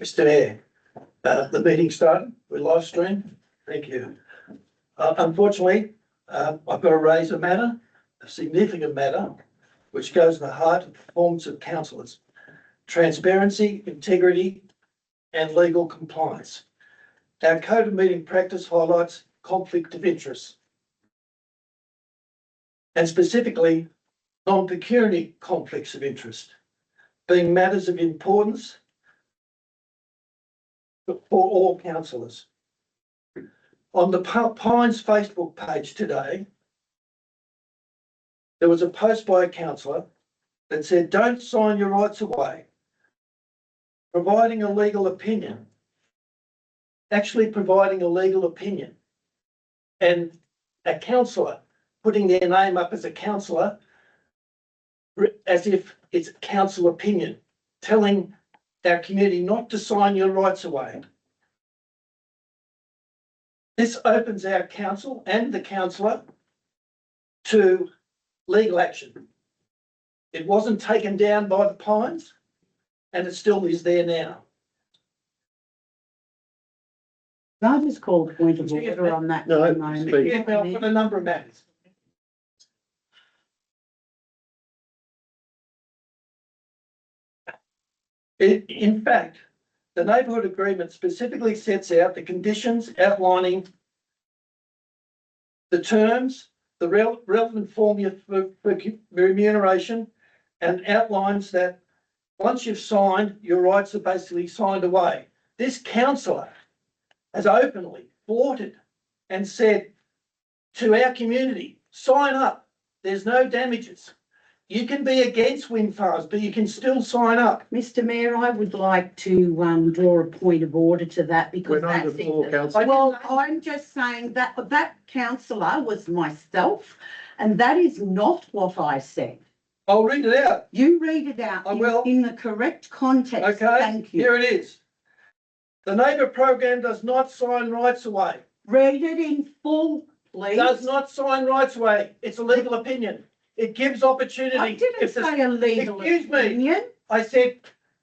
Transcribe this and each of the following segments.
Mr. Mayor, the meeting started. We're live stream. Thank you. Unfortunately, I've got to raise a matter, a significant matter, which goes to the heart of the performance of councillors. Transparency, integrity, and legal compliance. Our code of meeting practice highlights conflict of interest, and specifically non-pecuniary conflicts of interest, being matters of importance for all councillors. On the Pines Facebook page today, there was a post by a councillor that said, "Don't sign your rights away," providing a legal opinion, actually providing a legal opinion, and a councillor putting their name up as a councillor as if it's council opinion, telling our community not to sign your rights away. This opens our council and the councillor to legal action. It wasn't taken down by the Pines, and it still is there now. I just called a point of order on that. No, moment. Yeah, well, I've got a number of matters. In fact, the neighbourhood agreement specifically sets out the conditions outlining the terms, the relevant formula for remuneration, and outlines that once you've signed, your rights are basically signed away. This councillor has openly flaunted and said to our community, sign up, there's no damages. You can be against wind farms, but you can still sign up. Mr. Mayor, I would like to draw a point of order to that because that's well, I'm just saying that that councillor was myself, and that is not what I said. I'll read it out. You read it out in the correct context. Okay, thank you. Here it is. The neighbour program does not sign rights away. Read it in full, please. Does not sign rights away. It's a legal opinion. It gives opportunity. I didn't say a legal opinion. I said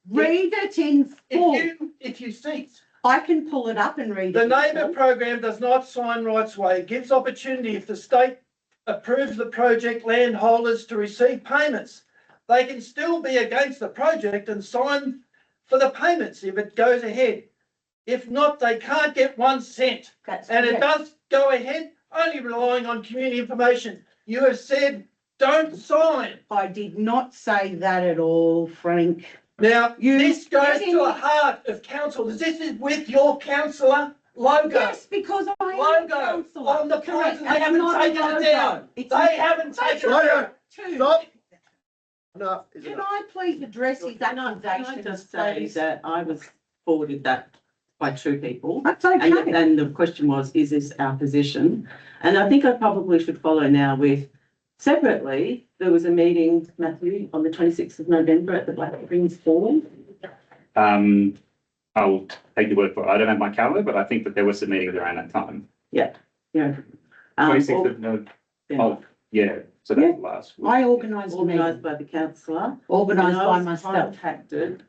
read it in full. If you see. I can pull it up and read it. The neighbour neighbour program does not sign rights away. It gives opportunity if the state approves the project landholders to receive payments. They can still be against the project and sign for the payments if it goes ahead. If not, they can't get 1 cent. That's and correct. It does go ahead, only relying on community information. You have said don't sign. I did not say that at all, Frank. Now, this goes to the heart of councillors. This is with your councillor logo. Yes, because I am a councillor. On the Pines, and they haven't taken it down. They haven't taken it down. Stop. Enough. Can I please address his accusation? Can I just say that I was forwarded that by 2 people. That's okay. And the question was, is this our position? And I think I probably should follow now with, separately, there was a meeting, Matthew, on the 26th of November at the Black Springs Forum. I'll take your word for it. I don't have my calendar, but I think that there were some meetings around that time. Yeah. 26th of November. Oh, yeah. So that's last week. I organised by the councillor. Organised by myself. myself. Contacted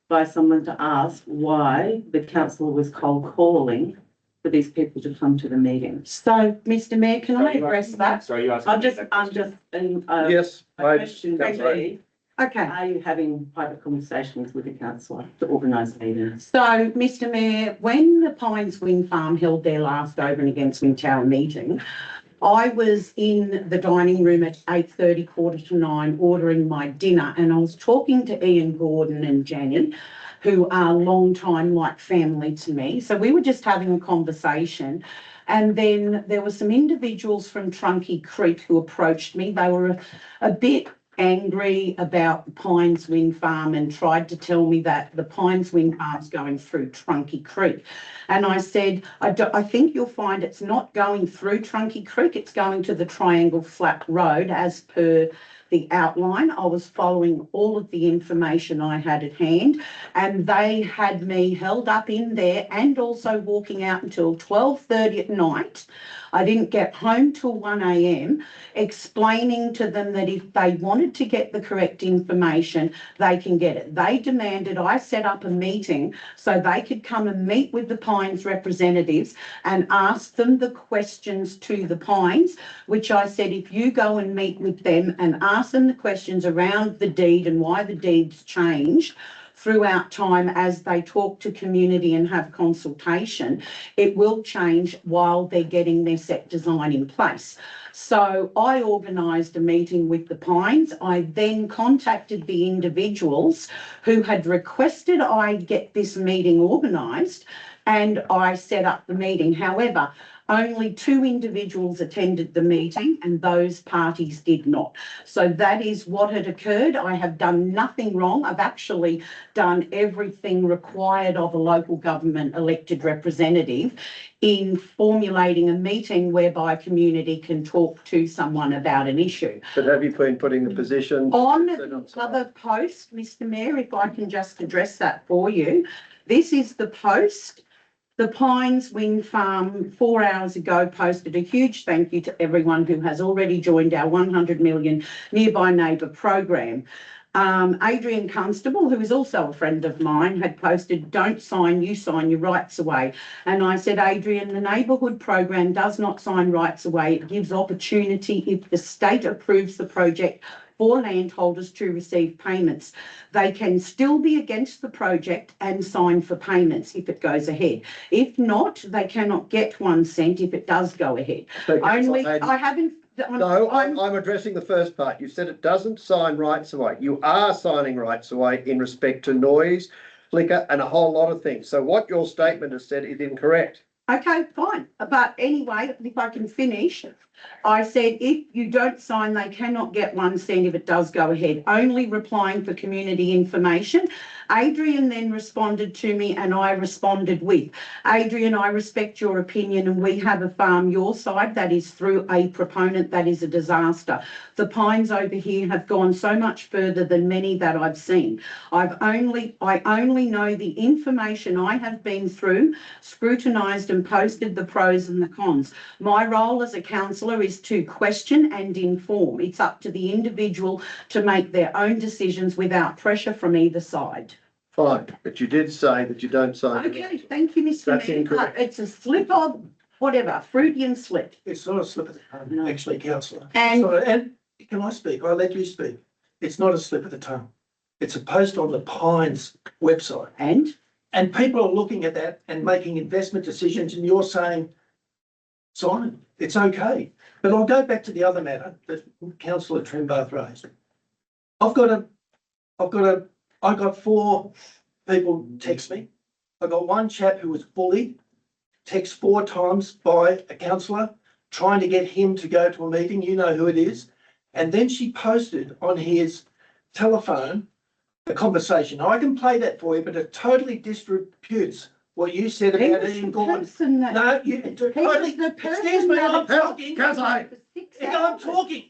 by someone to ask why the councillor was cold calling for these people to come to the meeting. So, Mr. Mayor, can I address that? Sorry, you asked. I'm just, Yes. a question to Councillor. me. Okay. Are you having private conversations with the councillor to organise meetings? So, Mr. Mayor, when the Pines Wind Farm held their last over and against Wind Tower meeting, I was in the dining room at 8:30, 8:45, ordering my dinner, and I was talking to Ian Gordon and Jenny, who are long time like family to me. So we were just having a conversation. And then there were some individuals from Trunky Creek who approached me. They were a bit angry about the Pines Wind Farm and tried to tell me that the Pines Wind Farm's going through Trunky Creek. And I said, I think you'll find it's not going through Trunky Creek, it's going to the Triangle Flat Road as per the outline. I was following all of the information I had at hand, and they had me held up in there and also walking out until 12:30 at night. I didn't get home till 1 a.m. explaining to them that if they wanted to get the correct information, they can get it. They demanded I set up a meeting so they could come and meet with the Pines representatives and ask them the questions to the Pines, which I said, if you go and meet with them and ask them the questions around the deed and why the deed's changed throughout time as they talk to community and have consultation, it will change while they're getting their set design in place. So I organised a meeting with the Pines. I then contacted the individuals who had requested I get this meeting organised, and I set up the meeting. However, only 2 individuals attended the meeting and those parties did not. So that is what had occurred. I have done nothing wrong. I've actually done everything required of a local government elected representative in formulating a meeting whereby community can talk to someone about an issue. But have you been putting the position On the other post, Mr. Mayor, if I can just address that for you, this is the post. The Pines Wind Farm 4 hours ago posted a huge thank you to everyone who has already joined our 100 million Nearby Neighbour program. Adrian Constable, who is also a friend of mine, had posted, don't sign, you sign your rights away. And I said, Adrian, the neighbourhood program does not sign rights away. It gives opportunity if the state approves the project for landholders to receive payments. They can still be against the project and sign for payments if it goes ahead. If not, they cannot get 1 cent if it does go ahead. I haven't. I'm addressing the first part. You said it doesn't sign rights away. You are signing rights away in respect to noise, flicker, and a whole lot of things. So what your statement has said is incorrect. Okay, fine. But anyway, if I can finish, I said, if you don't sign, they cannot get 1 cent if it does go ahead, only replying for community information. Adrian then responded to me and I responded with, Adrian, I respect your opinion and we have a farm your side that is through a proponent that is a disaster. The Pines over here have gone so much further than many that I've seen. I only know the information I have been through, scrutinised and posted the pros and the cons. My role as a councillor is to question and inform. It's up to the individual to make their own decisions without pressure from either side. Fine, but you did say that you don't sign. Okay, thank you, Mr. That's Mayor. incorrect. It's a slip of whatever, Freudian slip. It's not a slip of the tongue, No. actually, councillor. And- And can I speak? I'll let you speak. It's not a slip of the tongue. It's a post on the Pines website. And people are looking at that and making investment decisions and you're saying, sign it, it's okay. But I'll go back to the other matter that councillor Trimbath raised. I got 4 people text me. I got one chap who was bullied, text 4 times by a councillor, trying to get him to go to a meeting. You know who it is. And then she posted on his telephone a conversation. Now, I can play that for you, but it totally disreputes what you said He about was Ian the Gordon. person that. No, you He was totally, the excuse person me, that. I'm talking. Councillor, For 6 I'm hours. talking.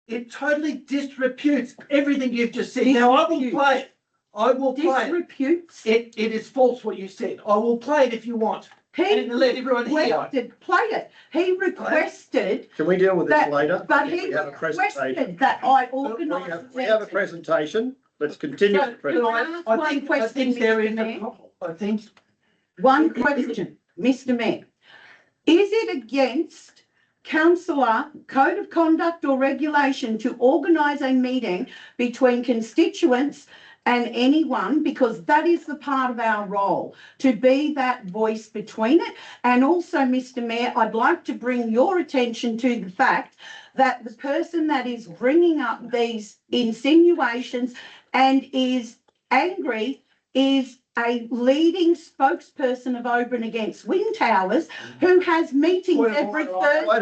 It totally disreputes everything you've just said. Now, I will play it. I will play it. Disreputes. It is false what you said. I will play it if you want. He And let everyone hear it. requested, play it. He requested, can we deal with this That- later? but We he have a presentation. requested that I We organise. have a presentation. Let's continue. So, the presentation. I think there is I think One question, Mr. Mayor. Is it against councillor code of conduct or regulation to organise a meeting between constituents and anyone, because that is the part of our role, to be that voice between it? And also, Mr. Mayor, I'd like to bring your attention to the fact that the person that is bringing up these insinuations and is angry is a leading spokesperson of Oberon Against Wind Towers, who has meetings every Thursday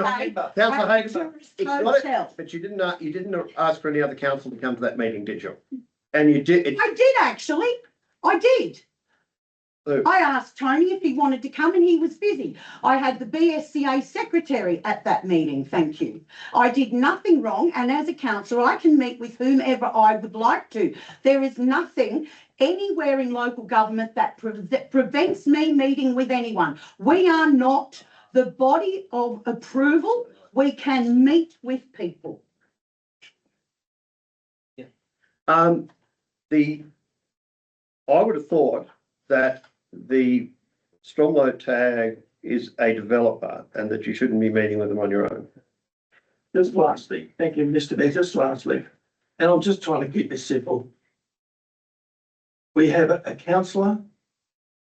Councillor at Hagan, tourist it's not- hotel. but you didn't ask for any other council to come to that meeting, did you? And you did. I did actually. I did. Who? I asked Tony if he wanted to come and he was busy. I had the BSCA secretary at that meeting, thank you. I did nothing wrong, and as a councillor, I can meet with whomever I would like to. There is nothing anywhere in local government that prevents me meeting with anyone. We are not the body of approval. We can meet with people. I would have thought that the Stromlo tag is a developer and that you shouldn't be meeting with them on your own. Just lastly, thank you, Mr. Mayor, just lastly, and I'm just trying to keep this simple. We have a councillor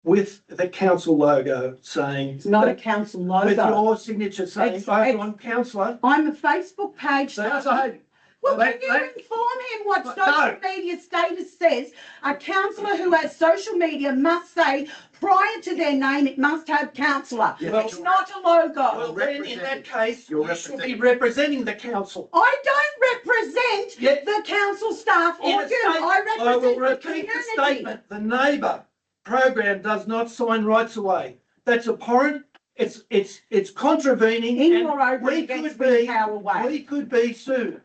with the council logo saying. It's not a council With logo. your signature saying, It's- Oberon Councillor. I'm a Facebook page. That's right. Well, Let- can you let- inform him what No. social media status says? A councillor who has social media must say prior to their name, it must have councillor. Yeah, It's not a logo. Well, then in that case, You're you should be representing the council. I don't represent Yeah. the council staff In or a you. state- I I will represent the repeat the community. statement. The neighbour program does not sign rights away. That's abhorrent. It's contravening. In and your over we against could be- power way. We could be sued.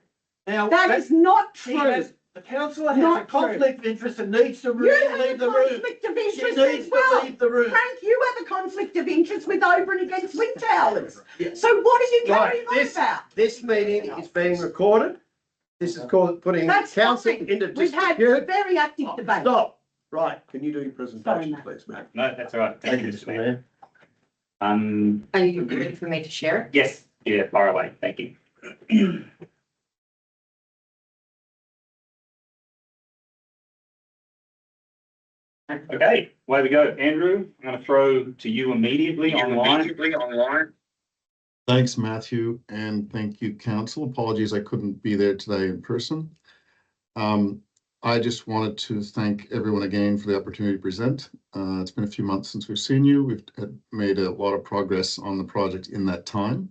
Now. That is not He true. has, the councillor has a Not true. conflict of interest and needs to You have leave a the room. conflict of She interest needs as to well. leave the room. Frank, you have a conflict of interest with Oberon against Wind Towers. Yeah. So what are you Right, carrying on this- about? This meeting is being recorded. This is called putting That's council fine. into We've had dispute. very active debate. Stop. Right, can you do your Sorry, presentation, Matt. please, Matt? No, that's all right. Thank you, Mr. Mayor. Are you ready for me to share? Yes, yeah, far away. Thank you. Okay, away we go. Andrew, I'm going to throw to you immediately online. Thanks, Matthew, and thank you, council. Apologies, I couldn't be there today in person. I just wanted to thank everyone again for the opportunity to present. It's been a few months since we've seen you. We've made a lot of progress on the project in that time.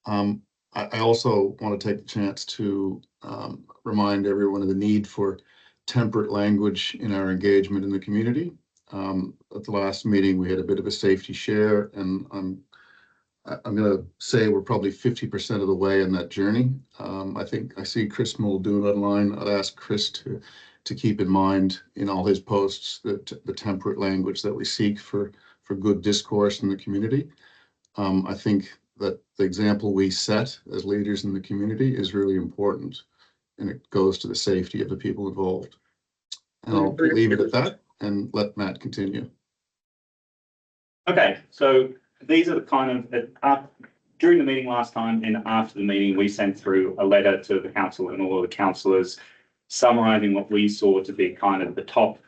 I also want to take the chance to remind everyone of the need for temperate language in our engagement in the community. At the last meeting, we had a bit of a safety share, and I'm going to say we're probably 50% of the way in that journey. I think I see Chris Muldoon online. I'd ask Chris to keep in mind in all his posts that the temperate language that we seek for good discourse in the community. I think that the example we set as leaders in the community is really important, and it goes to the safety of the people involved. And I'll leave it at that and let Matt continue. Okay, so these are the kind of, during the meeting last time and after the meeting, we sent through a letter to the council and all of the councillors summarising what we saw to be kind of the top,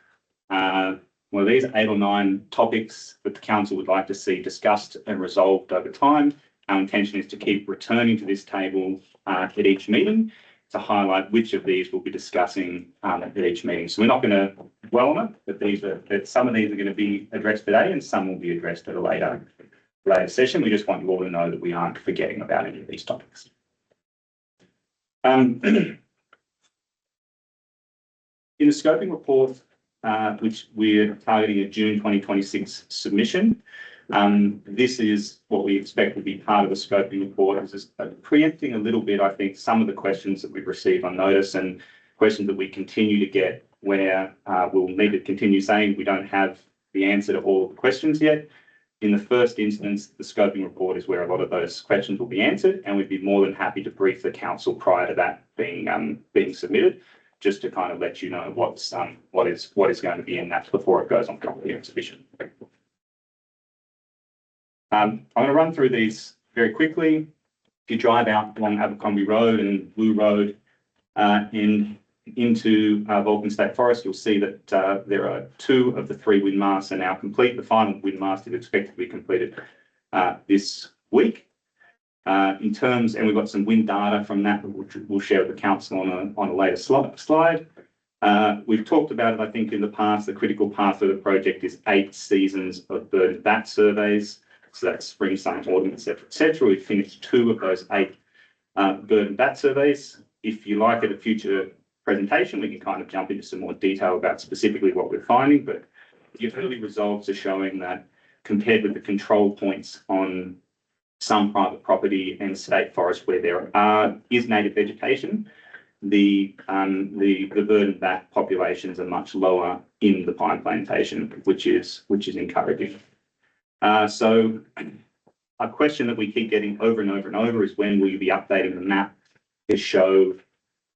these 8 or 9 topics that the council would like to see discussed and resolved over time. Our intention is to keep returning to this table at each meeting to highlight which of these we'll be discussing at each meeting. So we're not going to dwell on it, but some of these are going to be addressed today and some will be addressed at a later session. We just want you all to know that we aren't forgetting about any of these topics. In the scoping report, which we're targeting a June 2026 submission, this is what we expect will be part of the scoping report. This is preempting a little bit, I think, some of the questions that we've received on notice and questions that we continue to get where we'll need to continue saying we don't have the answer to all of the questions yet. In the first instance, the scoping report is where a lot of those questions will be answered, and we'd be more than happy to brief the council prior to that being submitted, just to kind of let you know what is going to be in that before it goes on property exhibition. I'm going to run through these very quickly. If you drive out along Abercrombie Road and Blue Road into Vulcan State Forest, you'll see that there are 2 of the 3 wind masts are now complete. The final wind mast is expected to be completed this week. In terms, and we've got some wind data from that which we'll share with the council on a later slide. We've talked about it, I think, in the past. The critical path of the project is 8 seasons of bird and bat surveys. So that's spring, summer, autumn, etc. We've finished 2 of those 8 bird and bat surveys. If you like at a future presentation, we can kind of jump into some more detail about specifically what we're finding, but the early results are showing that compared with the control points on some private property and state forest where there is native vegetation, the bird and bat populations are much lower in the pine plantation, which is encouraging. So a question that we keep getting over and over and over is when will you be updating the map to show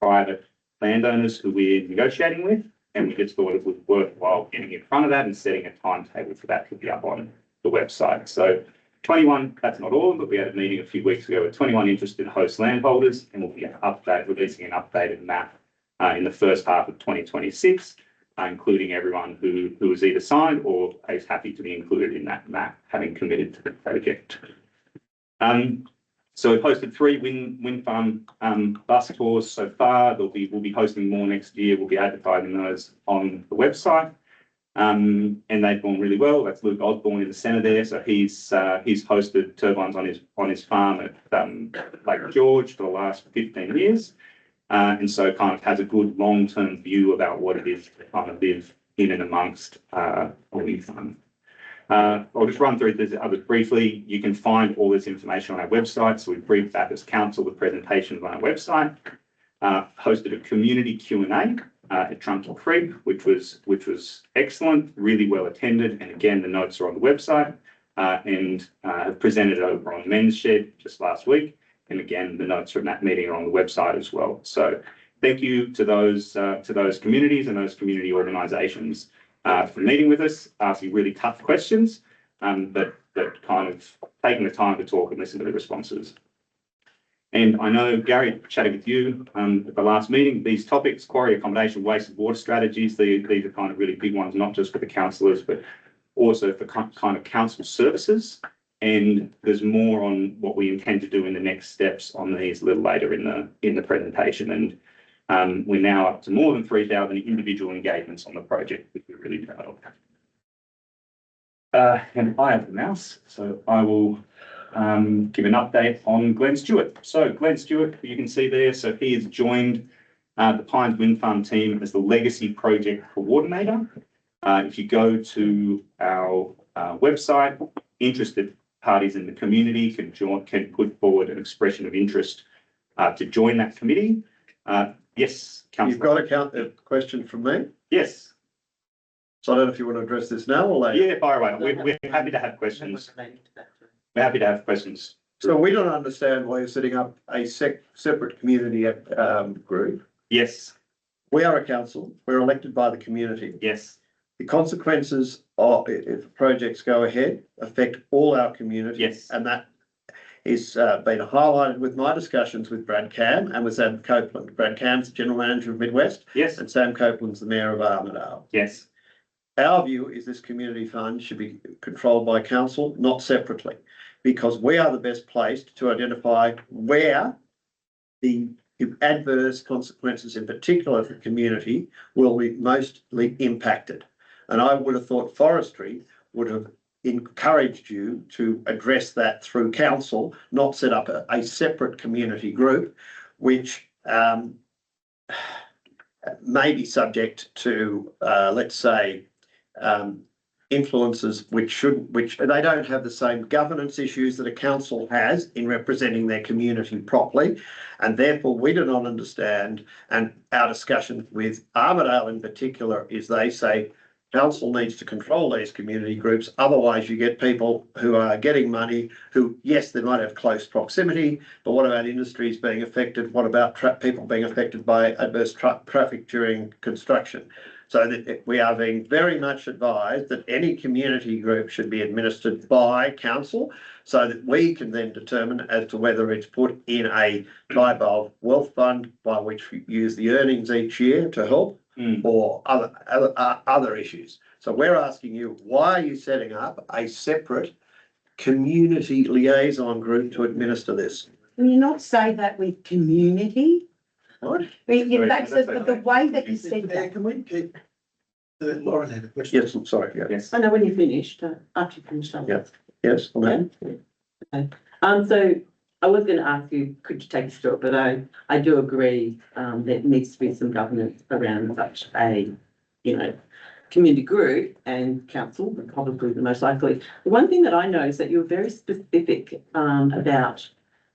private landowners who we're negotiating with? And we just thought it was worthwhile getting in front of that and setting a timetable for that to be up on the website. So 21, that's not all, but we had a meeting a few weeks ago with 21 interested host landholders, and we'll be releasing an updated map in the first half of 2026, including everyone who is either signed or is happy to be included in that map, having committed to the project. So we've hosted 3 wind farm bus tours so far. We'll be hosting more next year. We'll be advertising those on the website. And they've gone really well. That's Luke Osborne in the centre there. So he's hosted turbines on his farm at Lake George for the last 15 years. And so kind of has a good long-term view about what it is to kind of live in and amongst a wind farm. I'll just run through this others briefly. You can find all this information on our website. So we briefed that as council with presentations on our website. Hosted a community Q&A at Trunky Creek, which was excellent, really well attended. And again, the notes are on the website and presented over on Men's Shed just last week. And again, the notes from that meeting are on the website as well. So thank you to those communities and those community organisations for meeting with us, asking really tough questions, but kind of taking the time to talk and listen to the responses. And I know, Gary, chatting with you at the last meeting, these topics, quarry accommodation, waste and water strategies, these are kind of really big ones, not just for the councillors, but also for kind of council services. And there's more on what we intend to do in the next steps on these a little later in the presentation. And we're now up to more than 3,000 individual engagements on the project, which we're really proud of. And I have the mouse, so I will give an update on Glenn Stewart. So Glenn Stewart, you can see there, so he has joined the Pines Wind Farm team as the Legacy Project Coordinator. If you go to our website, interested parties in the community can put forward an expression of interest to join that committee. Yes, Councillor. You've got a question from me? Yes. So I don't know if you want to address this now or later. Yeah, fire away. We're happy to have questions. We're happy to have questions. So we don't understand why you're setting up a separate community group. Yes. We are a council. We're elected by the community. Yes. The consequences of if projects go ahead affect all our community. Yes. And that is been highlighted with my discussions with Brad Cam and with Sam Copeland. Brad Cam's the General Manager of Midwest. Yes. And Sam Copeland's the Mayor of Armidale. Yes. Our view is this community fund should be controlled by council, not separately, because we are the best placed to identify where the adverse consequences, in particular for the community, will be mostly impacted. And I would have thought forestry would have encouraged you to address that through council, not set up a separate community group, which may be subject to, let's say, influences which they don't have the same governance issues that a council has in representing their community properly, and therefore we do not understand. And our discussion with Armidale in particular is they say council needs to control these community groups, otherwise you get people who are getting money who, yes, they might have close proximity, but what about industries being affected? What about people being affected by adverse traffic during construction? So that we are being very much advised that any community group should be administered by council, so that we can then determine as to whether it's put in a type of wealth fund by which we use the earnings each year to help, or other issues. So we're asking you, why are you setting up a separate community liaison group to administer this? Can you not say that with community? What? That's the way that you said that. Can we keep, Lauren had a question. Yes, I'm sorry, yeah. Yes. I know when you finished, after you finished. Yeah. Yes, I'm So I was going to ask you, could you take us through it, but I do agree there needs to be some governance around such a, community group, and council are probably the most likely. The one thing that I know is that you're very specific about,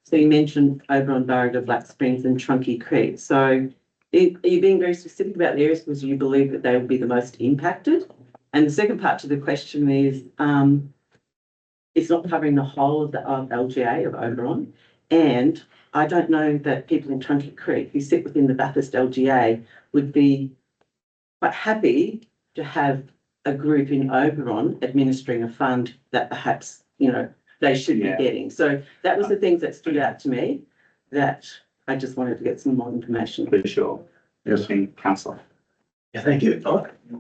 so you mentioned Oberon, Barraga, Black Springs and Trunky Creek. So are you being very specific about the areas because you believe that they will be the most impacted? And the second part to the question is, it's not covering the whole of the LGA of Oberon. And I don't know that people in Trunky Creek who sit within the Bathurst LGA would be quite happy to have a group in Oberon administering a fund that perhaps, they should be Yeah. getting. So that was the things that stood out to me that I just wanted to get some more information. For sure. Yes. And councillor. Yeah, thank you.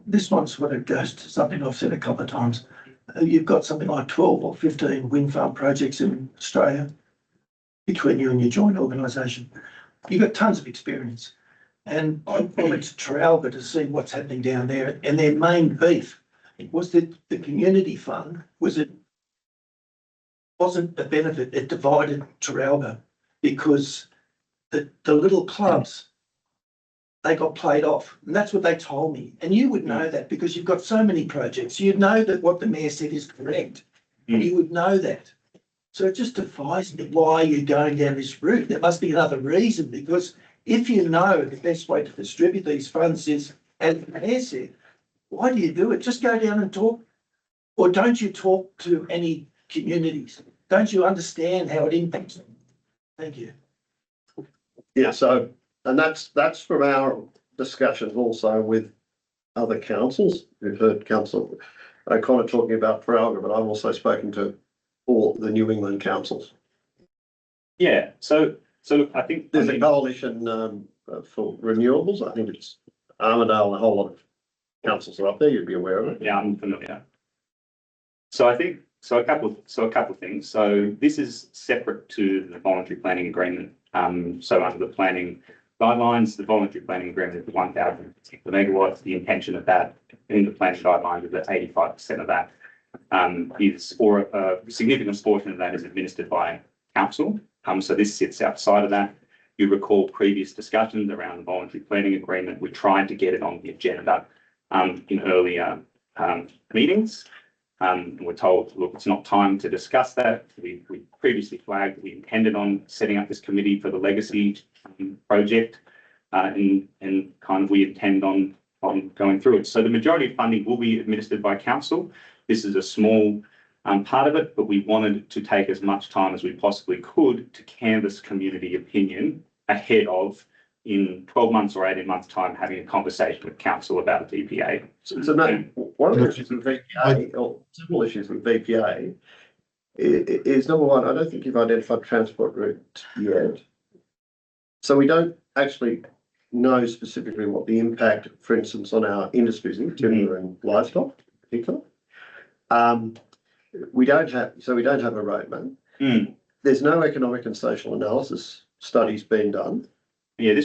This one sort of goes to something I've said a couple of times. You've got something like 12 or 15 wind farm projects in Australia between you and your joint organisation. You've got tons of experience. And I went to Traralgon to see what's happening down there, and their main beef was that the community fund wasn't a benefit. It divided Traralgon because the little clubs, they got played off. And that's what they told me. And you would know that because you've got so many projects. You'd know that what the mayor said is correct. And you would know that. So it just defies me why you're going down this route. There must be another reason, because if you know the best way to distribute these funds is, as the mayor said, why do you do it? Just go down and talk. Or don't you talk to any communities? Don't you understand how it impacts them? Thank you. Yeah, so, and that's from our discussions also with other councils. We've heard Councillor O'Connor talking about Traralgon, but I've also spoken to all the New England councils. Yeah, so look, I think There's a coalition for renewables. I think it's Armidale and a whole lot of councils are up there. You'd be aware of it. Yeah, I'm familiar. So I think a couple of things. So this is separate to the voluntary planning agreement. So under the planning guidelines, the voluntary planning agreement is 1,000 megawatts. The intention of that in the planning guidelines is that 85% of that is, or a significant portion of that is administered by council. So this sits outside of that. You recall previous discussions around the voluntary planning agreement. We tried to get it on the agenda in earlier meetings. We're told, look, it's not time to discuss that. We previously flagged that we intended on setting up this committee for the legacy project, and kind of we intend on going through it. So the majority of funding will be administered by council. This is a small part of it, but we wanted to take as much time as we possibly could to canvass community opinion ahead of, in 12 months or 18 months' time, having a conversation with council about a VPA. So no, one of the issues with VPA, or several issues with VPA, is number one, I don't think you've identified transport route yet. So we don't actually know specifically what the impact, for instance, on our industries, in timber and livestock, in particular. We don't have a roadmap. There's no economic and social analysis studies being done. Yeah,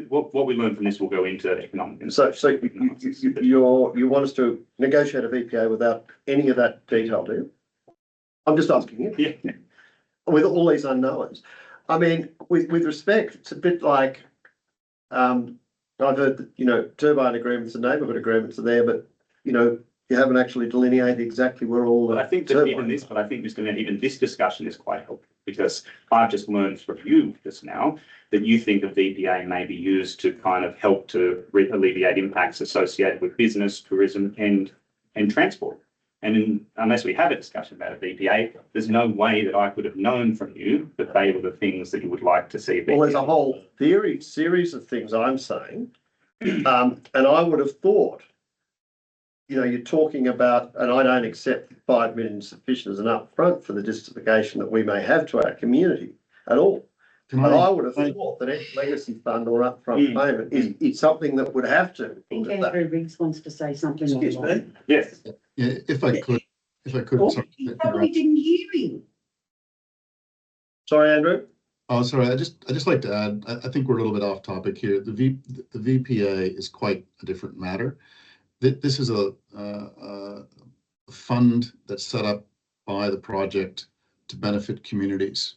what we learn from this will go into economic. So you want us to negotiate a VPA without any of that detail, do you? I'm just asking you. Yeah. With all these unknowns. I mean, with respect, it's a bit like, I've heard that, turbine agreements and neighbourhood agreements are there, but, you haven't actually delineated exactly where all the. I think that even this discussion is quite helpful, because I've just learned from you just now that you think a VPA may be used to kind of help to alleviate impacts associated with business, tourism, and transport. And unless we have a discussion about a VPA, there's no way that I could have known from you that they were the things that you would like to see. Well, there's a whole series of things I'm saying, and I would have thought, you're talking about, and I don't accept 5 million sufficient as an upfront for the justification that we may have to our community at all. But I would have thought that any legacy fund or upfront payment is something that would have to. I think Andrew Riggs wants to say something. Excuse me. Yes. Yeah, if I could. Sorry, You probably didn't hear him. Sorry, Andrew. Oh, sorry. I just like to add. I think we're a little bit off topic here. The VPA is quite a different matter. This is a fund that's set up by the project to benefit communities,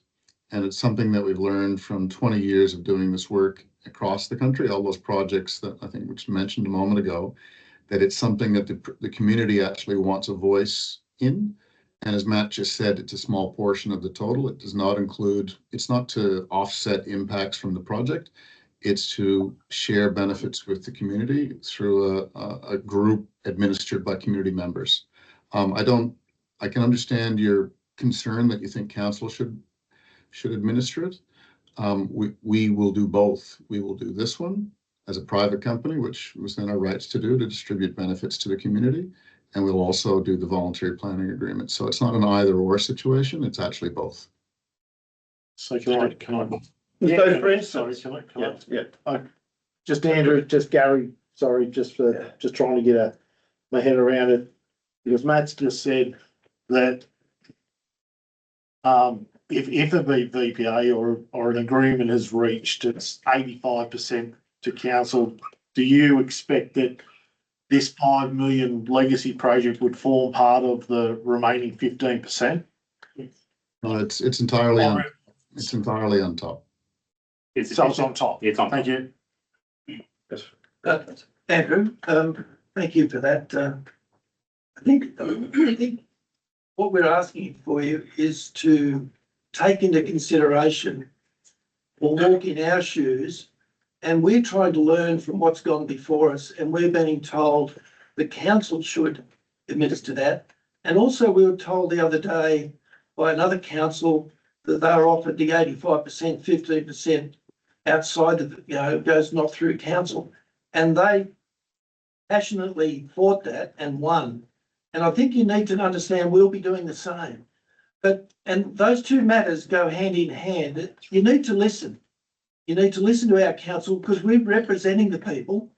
and it's something that we've learned from 20 years of doing this work across the country. All those projects that I think was mentioned a moment ago, that it's something that the community actually wants a voice in. And as Matt just said, it's a small portion of the total. It does not include, it's not to offset impacts from the project. It's to share benefits with the community through a group administered by community members. I can understand your concern that you think council should administer it, we will do both. We will do this one as a private company, which was in our rights to do, to distribute benefits to the community. And we'll also do the voluntary planning agreement. So it's not an either or situation. It's actually both. So can I? Yeah, go for it. Sorry, can I? Yeah. Just Andrew, just Gary, sorry, just trying to get my head around it. Because Matt's just said that if a VPA or an agreement is reached, it's 85% to council. Do you expect that this 5 million legacy project would form part of the remaining 15%? No, it's entirely on top. So it's on top. It's on Thank top. you. Andrew, thank you for that. I think what we're asking for you is to take into consideration or walk in our shoes. And we're trying to learn from what's gone before us, and we're being told the council should administer that. And also we were told the other day by another council that they were offered the 85%, 15% outside of, goes not through council. And they passionately fought that and won. And I think you need to understand we'll be doing the same. And those two matters go hand in hand. You need to listen. You need to listen to our council because we're representing the people.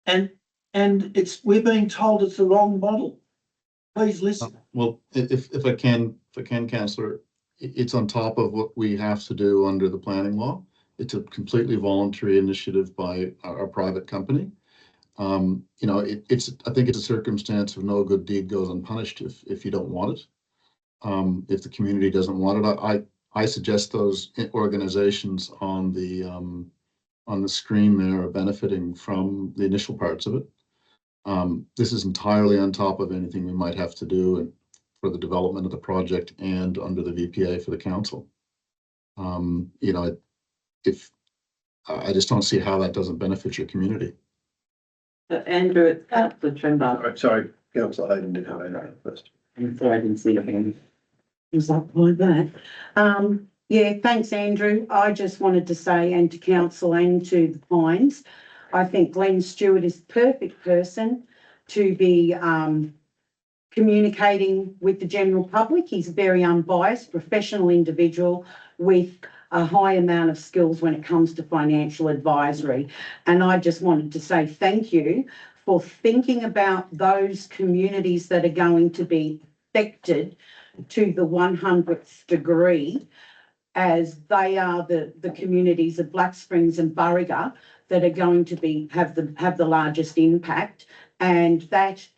And we're being told it's the wrong model. Please listen. Well, if I can, councillor, it's on top of what we have to do under the planning law. It's a completely voluntary initiative by our private company. I think it's a circumstance of no good deed goes unpunished if you don't want it. If the community doesn't want it, I suggest those organizations on the screen there are benefiting from the initial parts of it. This is entirely on top of anything we might have to do for the development of the project and under the VPA for the council. If I just don't see how that doesn't benefit your community. So Andrew, it's Councillor Tremblay. Sorry, Councillor Hayden did have a first. I'm sorry, I didn't see your hand. Was up like that. Yeah, thanks, Andrew. I just wanted to say, and to council and to the Pines, I think Glenn Stewart is the perfect person to be communicating with the general public. He's a very unbiased, professional individual with a high amount of skills when it comes to financial advisory. And I just wanted to say thank you for thinking about those communities that are going to be affected to the 100th degree, as they are the communities of Black Springs and Burriga that are going to have the largest impact. And that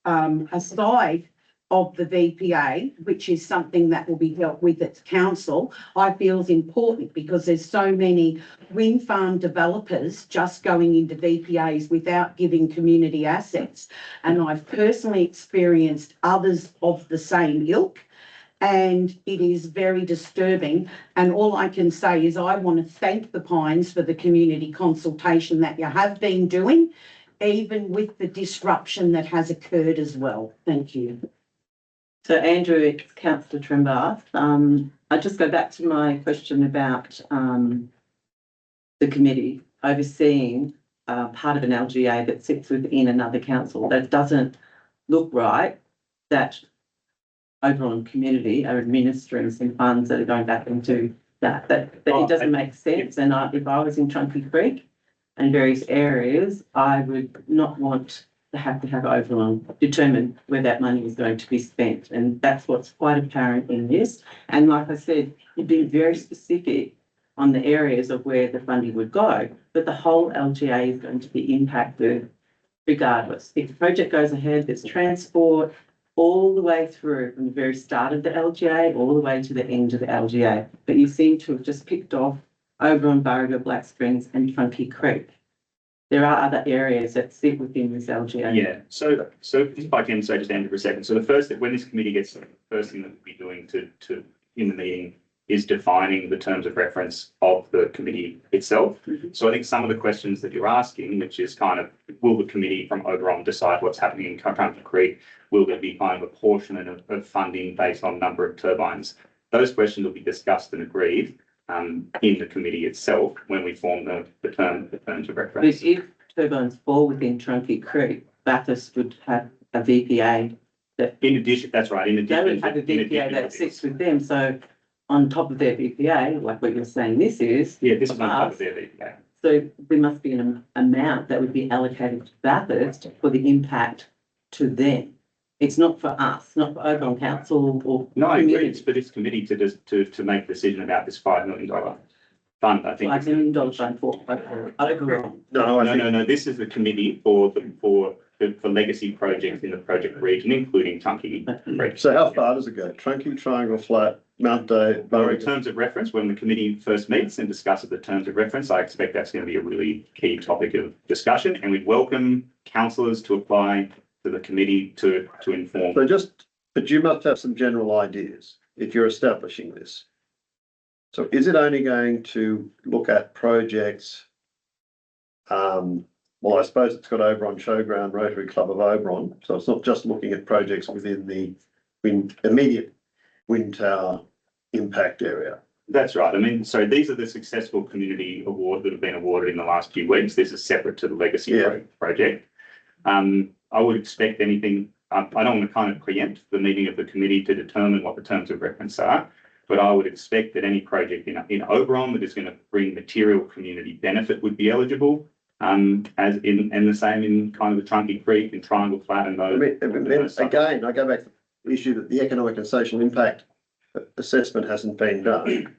aside of the VPA, which is something that will be dealt with at council, I feel is important because there's so many wind farm developers just going into VPAs without giving community assets. And I've personally experienced others of the same ilk, and it is very disturbing. And all I can say is I want to thank the Pines for the community consultation that you have been doing, even with the disruption that has occurred as well. Thank you. So Andrew, it's Councillor Tremblay. I just go back to my question about the committee overseeing part of an LGA that sits within another council. That doesn't look right, that Oberon community are administering some funds that are going back into that it doesn't make sense. And if I was in Chunky Creek and various areas, I would not want to have Oberon determine where that money is going to be spent. And that's what's quite apparent in this. And like I said, you've been very specific on the areas of where the funding would go, but the whole LGA is going to be impacted regardless. If the project goes ahead, there's transport all the way through from the very start of the LGA, all the way to the end of the LGA. But you seem to have just picked off Oberon, Burriga, Black Springs and Chunky Creek. There are other areas that sit within this LGA. Yeah, so if I can say just Andrew for a second. So the first, when this committee gets, the first thing that we'll be doing in the meeting is defining the terms of reference of the committee itself. So I think some of the questions that you're asking, which is kind of, will the committee from Oberon decide what's happening in Country Creek? Will there be kind of a portion of funding based on number of turbines? Those questions will be discussed and agreed in the committee itself when we form the terms of But reference. if turbines fall within Trunky Creek, Bathurst would have a VPA. In addition, that's right, in They addition. would have a in addition VPA to that this. sits with them, so on top of their VPA, like what you're saying this is. Yeah, this is on top us, of their VPA. So there must be an amount that would be allocated to Bathurst for the impact to them. It's not for us, not for Oberon Council or. No, I agree. It's community. for this committee to make a decision about this $5 million fund. I think. $5 million fund for Oberon. No. This is the committee for legacy projects in the project region, including Tunky Creek. So how far does it go? Trunky, Triangle Flat, Mount Day, Well, in Burrick? terms of reference, when the committee first meets and discusses the terms of reference, I expect that's going to be a really key topic of discussion, and we'd welcome councillors to apply to the committee to inform. But you must have some general ideas if you're establishing this. So is it only going to look at projects? Well, I suppose it's got Oberon Showground, Rotary Club of Oberon, so it's not just looking at projects within the immediate wind tower impact area. That's right. I mean, so these are the successful community awards that have been awarded in the last few weeks. This is separate to the legacy project. I would expect anything. I don't want to kind of preempt the meeting of the committee to determine what the terms of reference are, but I would expect that any project in Oberon that is going to bring material community benefit would be eligible. And the same in kind of the Trunky Creek and Triangle Flat and those. Again, I go back to the issue that the economic and social impact assessment hasn't been done.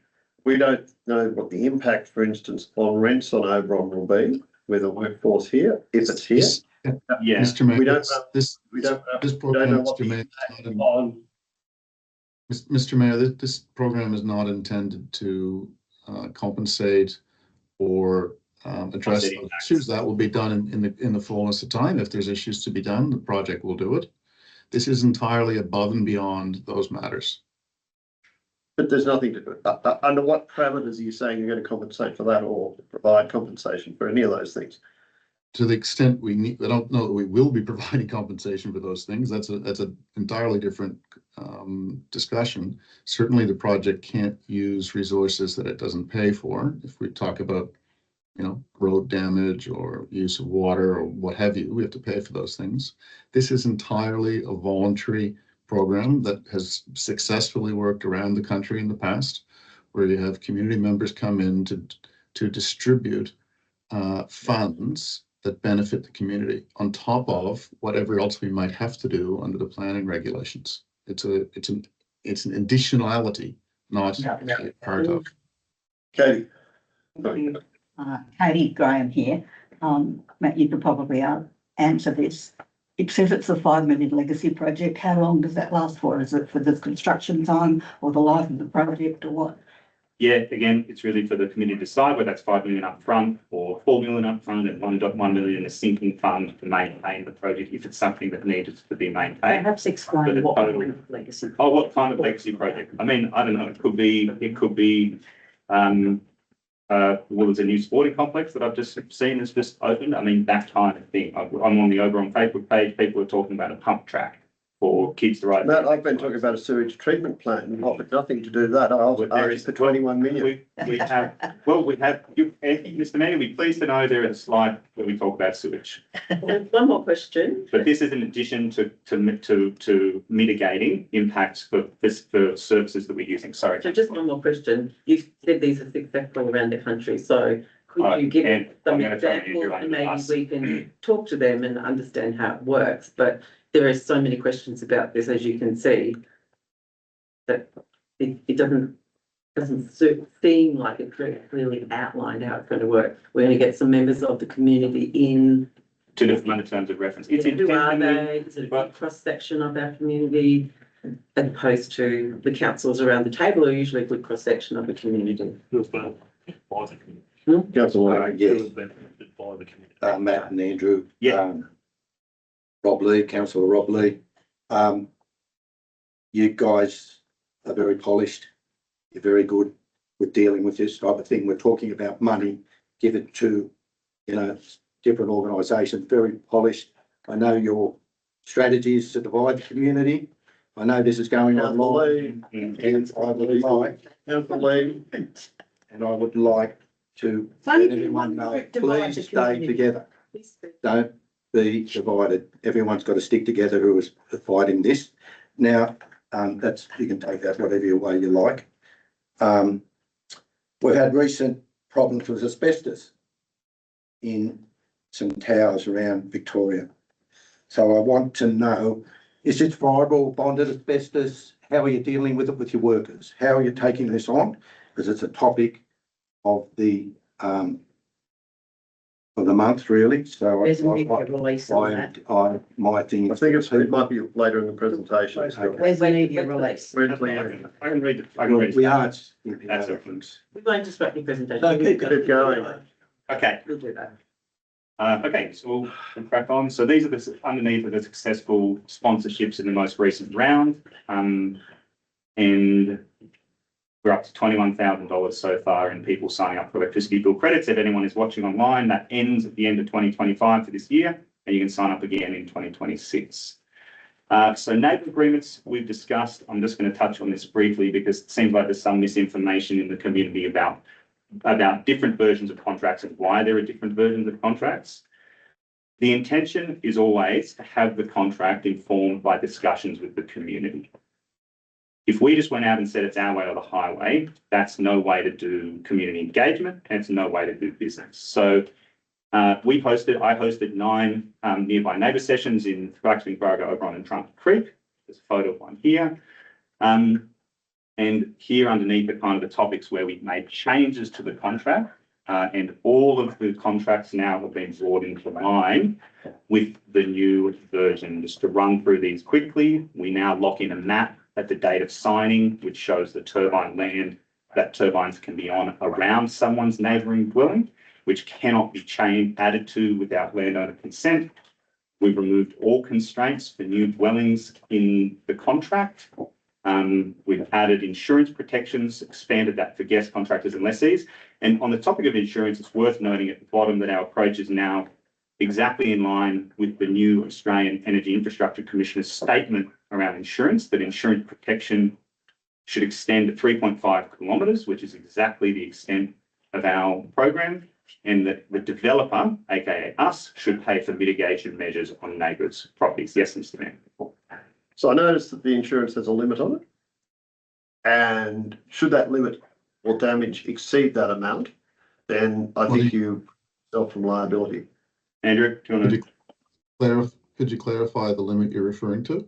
We don't know what the impact, for instance, on rents on Oberon will be with a workforce here, if it's here. Yeah. Mr. Mayor, We don't this program, know what Mr. the Mayor, impact on. Mr. Mayor, this program is not intended to compensate or address Offset those impacts. issues. That will be done in the fullness of time. If there's issues to be done, the project will do it. This is entirely above and beyond those matters. But there's nothing to do. Under what parameters are you saying you're going to compensate for that or provide compensation for any of those things? To the extent we need, I don't know that we will be providing compensation for those things. That's an entirely different discussion. Certainly the project can't use resources that it doesn't pay for. If we talk about, road damage or use of water or what have you, we have to pay for those things. This is entirely a voluntary program that has successfully worked around the country in the past, where you have community members come in to distribute funds that benefit the community on top of whatever else we might have to do under the planning regulations. It's an additionality, not a part of. Katie. Katie Graham here. Matt, you could probably answer this. It says it's a $5 million legacy project. How long does that last for? Is it for the construction time or the life of the project or what? Yeah, again, it's really for the committee to decide whether that's $5 million up front or $4 million up front and $1.1 million in a sinking fund to maintain the project if it's something that needs to be maintained. Perhaps explain what total- kind of legacy. Oh, what kind of legacy project? I mean, I don't know. It could be, well, there's a new sporting complex that I've just seen that's just opened. I mean, that kind of thing. I'm on the Oberon Facebook page. People are talking about a pump track for kids to ride. Matt, I've been talking about a sewage treatment plant and offered nothing to do that. I was asked for 21 million. We have, Mr. Mayor, we're pleased to know there is a slide where we talk about sewage. One more question. But this is in addition to mitigating impacts for services that we're using. Sorry. So just one more question. You said these are successful around the country, so could you give and some I'm gonna throw Andrew examples under and the maybe bus. we can talk to them and understand how it works? But there are so many questions about this, as you can see, that it doesn't seem like it's very clearly outlined how it's going to work. We're going to get some members of the community in. To define the terms of reference. It's Who are intentionally- they? Is it a big cross-section of our community? As opposed to the councils around the table are usually a good cross-section of the community. Councillor, Yes, Matt and Andrew. Yeah. Rob Lee, Councillor Rob Lee. You guys are very polished. You're very good with dealing with this type of thing. We're talking about money, give it to, different organisations, very polished. I know your strategy is to divide the community. I know this is going online, and I would like to let everyone know, please stay together. Don't be divided. Everyone's got to stick together who is fighting this. Now, you can take that whatever way you like. We've had recent problems with asbestos in some towers around Victoria. So I want to know, is it viable bonded asbestos? How are you dealing with it with your workers? How are you taking this on? Because it's a topic of the month, really. So There's a media release on that. my thing. I think it might be later in the presentation. Where's the media release? I can read it. We are. That's it. We won't disrupt your presentation. No, keep going. Okay. We'll do that. Okay, so we'll crack on. So these are underneath of the successful sponsorships in the most recent round. And we're up to $21,000 so far in people signing up for electricity bill credits. If anyone is watching online, that ends at the end of 2025 for this year, and you can sign up again in 2026. So neighbour agreements we've discussed. I'm just going to touch on this briefly because it seems like there's some misinformation in the community about different versions of contracts and why there are different versions of contracts. The intention is always to have the contract informed by discussions with the community. If we just went out and said it's our way or the highway, that's no way to do community engagement and it's no way to do business. So I hosted 9 nearby neighbour sessions in Clarkson, Bargo, Oberon and Trump Creek. There's a photo of one here. And here underneath are kind of the topics where we've made changes to the contract, and all of the contracts now have been brought into line with the new version. Just to run through these quickly, we now lock in a map at the date of signing, which shows the turbine land that turbines can be on around someone's neighbouring dwelling, which cannot be added to without landowner consent. We've removed all constraints for new dwellings in the contract. We've added insurance protections, expanded that for guest contractors and lessees. And on the topic of insurance, it's worth noting at the bottom that our approach is now exactly in line with the new Australian Energy Infrastructure Commissioner's statement around insurance, that insurance protection should extend to 3.5 kilometres, which is exactly the extent of our program, and that the developer, aka us, should pay for mitigation measures on neighbours' properties. Yes, Mr. Mayor. So I noticed that the insurance has a limit on it. And should that limit or damage exceed that amount, then I think you self from liability. Andrew, do you want to? Could you clarify the limit you're referring to?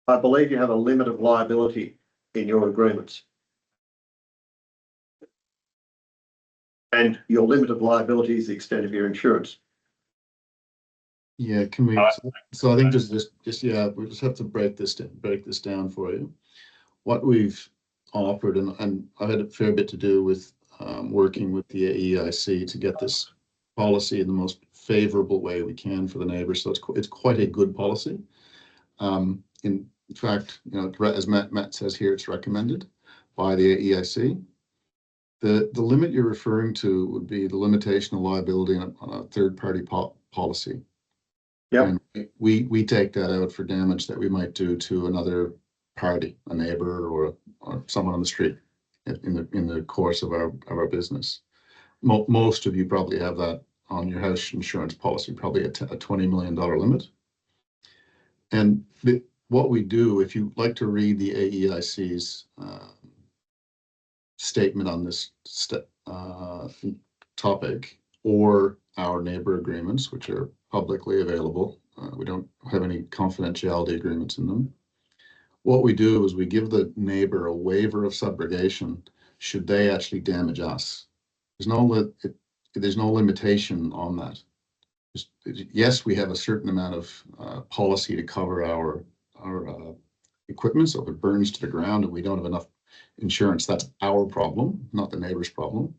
I believe you have a limit of liability in your agreements. And your limit of liability is the extent of your insurance. Yeah, can we? So I think we just have to break this down for you. What we've offered, and I've had a fair bit to do with working with the AEIC to get this policy in the most favourable way we can for the neighbours. So it's quite a good policy. In fact, as Matt says here, it's recommended by the AEIC. The limit you're referring to would be the limitation of liability on a third-party policy. Yeah, we take that out for damage that we might do to another party, a neighbor or someone on the street in the course of our business. Most of you probably have that on your house insurance policy, probably a $20 million limit. And what we do, if you like to read the AEIC's statement on this topic, or our neighbor agreements, which are publicly available. We don't have any confidentiality agreements in them. What we do is we give the neighbor a waiver of subrogation should they actually damage us. There's no limitation on that. Yes, we have a certain amount of policy to cover our equipment, so if it burns to the ground and we don't have enough insurance, that's our problem, not the neighbor's problem,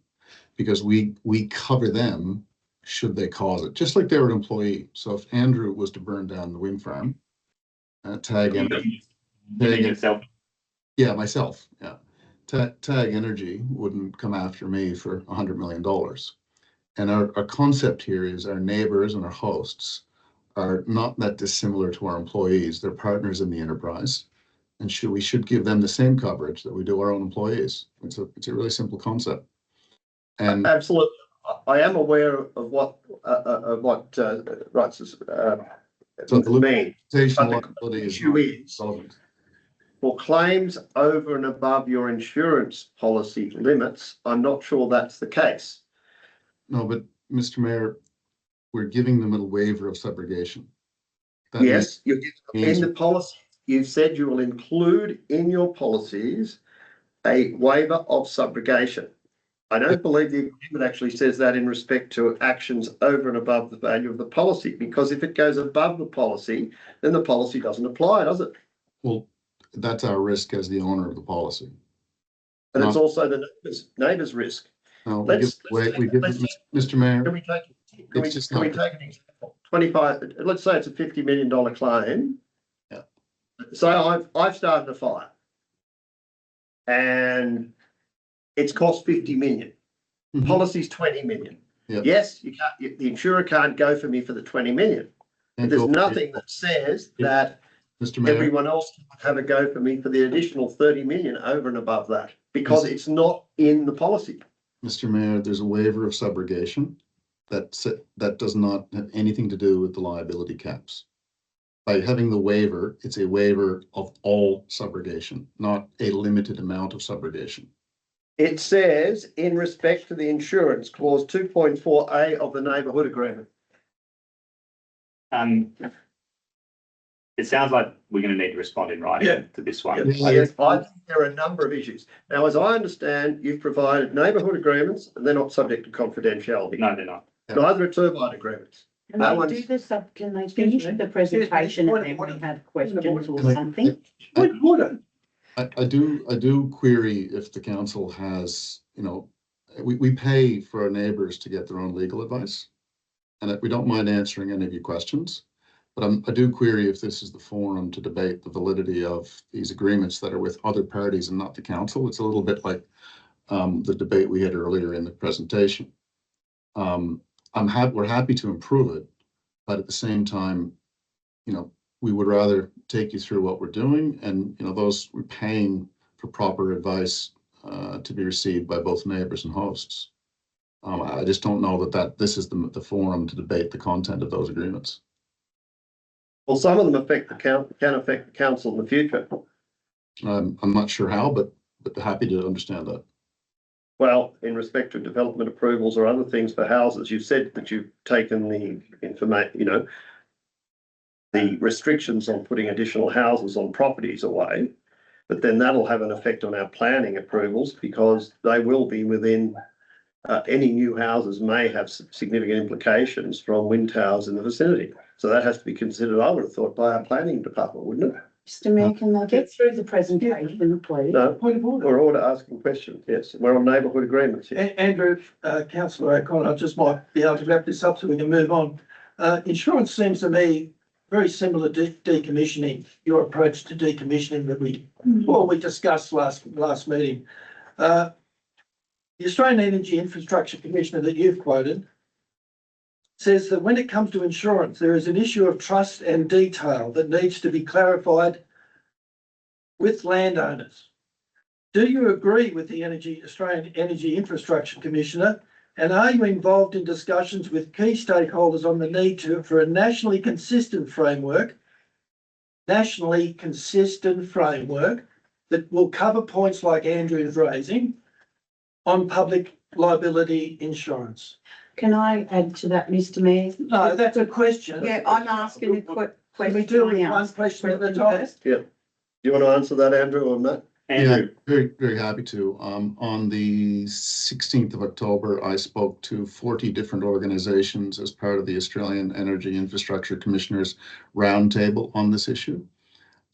because we cover them should they cause it, just like they were an employee. So if Andrew was to burn down the wind farm, tag him. Yourself. Yeah, myself. Yeah. Tag Energy wouldn't come after me for $100 million. And our concept here is our neighbors and our hosts are not that dissimilar to our employees. They're partners in the enterprise. And we should give them the same coverage that we do our own employees. It's a really simple concept. And Absolutely. I am aware of what rights so the mean. limitation But the liability is issue not is, relevant. for claims over and above your insurance policy limits, I'm not sure that's the case. No, but Mr. Mayor, we're giving them a waiver of subrogation. That Yes, means in the policy, you've said you will include in your policies a waiver of subrogation. I don't believe the agreement actually says that in respect to actions over and above the value of the policy, because if it goes above the policy, then the policy doesn't apply, does it? well, that's our risk as the owner of the policy. And it's Not- also the neighbour's risk. No, we give, Mr. Mayor, Can we take an example? 25, let's say it's a $50 million claim. Yeah. So I've started a fire. And it's cost 50 million. Mhm. Policy's 20 million. Yeah. Yes, you can't, the insurer can't go for me for the 20 million. and There's go- nothing that says Yeah. that Mr. Mayor, everyone else can have a go for me for the additional 30 million over and above that, because Yes. it's not in the policy. Mr. Mayor, there's a waiver of subrogation that does not have anything to do with the liability caps. By having the waiver, it's a waiver of all subrogation, not a limited amount of subrogation. It says in respect to the insurance clause 2.4A of the neighbourhood agreement. It sounds like we're going to need to respond in writing to this one. Yes, I think there are a number of issues. Now, as I understand, you've provided neighbourhood agreements and they're not subject to confidentiality. No, they're not. Neither are turbine agreements. Can That they one's- do the can they finish the presentation and then we have questions or something? I do query if the council has, we pay for our neighbors to get their own legal advice. And we don't mind answering any of your questions, but I do query if this is the forum to debate the validity of these agreements that are with other parties and not the council. It's a little bit like the debate we had earlier in the presentation. We're happy to improve it, but at the same time, we would rather take you through what we're doing, and those we're paying for proper advice to be received by both neighbors and hosts. I just don't know that this is the forum to debate the content of those agreements. Well, some of them can affect the council in the future. I'm not sure how, but happy to understand that. Well, in respect to development approvals or other things for houses, you've said that you've taken the information, the restrictions on putting additional houses on properties away, but then that'll have an effect on our planning approvals, because they will be within, any new houses may have significant implications from wind towers in the vicinity. So that has to be considered, I would have thought, by our planning department, wouldn't it? Mr. Mayor, can they get through the presentation, please? No, Point of order. we're order asking questions, yes, we're on neighbourhood agreements here. Andrew, councillor O'Connor, I just might be able to wrap this up so we can move on. Insurance seems to me very similar to decommissioning, your approach to decommissioning that we discussed last meeting. The Australian Energy Infrastructure Commissioner that you've quoted says that when it comes to insurance, there is an issue of trust and detail that needs to be clarified with landowners. Do you agree with the Australian Energy Infrastructure Commissioner? And are you involved in discussions with key stakeholders on the need for a nationally consistent framework that will cover points like Andrew is raising on public liability insurance? Can I add to that, Mr. Mayor? No, that's a question. Yeah, I'm asking a question. Can we do it one question at a time? Do you want to answer that, Andrew, or Matt? Andrew, Very, very happy to. On the 16th of October, I spoke to 40 different organizations as part of the Australian Energy Infrastructure Commissioners Roundtable on this issue.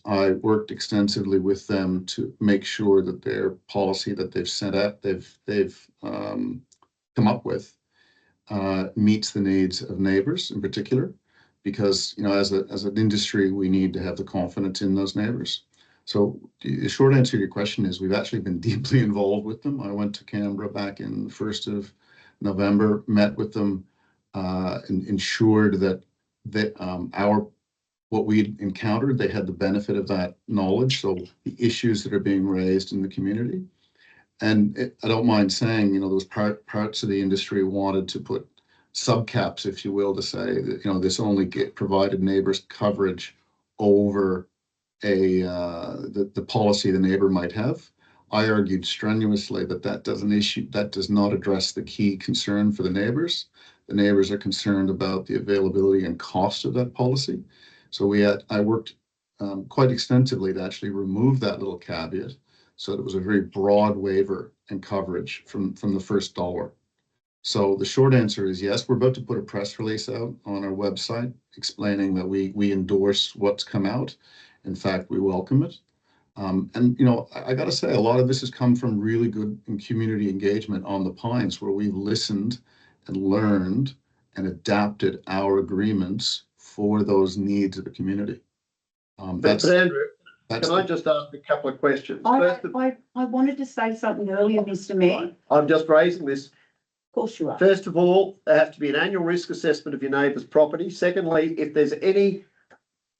I worked extensively with them to make sure that their policy that they've come up with meets the needs of neighbors in particular, because as an industry we need to have the confidence in those neighbors. So the short answer to your question is we've actually been deeply involved with them. I went to Canberra back in the 1st of November, met with them, and ensured that what we encountered, they had the benefit of that knowledge. So the issues that are being raised in the community. And I don't mind saying, those parts of the industry wanted to put subcaps, if you will, to say that, this only provided neighbors coverage over the policy the neighbor might have. I argued strenuously that does not address the key concern for the neighbors. The neighbors are concerned about the availability and cost of that policy. So I worked quite extensively to actually remove that little caveat, so it was a very broad waiver and coverage from the first dollar. So the short answer is yes, we're about to put a press release out on our website explaining that we endorse what's come out. In fact, we welcome it. And I got to say, a lot of this has come from really good community engagement on the Pines, where we've listened and learned and adapted our agreements for those needs of the community. But Andrew, can I just ask a couple of questions? I wanted to say something earlier, Mr. Mayor. I'm just raising this. Of course you are. First of all, there has to be an annual risk assessment of your neighbour's property. Secondly, if there's any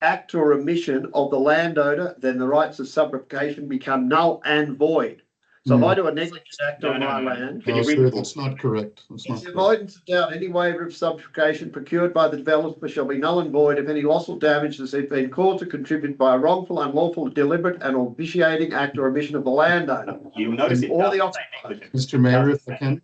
act or omission of the landowner, then the rights of subrogation become null and void. So if I do a negligent act on my land, that's not correct. That's not the correct. avoidance of doubt, any waiver of subrogation procured by the developer shall be null and void if any loss or damage has been caused or contributed by a wrongful, unlawful, deliberate and or vitiating act or omission of the landowner. You'll notice it Or the doesn't say negligent. Mr. Mayor, if I can.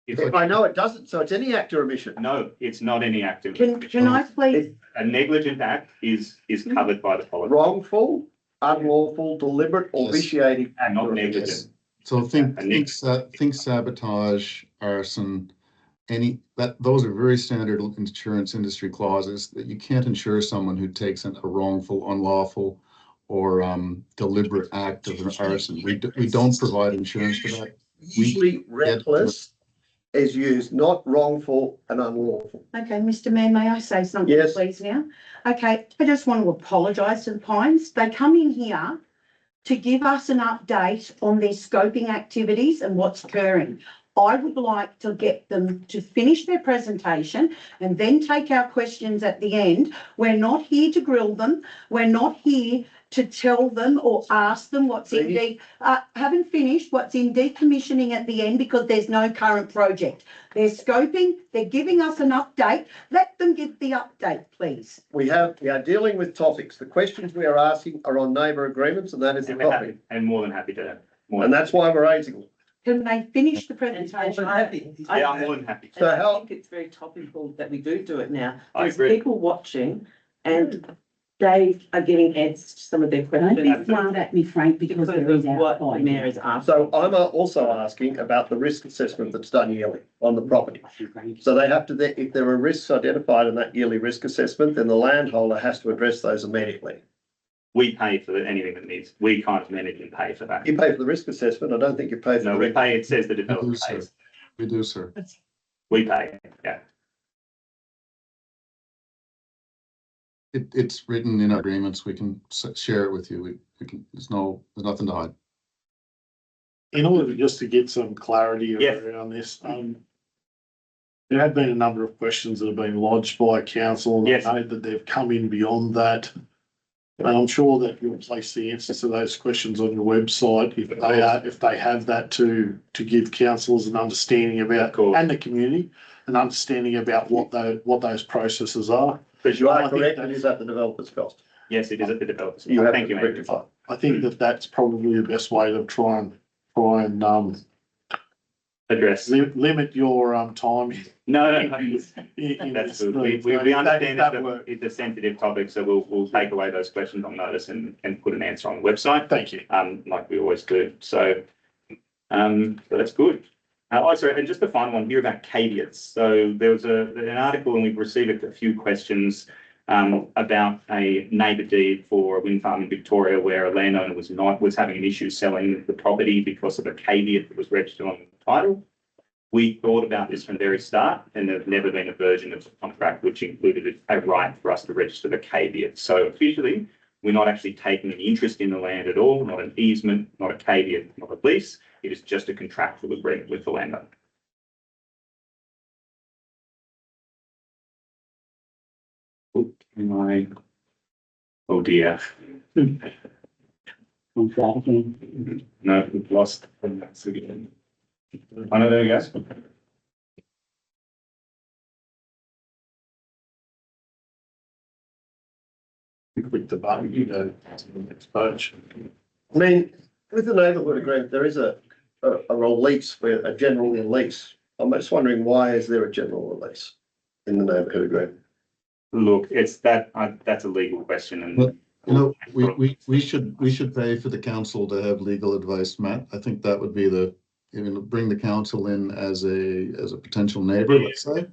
If I know it doesn't, so it's any act or omission. No, it's not any act of omission. Can I please? A negligent act is covered by the policy. Wrongful, unlawful, deliberate or Yes. vitiating act Not or negligent. omission. So think sabotage, arson, those are very standard insurance industry clauses that you can't insure someone who takes a wrongful, unlawful, or deliberate act of an arson. We don't provide insurance for that. Usually reckless is used, not wrongful and unlawful. Okay, Mr. Mayor, may I say something, Yes. please, now? Okay, I just want to apologise to the Pines. They come in here to give us an update on their scoping activities and what's occurring. I would like to get them to finish their presentation and then take our questions at the end. We're not here to grill them. We're not here to tell them or ask them what's in haven't finished what's in decommissioning at the end, because there's no current project. They're scoping, they're giving us an update. Let them give the update, please. We are dealing with topics. The questions we are asking are on neighbour agreements, and that is the topic. And more than happy to. And that's why we're raising them. Can they finish the presentation? Yeah, I'm more than happy. So I how- think it's very topical that we do it now. I There's agree. people watching and they are getting answers to some of their Don't questions. be flat at me, Frank, because Because there is of what the outside. mayor is asking. So I'm also asking about the risk assessment that's done yearly on the property. So they have to, if there are risks identified in that yearly risk assessment, then the landholder has to address those immediately. We pay for anything that needs, we kind of manage and pay for that. You pay for the risk assessment. I don't think you pay for No, the we risk. pay, it says the developer pays. We do, sir. We pay, yeah. It's written in our agreements. We can share it with you. We can, there's nothing to hide. In order just to get some clarity Yes. around this, there have been a number of questions that have been lodged by council. And Yes. I know that they've come in beyond that. And I'm sure that you'll place the answers to those questions on your website if they have that to give councillors an understanding about, Of course. and the community, an understanding about what those processes are. Because You I are think correct, that- it is at the developer's cost. yes, it is at the developer's. You have Thank to you, Andrew. rectify. I think that that's probably the best way to try and Address. limit your time. No, in that's this good. thing. We understand That it's works. it's a sensitive topic, so we'll take away those questions on notice and put an answer on the website, Thank you. like we always do. So that's good. Sorry, and just the final one here about caveats. So there was an article and we've received a few questions about a neighbour deed for a wind farm in Victoria where a landowner was having an issue selling the property because of a caveat that was registered on the title. We thought about this from the very start, and there's never been a version of the contract which included a right for us to register the caveat. So officially, We're not actually taking any interest in the land at all, not an easement, not a caveat, not a lease. It is just a contractual agreement with the landowner. Oh, oh dear. No, we've lost. Oh, no, there we go. Click the button, you go to the next page. I mean, with the neighbourhood agreement, there is a release, where a general release. I'm just wondering, why is there a general release in the neighbourhood agreement? Look, it's that, that's a legal question and. Well, you know, we should pay for the council to have legal advice, Matt. I think that would be bring the council in as a potential neighbour, let's say.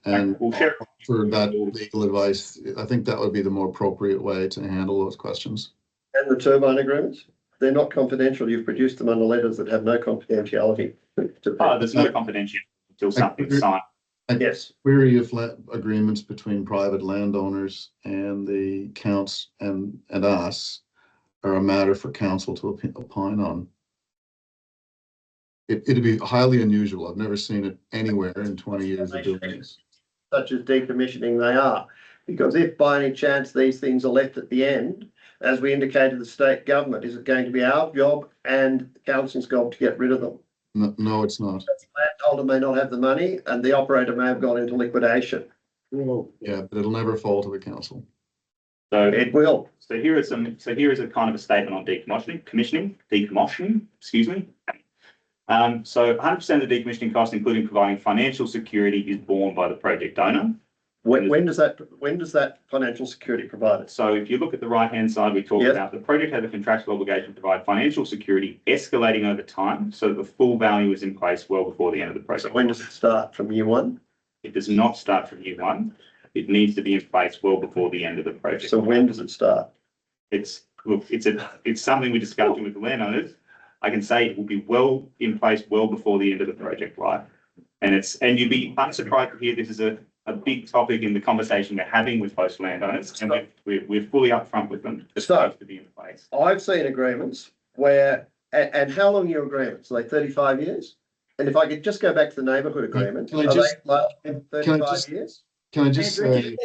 And We'll share. for that legal advice, I think that would be the more appropriate way to handle those questions. And the turbine agreements, they're not confidential. You've produced them under letters that have no confidentiality. Oh, there's no confidentiality until something's signed. Yes. Query of agreements between private landowners and the counts and us are a matter for council to opine on. It'd be highly unusual. I've never seen it anywhere in 20 years of doing this. Such as decommissioning, they are. Because if by any chance these things are left at the end, as we indicated the state government, is it going to be our job and the council's job to get rid of them? No, it's not. The landholder may not have the money and the operator may have gone into liquidation. Yeah, but it'll never fall to the council. So It will. So here is a kind of a statement on decommissioning, excuse me. So 100% of the decommissioning cost, including providing financial security, is borne by the project owner. When does that financial security provided? So if you look at the right-hand side, we talk Yes. about the project has a contractual obligation to provide financial security escalating over time, so that the full value is in place well before the end of the So project. when does it start? From year one? It does not start from year one. It needs to be in place well before the end of the project. So when does it start? It's something we're discussing with the landowners. I can say it will be well in place well before the end of the project life. And you'd be unsurprised to hear this is a big topic in the conversation we're having with host landowners, and we're fully upfront with them. It's supposed to be in place. I've seen agreements where, and how long are your agreements? Are they 35 years? And if I could just go back to the neighbourhood agreement, Can I are just- they like can I 35 just- years? Can I just say,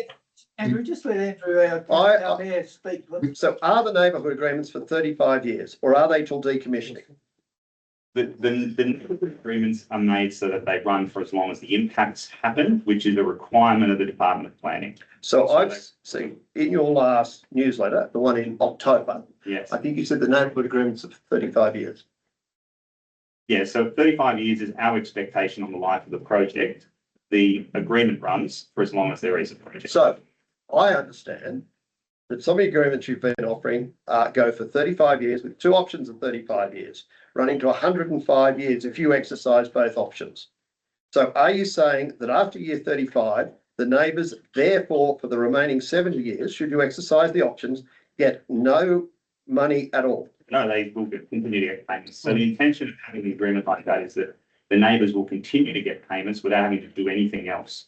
Andrew, just let Andrew, our mayor speak, please. So are the neighbourhood agreements for 35 years or are they till decommissioning? The agreements are made so that they run for as long as the impacts happen, which is a requirement of the Department of Planning. So I've seen in your last newsletter, the one in October, Yes. I think you said the neighbourhood agreements are for 35 years. Yeah, so 35 years is our expectation on the life of the project. The agreement runs for as long as there is a project. So I understand that some of the agreements you've been offering go for 35 years with two options of 35 years, running to 105 years if you exercise both options. So are you saying that after year 35, the neighbours, therefore, for the remaining 70 years, should you exercise the options, get no money at all? No, they will continue to get payments. So the intention of having an agreement like that is that the neighbours will continue to get payments without having to do anything else.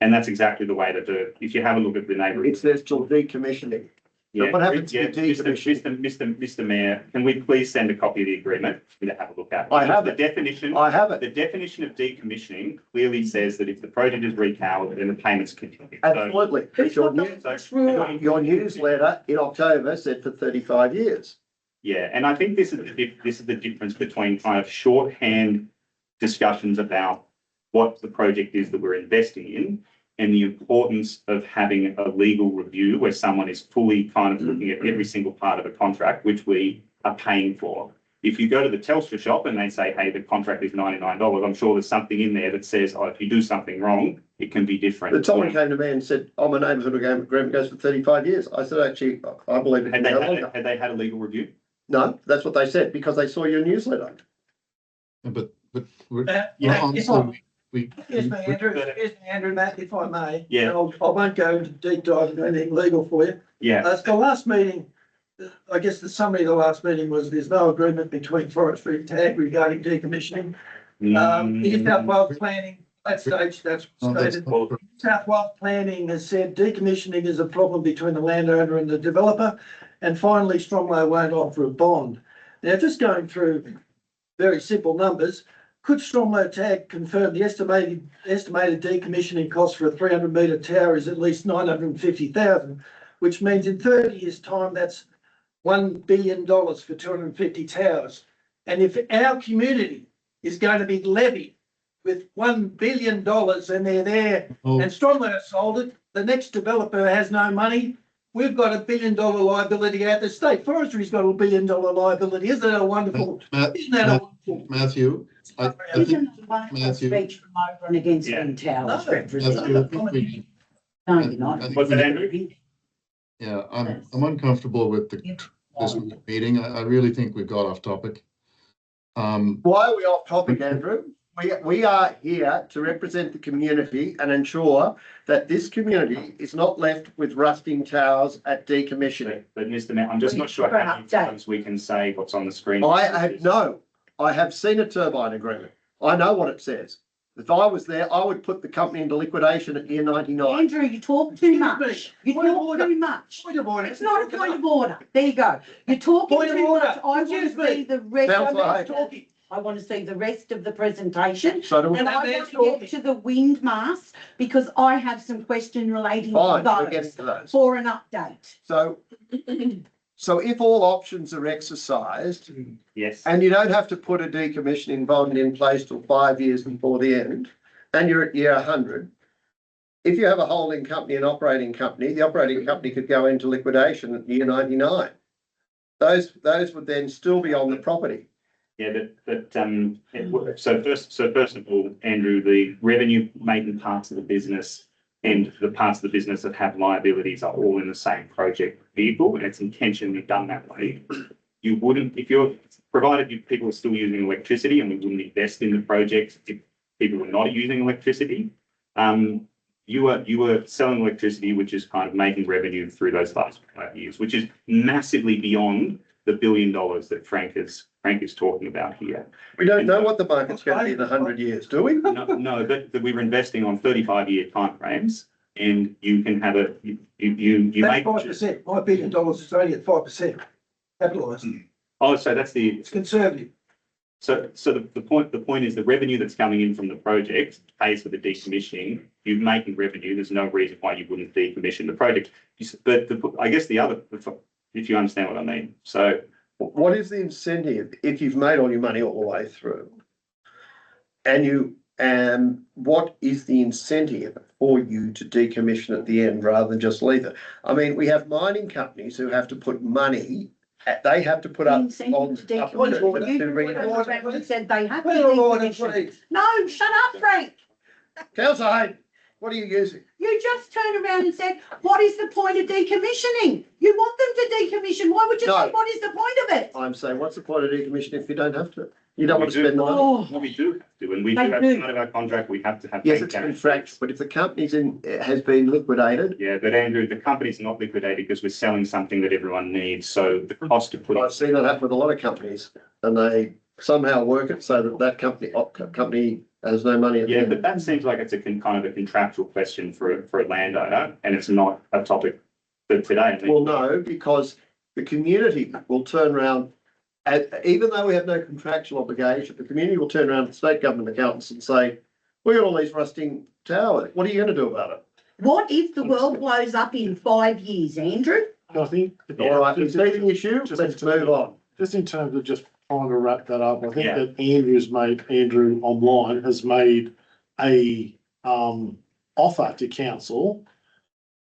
And that's exactly the way to do it. If you have a look at the neighbour. It says till decommissioning. Yeah, what happens yeah, to decommissioning? Mr. Mayor, can we please send a copy of the agreement for me to have a look at? I have The it. definition. I have it. The definition of decommissioning clearly says that if the project is repowered, then the payments continue. So, Absolutely. But your newsletter in October said for 35 years. yeah, and I think this is the difference between kind of shorthand discussions about what the project is that we're investing in and the importance of having a legal review where someone is fully kind of looking at every single part of a contract, which we are paying for. If you go to the Telstra shop and they say, hey, the contract is $99, I'm sure there's something in there that says, oh, if you do something wrong, it can be different. But someone came to me and said, oh, my neighbourhood agreement goes for 35 years. I said, actually, I believe it. Had they had a legal review? No, that's what they said, because they saw your newsletter. but we're, Excuse me, Andrew, Matt, if I may. Yeah. I won't go into deep dive into anything legal for you. Yeah. The last meeting, I guess the summary of the last meeting was there's no agreement between Forestry and TAG regarding decommissioning. New South Wales Planning that stage, that's No, that's stated. not correct. South Wales Planning has said decommissioning is a problem between the landowner and the developer. And finally, Stromlo won't offer a bond. Now, just going through very simple numbers, could Stromlo Tag confirm the estimated decommissioning cost for a 300-metre tower is at least 950,000, which means in 30 years' time, that's $1 billion for 250 towers. And if our community is going to be levied with $1 billion and they're there, Oh, and Stromlo sold it, the next developer has no money, we've got $1 billion liability out. The state forestry's got $1 billion liability. Isn't that a wonderful? Isn't that a wonderful? Matthew, I think, Isn't the one Matthew- speech from Oberon against Yeah. Twin Towers No. represented? Matthew, I think we, No, I you're not. think What's we- that, Andrew? yeah, I'm uncomfortable with this meeting. I really think we've got off topic. Why are we off topic, Andrew? We are here to represent the community and ensure that this community is not left with rusting towers at decommissioning. But Mr. Mayor, I'm just not sure how many times we can say what's on the screen. I have seen a turbine agreement. I know what it says. If I was there, I would put the company into liquidation at year 99. Andrew, you talk too Excuse much. me. You Point of talk order. too much. Point of order. It's not a point of order. There you go. You're talking Point of too order. much. I want to Excuse me. see the rest. Councillor I'm Hayes. talking. I want to see the rest of the presentation. So do we. And I want to get to the wind masts because I have some question relating Fine, to we're getting those to those. for an update. So if all options are exercised Yes. and you don't have to put a decommissioning bond in place till 5 years before the end, and you're at year 100, if you have a holding company, an operating company, the operating company could go into liquidation at year 99. Those would then still be on the property. Yeah, so first of all, Andrew, the revenue making parts of the business and the parts of the business that have liabilities are all in the same project vehicle, and it's intentionally done that way. You wouldn't, provided people are still using electricity, and we wouldn't invest in the project if people were not using electricity. You were selling electricity, which is kind of making revenue through those last 5 years, which is massively beyond the $1 billion that Frank is talking about here. We don't know what the market's going to be in 100 years, do we? No, but we were investing on 35-year timeframes, and you can have you That's make. 5%. My $1 billion is only at 5% capitalised. Oh, so that's the. It's conservative. So the point is the revenue that's coming in from the project pays for the decommissioning. You're making revenue. There's no reason why you wouldn't decommission the project. But I guess if you understand what I mean. So What is the incentive if you've made all your money all the way through? And what is the incentive for you to decommission at the end rather than just leave it? I mean, we have mining companies who have to put money, they have to put up. Incentive to on- decommission. You to bring it just on. around and said they have to Point of order, decommission. please. No, shut up, Frank. Councillor Hayden, what are you using? You just turned around and said, what is the point of decommissioning? You want them to decommission. Why would you No. say, what is the point of it? I'm saying, what's the point of decommission if you don't have to? You don't We want to do. spend the money. Oh, Well, we do have to, and we They do have do. part of our contract. We have to have. Yes, bank it's guarantees. contractual, but if the company's has been liquidated, Yeah, but Andrew, the company's not liquidated because we're selling something that everyone needs. So the cost to put I've seen that happen with a lot of companies, and they somehow work it so that company has no money at the Yeah, end. but that seems like it's kind of a contractual question for a landowner, and it's not a topic for today. Well, no, because the community will turn around, even though we have no contractual obligation, the community will turn around to state government accountants and say, we got all these rusting towers, what are you going to do about it? what if the world blows up in 5 years, Andrew? I think. All right, we've seen the issue, let's move on. Just in terms of just trying to wrap that up, I think Yeah. that Andrew online has made a offer to council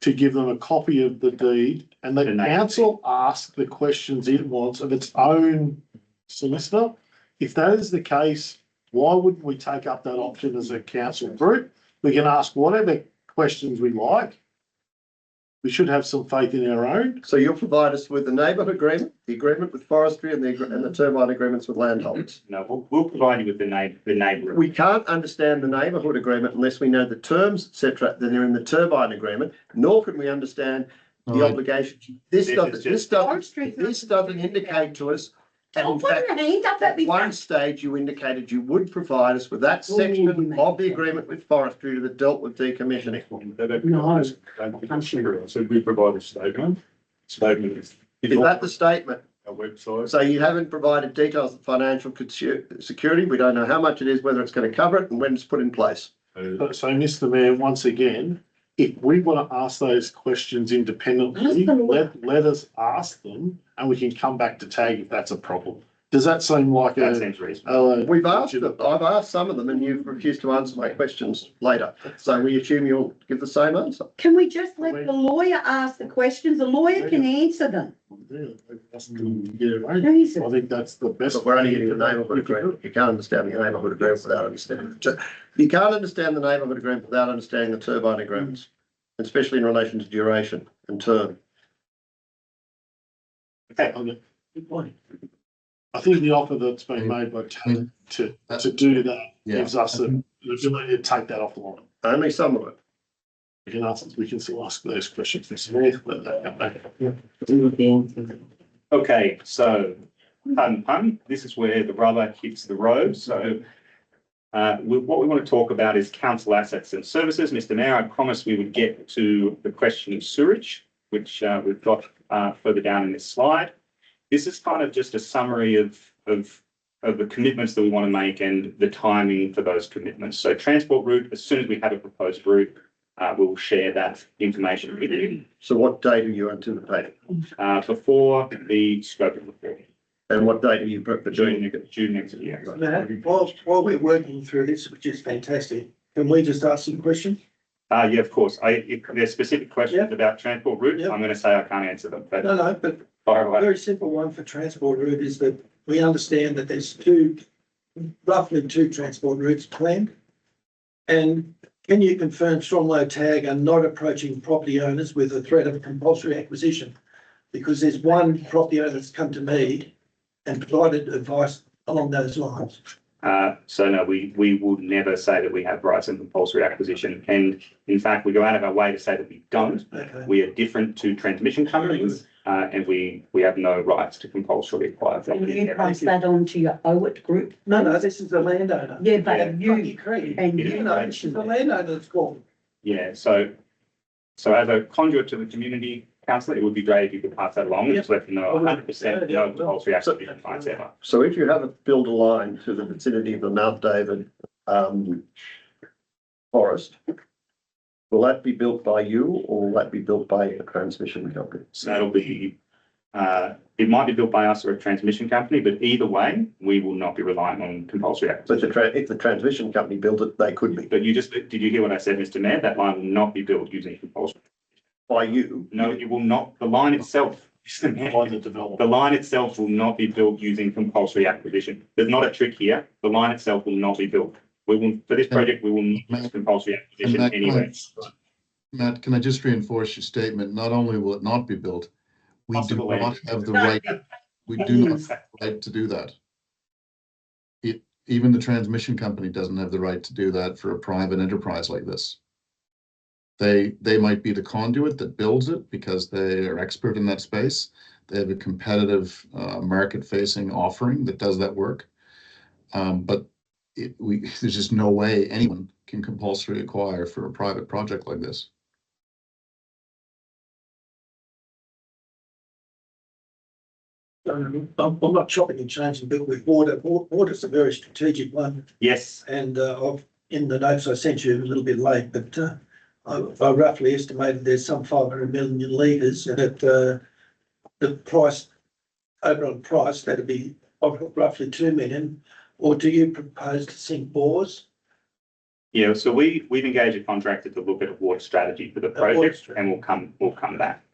to give them a copy of the deed, and the The name. council ask the questions it wants of its own solicitor. If that is the case, why wouldn't we take up that option as a council group? We can ask whatever questions we like. We should have some faith in our own. So you'll provide us with the neighbourhood agreement, the agreement with forestry and the turbine agreements with landholders. No, we'll provide you with the neighbour. We can't understand the neighbourhood agreement unless we know the terms, etc., that are in the turbine agreement, nor can we understand the Alright. obligation. This This doesn't, is this just- doesn't indicate to us And I'll in put fact, your hand up, that'd at be one great. stage, you indicated you would provide us with that Oh, section you made of the that. agreement with forestry that dealt with decommissioning. No. So we provide a statement. Statement is. Is that the statement? Our website. So you haven't provided details of financial security. We don't know how much it is, whether it's going to cover it and when it's put in place. So, Mr. Mayor, once again, if we want to ask those questions independently, let us ask them and we can come back to tag if that's a problem. Does that seem like That a? seems reasonable. We've asked them, I've asked some of them and you've refused to answer my questions later. So we assume you'll give the same answer. Can we just let the lawyer ask the questions? The lawyer can answer them. Yeah, right. Jesus. I think that's the best. But we're only getting the neighbourhood agreement. You can't understand the neighbourhood agreement without understanding. You can't understand the neighbourhood agreement without understanding the turbine agreements, especially in relation to duration and term. Okay. Good point. I think the offer that's been made by Ted to do that gives us the ability to take that off the line. Only some of it. We can still ask those questions. Mr. Mayor, let that come back. Do the answer. Okay, so pun, this is where the rubber hits the road. So what we want to talk about is council assets and services. Mr. Mayor, I promised we would get to the question of sewerage, which we've got further down in this slide. This is kind of just a summary of the commitments that we want to make and the timing for those commitments. So transport route, as soon as we have a proposed route, we will share that information with you. So what date are you anticipating? Before the scope of report. And what date are you for doing? June next year. Matt, while we're working through this, which is fantastic, can we just ask some questions? Yeah, of course. If there's specific questions about transport route, Yep. I'm going to say I can't answer them, but No, but fire a away. very simple one for transport route is that we understand that there's roughly two transport routes planned. And can you confirm Stromlo Tag are not approaching property owners with a threat of compulsory acquisition? Because there's one property owner that's come to me and provided advice along those lines. So no, we would never say that we have rights in compulsory acquisition. And in fact, we go out of our way to say that we don't. Okay. We are different to transmission companies, and we have no rights to compulsory acquire. Can you pass that on to your OWIT group? No, this is the landowner. Yeah, but Yeah. you, Creed. and It is you right. It's mentioned the it. landowner that's called. Yeah, so as a conduit to the community councillor, it would be great if you could pass that along and just let them know 100% no compulsory acquisition rights ever. So if you have a build a line to the vicinity of the Mount David forest, will that be built by you or will that be built by a transmission company? So that'll be, it might be built by us or a transmission company, but either way, we will not be relying on compulsory But acquisition. if the transmission company built it, they could be But did you hear what I said, Mr. Mayor? That line will not be built using compulsory. by you. No, it will not. The line itself, Mr. Mayor, By the developer. the line itself will not be built using compulsory acquisition. There's not a trick here. The line itself will not be built. We will, for this project, we will not use compulsory acquisition Matt, anyway. Matt, can I just reinforce your statement? Not only will it not be built, we do Possible not land. have the right, we do not have the right to do that. Even the transmission company doesn't have the right to do that for a private enterprise like this. They might be the conduit that builds it because they are expert in that space. They have a competitive market-facing offering that does that work. But there's just no way anyone can compulsory acquire for a private project like this. I'm not chopping and changing, but with water, water's a very strategic one. Yes, And in the notes I sent you a little bit late, but I roughly estimated there's some 500 million litres and at the price, Oberon price, that'd be of roughly 2 million. Or do you propose to sink bores? yeah. So we've engaged a contractor to look at a water strategy for the water project, strategy. and we'll come back.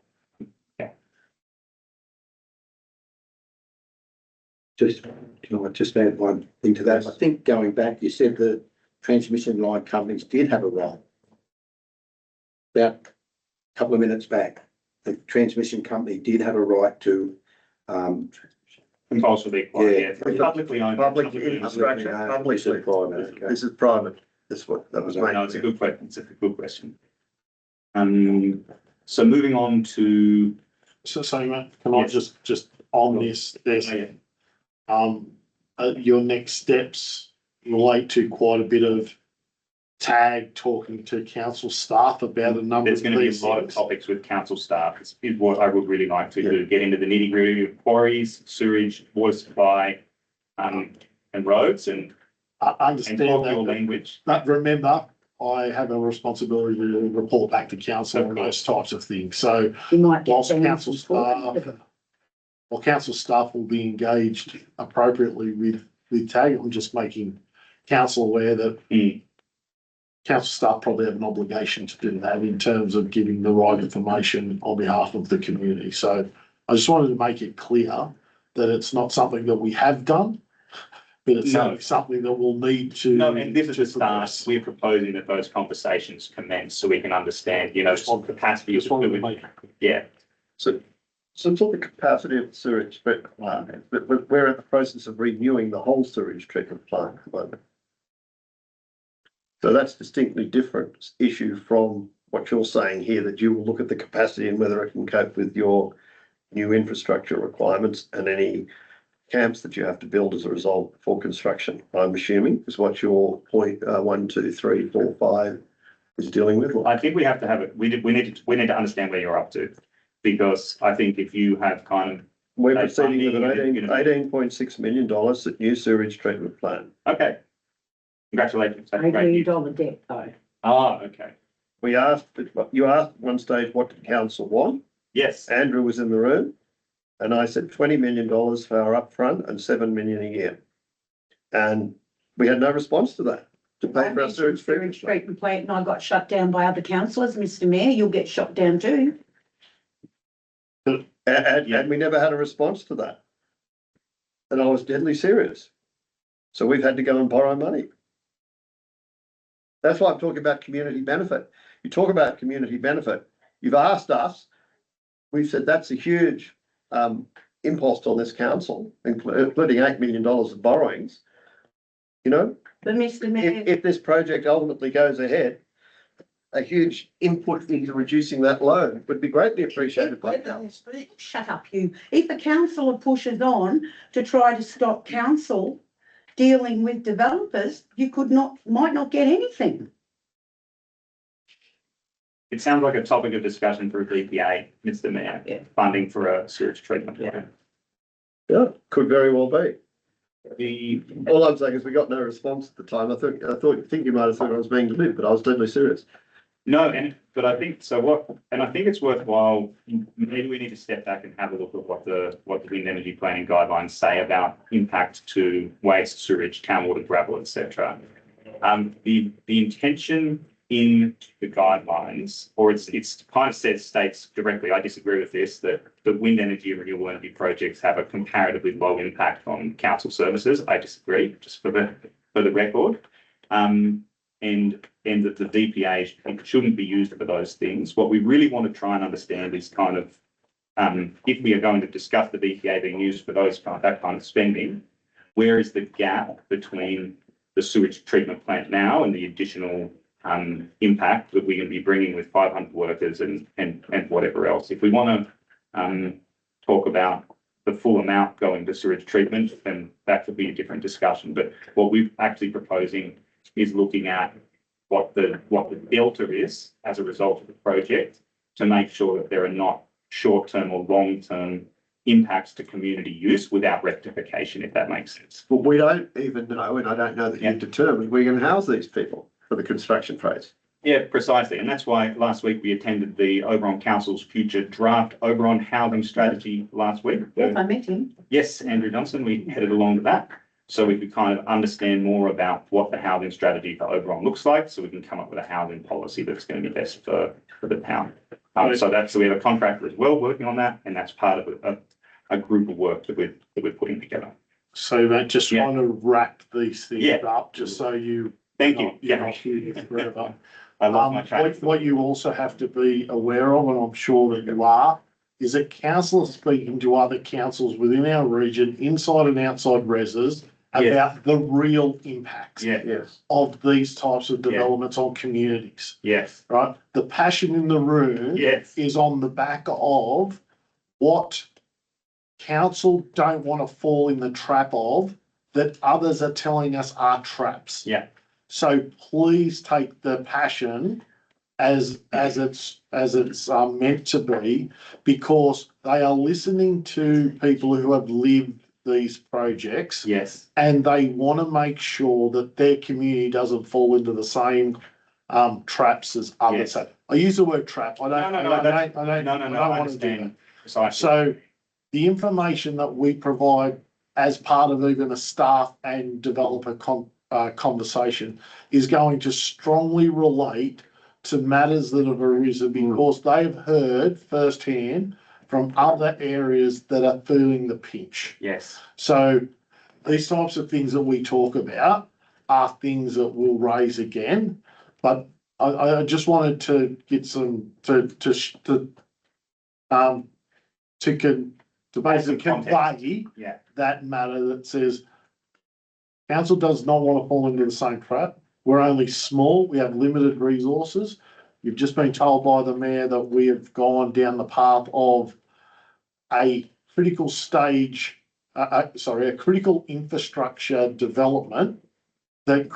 Can I just add one thing to that? I think going back, you said the transmission line companies did have a role. About a couple of minutes back, the transmission company did have a right to, Compulsory acquire, Yeah. yeah. Publicly owned. Public infrastructure, public. This is private. That's what, that was No, it's a made. good question. It's a good question. So moving on to, So, sorry, Matt, can I just on this, there's, yeah, your next steps relate to quite a bit of tag talking to council staff about a number There's of going to be a these lot of things. topics with council staff. It's what I would really like to do, get into the nitty gritty of quarries, sewage, water supply, and roads and I talk understand your that, language. but remember, I have a responsibility to report back to council Of on course. those types of things. So You might get whilst them council from talking to staff, them. while council staff will be engaged appropriately with tag, I'm just making council aware that council staff probably have an obligation to do that in terms of giving the right information on behalf of the community. So I just wanted to make it clear that it's not something that we have done, but it's No. something that we'll need to. No, and this is to the start. progress. We're proposing that those conversations commence so we can understand, some capacity of Just wanted to the make it clear. yeah. So talk the capacity of the sewage treatment plant, but we're in the process of renewing the whole sewage treatment plant at the moment. So that's distinctly different issue from what you're saying here, that you will look at the capacity and whether it can cope with your new infrastructure requirements and any camps that you have to build as a result for construction, I'm assuming, is what your point 1, 2, 3, 4, 5 is dealing with. I think we have to have it. We need to understand where you're up to, because I think if you have kind of We're That proceeding with funding, an $18.6 million at new sewage treatment plant. okay, congratulations. That's $8 great news. million debt though. Ah, okay. You asked at one stage, what did council want? Yes. Andrew was in the room, and I said $20 million for our upfront and $7 million a year. And we had no response to that, to pay for our sewage treatment plant. treatment plant and I got shut down by other councillors, Mr Mayor, you'll get shot down too. And we never had a response to that. And I was deadly serious. So we've had to go and borrow money. That's why I'm talking about community benefit. You talk about community benefit, you've asked us, we've said that's a huge impost on this council, including $8 million of borrowings. But Mr Mayor, If this project ultimately goes ahead, a huge input into reducing that loan would be greatly appreciated by council. shut up you. If a councillor pushes on to try to stop council dealing with developers, you might not get anything. It sounds like a topic of discussion for a DPA, Mr. Mayor. Yeah. Funding for a sewage treatment plant. Yeah, could very well be. The All I'm saying is we got no response at the time. I think you might have thought I was being glib, but I was deadly serious. No, but I think I think it's worthwhile. Maybe we need to step back and have a look at what the wind energy planning guidelines say about impact to waste, sewage, town water, gravel, etc. The intention in the guidelines, or it's kind of states directly. I disagree with this, that the wind energy and renewable energy projects have a comparatively low impact on council services. I disagree, just for the record. And that the DPA shouldn't be used for those things. What we really want to try and understand is kind of, if we are going to discuss the DPA being used for that kind of spending, where is the gap between the sewage treatment plant now and the additional impact that we're going to be bringing with 500 workers and whatever else? If we want to talk about the full amount going to sewage treatment, then that could be a different discussion. But what we're actually proposing is looking at what the delta is as a result of the project to make sure that there are not short-term or long-term impacts to community use without rectification, if that makes sense. But we don't even know, and I don't know that you've determined we're going to house these people for the construction phase. Yeah, precisely. And that's why last week we attended the Oberon Council's future draft Oberon housing strategy last week. Yes, I met him. Yes, Andrew Johnson, we headed along to that. So we could kind of understand more about what the housing strategy for Oberon looks like, so we can come up with a housing policy that's going to be best for the town. So we have a contractor as well working on that, and that's part of a group of work that we're putting together. So mate, just trying to wrap these things up, just so you. Thank you. You're not here forever. I love my training. What you also have to be aware of, and I'm sure that you are, is that council is speaking to other councils within our region, inside and outside reses, about the real impacts of these types of developments on communities. Yes. Right? The passion in the room is on the back of what council don't want to fall in the trap of that others are telling us are traps. Yeah. So please take the passion as it's meant to be, because they are listening to people who have lived these projects. Yes. And they want to make sure that their community doesn't fall into the same traps as others. Yes. So I use the word trap. I don't I want to do that. understand precisely. So the information that we provide as part of even a staff and developer conversation is going to strongly relate to matters that have arisen because they've heard firsthand from other areas that are feeling the pinch. Yes. So these types of things that we talk about are things that we'll raise again, but I just wanted to get some to basically convey that matter that says council does not want to fall into the same trap. We're only small. We have limited resources. You've just been told by the mayor that we have gone down the path of a critical stage, a critical infrastructure development that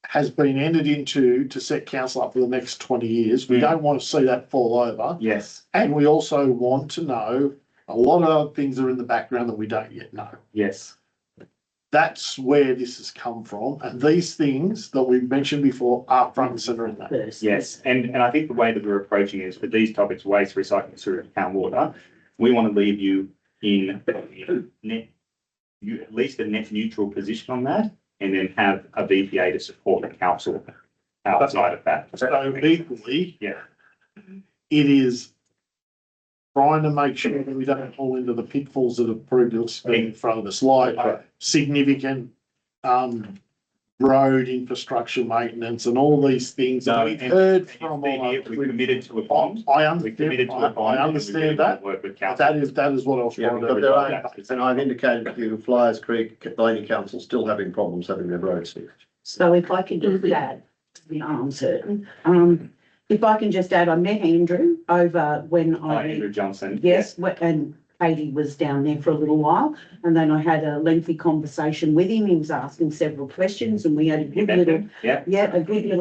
has been entered into to set council up for the next 20 years. We don't want to see that fall over. Yes. And we also want to know a lot of other things are in the background that we don't yet know. Yes. That's where this has come from. And these things that we've mentioned before are front and centre in that. Yes. And I think the way that we're approaching is with these topics, waste, recycling, sewer, and town water, we want to leave you in at least a net neutral position on that, and then have a BPA to support the council outside of that. So equally, Yeah. it is trying to make sure that we don't fall into the pitfalls that have previously been in front of us, like significant road infrastructure maintenance and all these things that we've heard from. We've committed to a bond. I understand that. Work with But council. that is what I was trying to But do. there are, and I've indicated to you, Flyers Creek, Laney Council still having problems having their roads fixed. So if I can just add, I'm certain, if I can just add, I met Andrew over when Andrew Johnson. Yes, and Katie was down there for a little while, and then I had a lengthy conversation with him. He was asking several questions, and we had a good little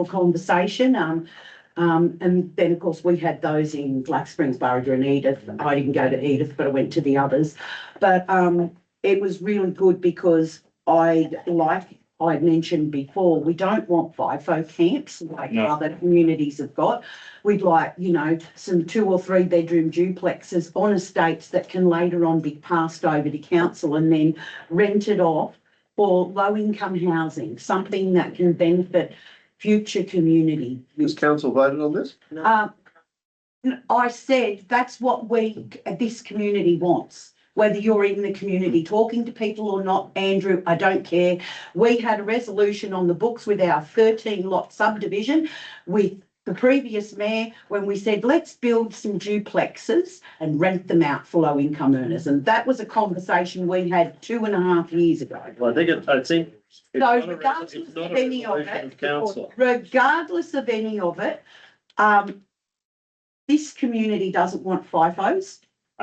conversation. And then of course we had those in Black Springs, Burridge and Edith. I didn't go to Edith, but I went to the others. But it was really good because I mentioned before, we don't want FIFO camps like other communities have got. We'd like, some 2 or 3 bedroom duplexes on estates that can later on be passed over to council and then rented off for low income housing, something that can benefit future community. Has council voted on this? I said that's what this community wants. Whether you're in the community talking to people or not, Andrew, I don't care. We had a resolution on the books with our 13-lot subdivision with the previous mayor when we said, let's build some duplexes and rent them out for low-income earners. And that was a conversation we had 2.5 years ago. Well, I think. So regardless of any of it, this community doesn't want FIFOs.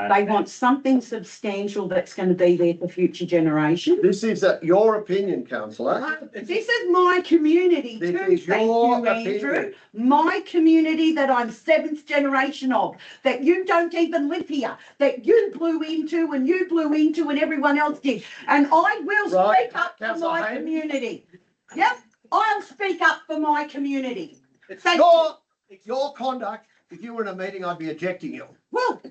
They want something substantial that's going to be there for future generations. This is your opinion, councillor. This is my community too, thank you, Andrew. My community that I'm 7th generation of, that you don't even live here, that you blew into and everyone else did. And I will speak up for my community. Yep, I'll speak up for my community. It's your conduct. If you were in a meeting, I'd be ejecting you. Well,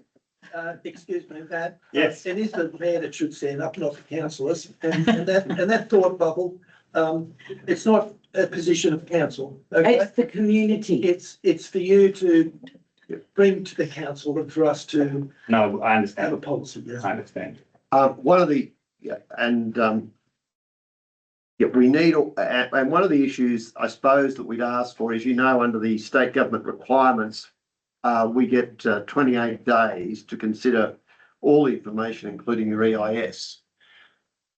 excuse me, Matt. Yes. It is the mayor that should stand up, not the councillors. And that thought bubble, it's not a position of council. Okay? It's the community. It's for you to bring to the council and for us to No, I understand. have a policy. I understand. We need, and one of the issues I suppose that we'd ask for is, under the state government requirements, we get 28 days to consider all the information, including your EIS.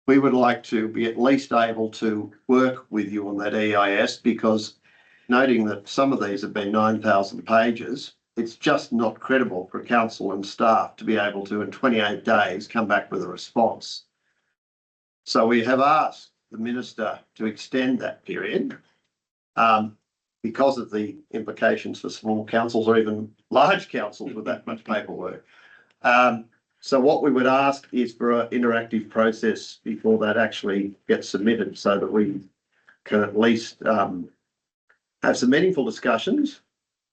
We would like to be at least able to work with you on that EIS, because noting that some of these have been 9,000 pages, it's just not credible for council and staff to be able to, in 28 days, come back with a response. So we have asked the minister to extend that period because of the implications for small councils or even large councils with that much paperwork. So what we would ask is for an interactive process before that actually gets submitted so that we can at least have some meaningful discussions,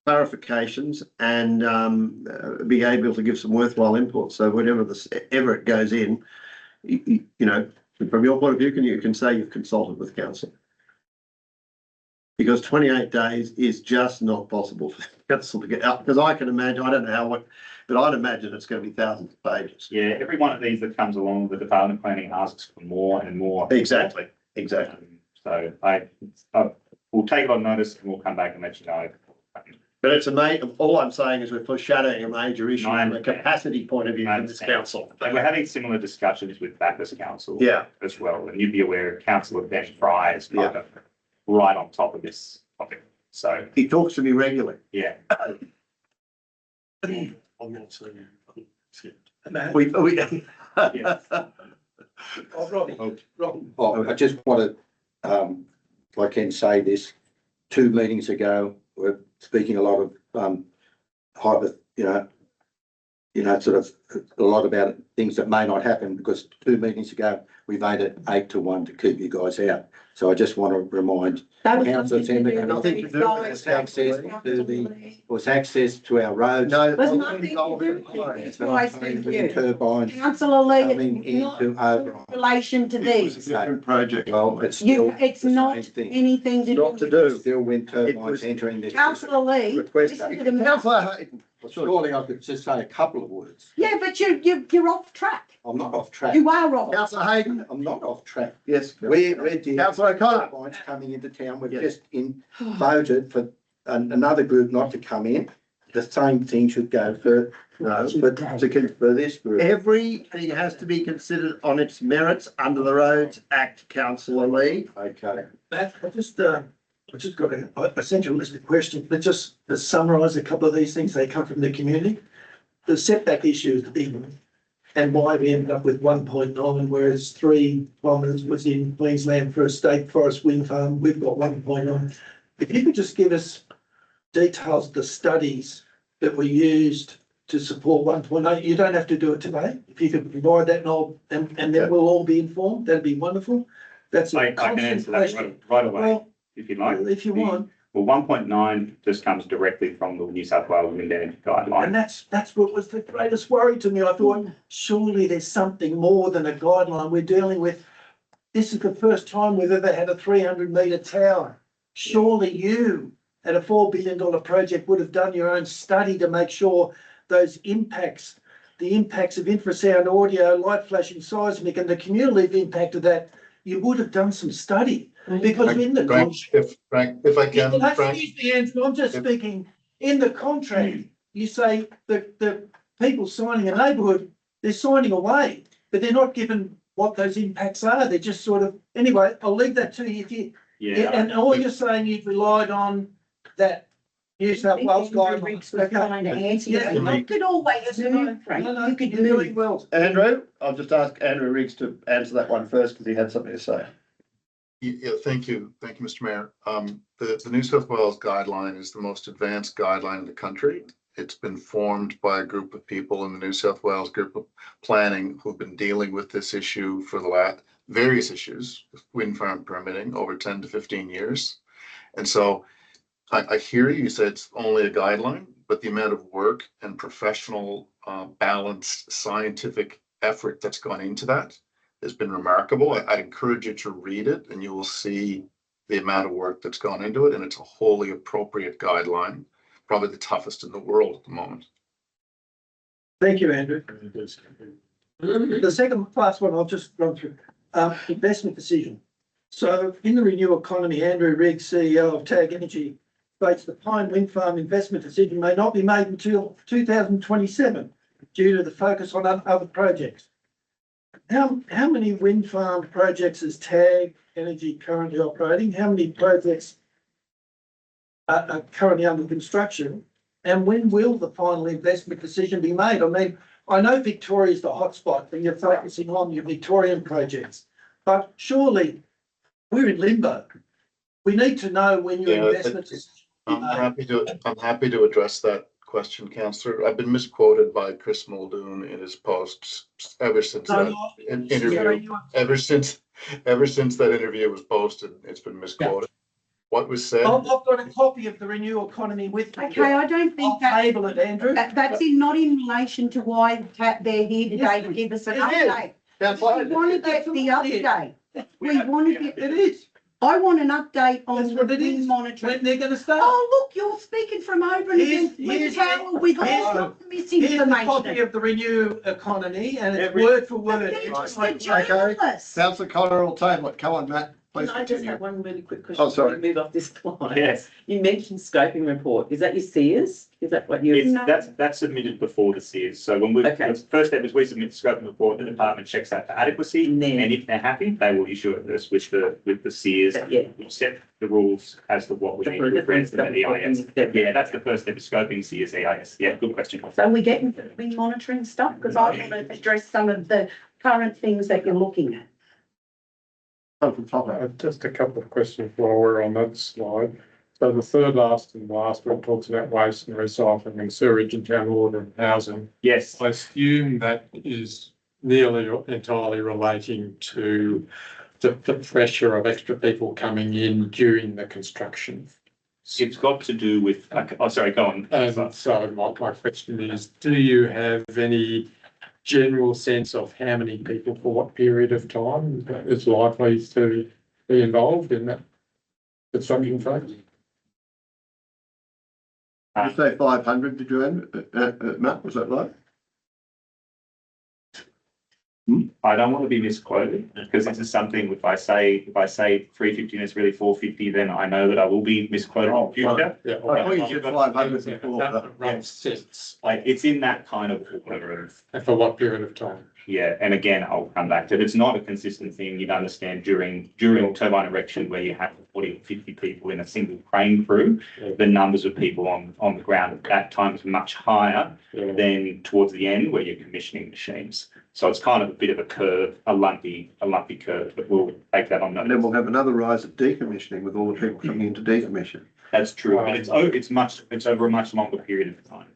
clarifications, and be able to give some worthwhile input. So whenever ever it goes in, you know, from your point of view, you can say you've consulted with council. Because 28 days is just not possible for council to get out, because I can imagine, I don't know how, but I'd imagine it's going to be thousands of pages. Yeah, every one of these that comes along, the Department of Planning asks for more and more. Exactly. So I will take it on notice and we'll come back and let you know. But it's all I'm saying is we're foreshadowing a major issue from a capacity point of view in this council. And we're having similar discussions with Baptist Council as well, and you'd be aware Councillor Ben Fry is kind of right on top of this topic. So he talks to me regularly. Yeah. I'm not saying. Oh, I just want to, if I can say this, 2 meetings ago, we're speaking a lot of, sort of a lot about things that may not happen, because 2 meetings ago, we made it 8-1 to keep you guys out. So I just want to remind councillors and I think was access to our roads. There's nothing to do with this. Why, thank you. Turbines Councillor Lee, coming into Oberon. in relation to this. Different project. Well, it's still It's not anything to do. Not to do. still wind turbines entering this. Councillor Lee, Request. listen to the Councillor Hayden. Well, surely I could just say a couple of words. Yeah, but you're off track. I'm not off track. You are off. Councillor Hayden. I'm not off track. Yes. We're dealing Councillor O'Connor. turbines coming into town. We've just voted for another group not to come in. The same thing should go for this group. Everything has to be considered on its merits under the Roads Act, Councillor Lee. Okay. Matt, I just got an essential list of questions, but just to summarise a couple of these things, they come from the community. The setback issue is the big one, and why we ended up with 1.9, whereas 3 kilometres was in Queensland for a state forest wind farm. We've got 1.9. If you could just give us details of the studies that were used to support 1.8, you don't have to do it today. If you could provide that and then we'll all be informed, that'd be wonderful. That's I can answer that right away. Well, if you like. if you want. Well, 1.9 just comes directly from the New South Wales Wind Energy Guideline. And that's what was the greatest worry to me. I thought, surely there's something more than a guideline we're dealing with. This is the first time we've ever had a 300-metre tower. Surely you, at a $4 billion project, would have done your own study to make sure those impacts, the impacts of infrasound audio, light flashing, seismic, and the cumulative impact of that, you would have done some study. Because in the Frank, if I can, Frank. Excuse me, Andrew, I'm just speaking, in the contract, you say that the people signing a neighbourhood, they're signing away, but they're not given what those impacts are. They're just sort of, anyway, I'll leave that to you. If you and all you're saying, you've relied on that New South Wales guidelines. You could always move, Frank. You could move. Well, Andrew, I'll just ask Andrew Riggs to answer that one first because he had something to say. Yeah, thank you, Mr. Mayor. The New South Wales guideline is the most advanced guideline in the country. It's been formed by a group of people in the New South Wales group of planning who've been dealing with this issue for the last various issues, wind farm permitting, over 10 to 15 years. And so I hear you say it's only a guideline, but the amount of work and professional, balanced scientific effort that's gone into that has been remarkable. I'd encourage you to read it and you will see the amount of work that's gone into it. And it's a wholly appropriate guideline, probably the toughest in the world at the moment. Thank you, Andrew. The second last one I'll just run through, investment decision. So in the Renew Economy, Andrew Riggs, CEO of TAG Energy, states the Pine Wind Farm investment decision may not be made until 2027 due to the focus on other projects. How many wind farm projects is TAG Energy currently operating? How many projects are currently under construction? And when will the final investment decision be made? I mean, I know Victoria's the hotspot and you're focusing on your Victorian projects, but surely we're in limbo. We need to know when your Yeah, investment decision will be made. I'm happy to address that question, councillor. I've been misquoted by Chris Muldoon in his posts ever since No, that no, interview. sorry, Ever since that interview was posted, it's been misquoted. What was said? I've got a copy of the Renew Economy with me. Okay, I don't I'll think that, table it, Andrew. that's not in relation to why they're here today to give us an It is. update. Councillor, We want to get the update. We want to get, It is. I want an update on That's the what it wind is. monitoring. When they're gonna start. Oh, look, you're speaking from Oberon against Here's- Wind Tower with all here's- of the Here's the copy misinformation. of the Renew Economy and it's Every- word for But word. they're just Right, a okay. journalist. Councillor Connor will table it. Come on, Matt, please Can I just continue. have one really quick question? Oh, sorry. before we Move off this slide. Yes, You mentioned scoping report. Is that your seers? Is that what you? it's, No. that's submitted before the SEARs. So when we, Okay. the first step is we submit the scoping report, the department checks that for adequacy. And then- And if they're happy, they will issue it to us with the SEARs. Yeah. We'll set the rules as to what we need to address in the EIS. Yeah, that's the first step, is scoping SEARs EIS. Yeah, good question. So we're getting the wind monitoring stuff, because I want to address some of the current things that you're looking at. Councillor Topper. Just a couple of questions while we're on that slide. So the third last and last one talks about waste and recycling and sewage and town water and housing. Yes, I assume that is nearly or entirely relating to the pressure of extra people coming in during the construction. it's got to do with, oh, sorry, go on. And so my question is, do you have any general sense of how many people for what period of time is likely to be involved in that construction phase? Did you say 500, did you, Matt, was that right? I don't want to be misquoted, because this is something, if I say 350 and it's really 450, then I know that I will be misquoted in the future. Yeah. I thought you said 500 before. That rough sense. Like, it's in that kind of order of, And for what period of time? yeah, and again, I'll come back to it. It's not a consistent thing. You'd understand during turbine erection, where you have 40 or 50 people in a single crane crew, the numbers of people on the ground at that time is much higher Yeah. than towards the end, where you're commissioning machines. So it's kind of a bit of a curve, a lumpy curve, but we'll take that on And then we'll notice. have another rise of decommissioning with all the people coming in to decommission. That's true, but it's over a much longer period of time.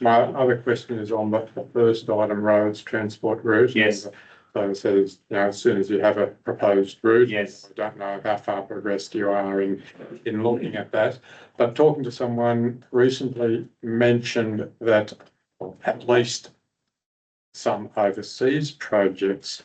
My other question is on the first item, roads, transport route. Yes. So it says, you know, as soon as you have a proposed route. Yes. I don't know how far progressed you are in looking at that, but talking to someone recently mentioned that at least some overseas projects,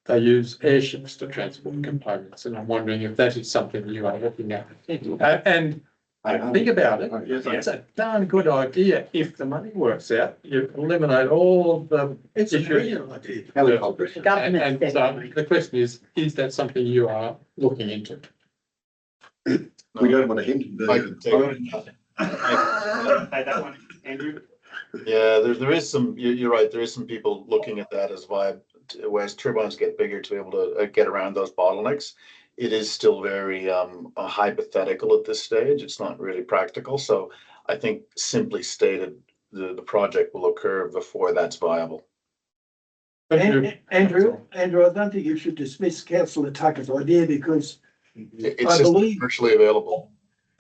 they use airships to transport components, and I'm wondering if that is something you are looking at. And think about it, Yes, it's a darn good idea if the money works out. You eliminate all of the It's a issues. brilliant idea. helicopters. Government. And so definitely. the question is that something you are looking into? We don't want to hinder I can take the. Say that one, Andrew? Yeah, there is some, you're right, there is some people looking at that as as turbines get bigger to be able to get around those bottlenecks. It is still very hypothetical at this stage. It's not really practical. So I think simply stated, the project will occur before that's viable. Andrew, I don't think you should dismiss councillor Tucker's idea, because It's I just believe- commercially available.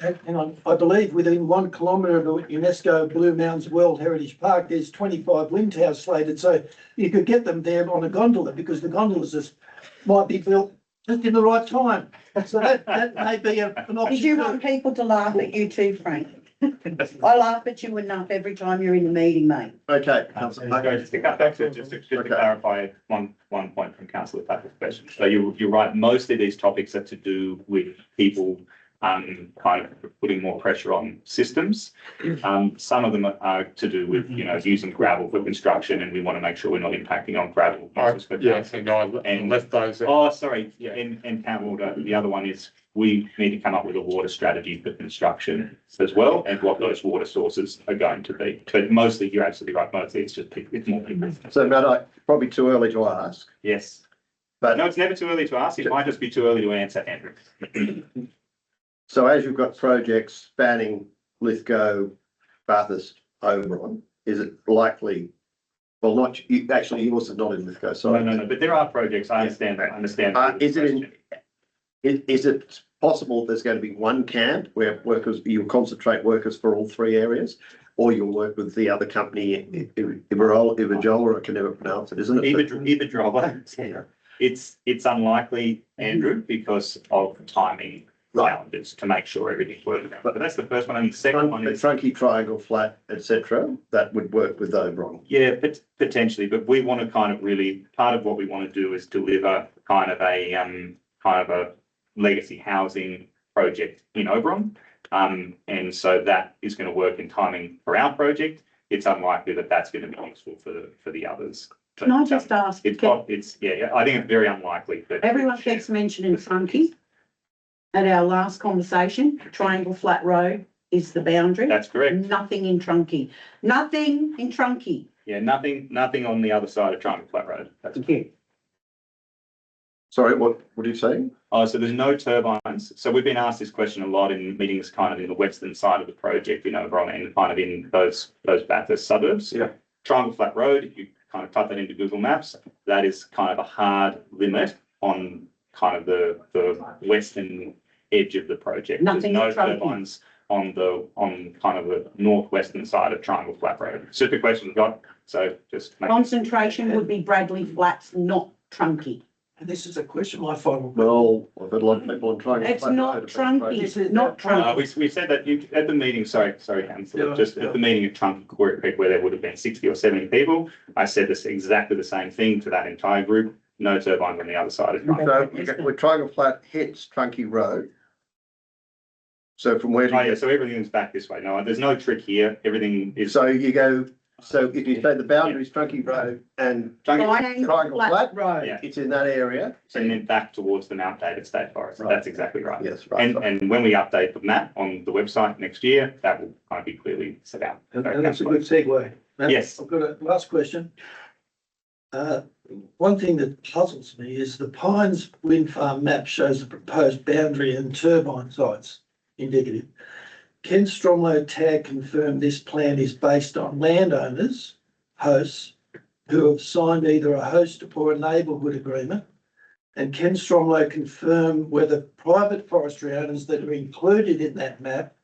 hang on, I believe within 1 kilometre of the UNESCO Blue Mountains World Heritage Park, there's 25 wind towers slated, so you could get them there on a gondola, because the gondolas just might be built just in the right time. So that may be an option. Did you want people to laugh at you too, Frank? I laugh at you enough every time you're in the meeting, mate. Okay, So councillor. just to come back to, just to Okay. clarify one point from councillor Tucker's question. So you're right, most of these topics are to do with people kind of putting more pressure on systems. Some of them are to do with, you know, using gravel for construction, and we want to make sure we're not impacting on gravel. Yes, and I left those. Oh, sorry, yeah, and town water. The other one is we need to come up with a water strategy for construction as well, and what those water sources are going to be. But mostly, you're absolutely right, mostly it's just people, it's more people. So Matt, probably too early to ask, Yes. but No, it's never too early to ask. It might just be too early to answer, Andrew. so as you've got projects spanning Lithgow, Bathurst, Oberon, is it likely? Well, not, actually, he was not in Lithgow, No, sorry. no, but there are projects, I understand that, I understand. Is it possible there's going to be one camp where workers, you concentrate workers for all three areas? Or you'll work with the other company, Iberjola, I can never pronounce it, isn't it? Iberdrola. It's unlikely, Andrew, because of timing challenges to make sure everything's working. But that's the first one, and the second one is. Trunky, triangle, flat, etc. That would work with Oberon. Yeah, potentially, but we want to kind of really, part of what we want to do is deliver kind of a legacy housing project in Oberon. And so that is going to work in timing for our project. It's unlikely that that's going to be useful for the others. Can I just ask? I think it's very unlikely that. Everyone keeps mentioning Trunky. At our last conversation, Triangle Flat Road is the boundary. That's correct. Nothing in Trunky. Nothing in Trunky. Yeah, nothing on the other side of Triangle Flat Road. That's Okay. Sorry, what are you saying? Oh, so there's no turbines. So we've been asked this question a lot in meetings kind of in the western side of the project, Oberon and kind of in those Bathurst suburbs. Yeah. Triangle Flat Road, if you kind of type that into Google Maps, that is kind of a hard limit on kind of the western edge of the project. Nothing There's no in Trunky. turbines on kind of the northwestern side of Triangle Flat Road. Super question we've got. So just Concentration would be Bradley Flats, not Trunky. And this is a question, my final. Well, I've had a lot of people on Triangle. It's Flat not Road about Trunky, This is not not Trunky. we said that at the meeting, sorry, Hansel, Yeah, just yeah. at the meeting at Trunk Creek where there would have been 60 or 70 people, I said this exactly the same thing to that entire group. No turbines on the other side of Trunk. So with Triangle Flat hits Trunky Road. So from where do Oh, you, yeah, so everything's back this way. No, there's no trick here. Everything is. so you go, so if you say the boundary is Trunky Road and Triangle Triangle Flat Flat, Road. Yeah. it's in that area. And then back towards the Mount David State Forest. Right. That's exactly right. Yes, right. And when we update the map on the website next year, that will kind of be clearly set out. And that's a good segue. Now, Yes. I've got a last question. One thing that puzzles me is the Pines Wind Farm map shows the proposed boundary and turbine sites indicative. Can Stromlo Tag confirm this plan is based on landowners, hosts, who have signed either a host or a neighbourhood agreement? And can Stromlo confirm whether private forestry owners that are included in that map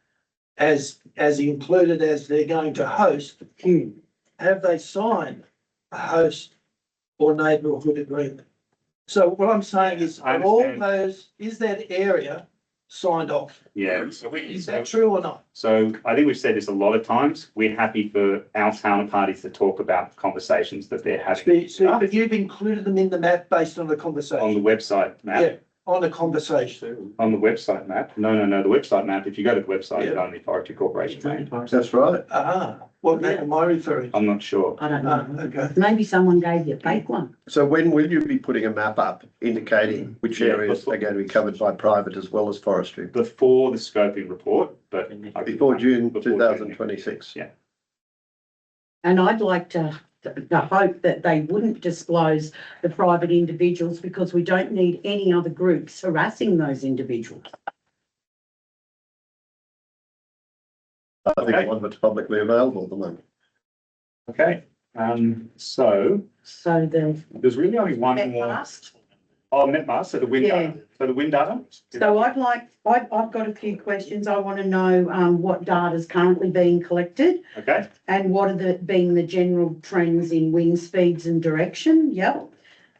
as included as they're going to host, have they signed a host or neighbourhood agreement? So what I'm saying is, I are all understand. those, is that area signed off? Yeah. Is that true or not? So I think we've said this a lot of times. We're happy for our counterparties to talk about conversations that they're having But you've included them in the map based on the on the conversation? website Yeah, map. on a conversation. On the website map. No, the website map. If you go to the website, it's Yeah. only Forestry Corporation map. That's right. What map am I referring to? I'm not sure. I don't know. Okay. Maybe someone gave you a fake one. So when will you be putting a map up indicating which Yeah, areas are going to be covered by private as well as forestry? Before the scoping report, but. Before June Before two thousand twenty-six. Yeah. And I'd like to hope that they wouldn't disclose the private individuals because we don't need any other groups harassing those individuals. I think Okay. one that's publicly available at the moment. Okay, so So the there's really only one more. Metmast. Oh, Metmast, so the wind Yeah. data. So the wind data. So I've got a few questions. I want to know what data is currently being collected Okay, and what are being the general trends in wind speeds and direction. Yep.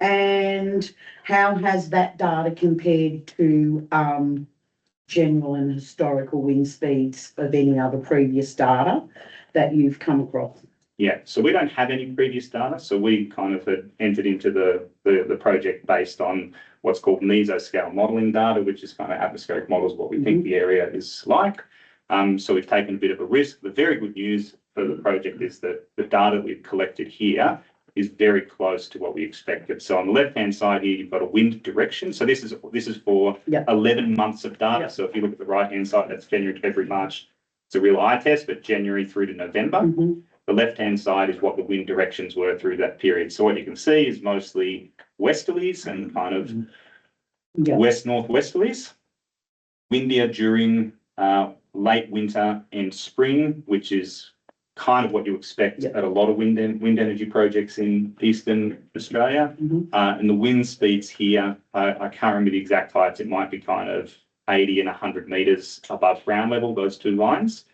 And how has that data compared to general and historical wind speeds of any other previous data that you've come across? yeah, so we don't have any previous data, so we kind of had entered into the project based on what's called mesoscale modelling data, which is kind of atmospheric models, what we think the area is like. So we've taken a bit of a risk. The very good news for the project is that the data we've collected here is very close to what we expected. So on the left-hand side here, you've got a wind direction. So this is for Yep. 11 months of data. Yep. So if you look at the right-hand side, that's January, February, March. It's a real eye test, but January through to November. Mhm. The left-hand side is what the wind directions were through that period. So what you can see is mostly westerlies and kind of Yeah. west-northwesterlies. Windier during late winter and spring, which is kind of what you expect at a lot of wind energy projects in Eastern Australia. And the wind speeds here, I can't remember the exact heights. It might be kind of 80 and 100 meters above ground level, those two lines.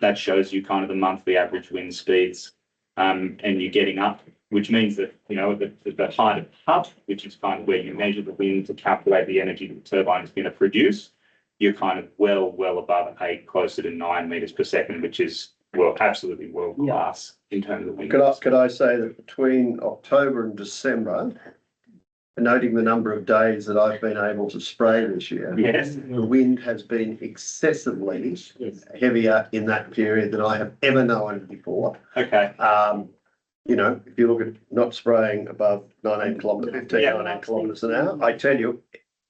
That shows you kind of the monthly average wind speeds. And you're getting up, which means that, you know, the height of the hub, which is kind of where you measure the wind to calculate the energy the turbine is going to produce, you're kind of well above 8, closer to 9 meters per second, which is, well, absolutely world class in terms of wind. Could I say that between October and December, noting the number of days that I've been able to spray this year, Yes. the wind has been excessively heavier in that period than I have ever known before. Okay. You know, if you look at not spraying above 19 kilometres an hour, I tell you,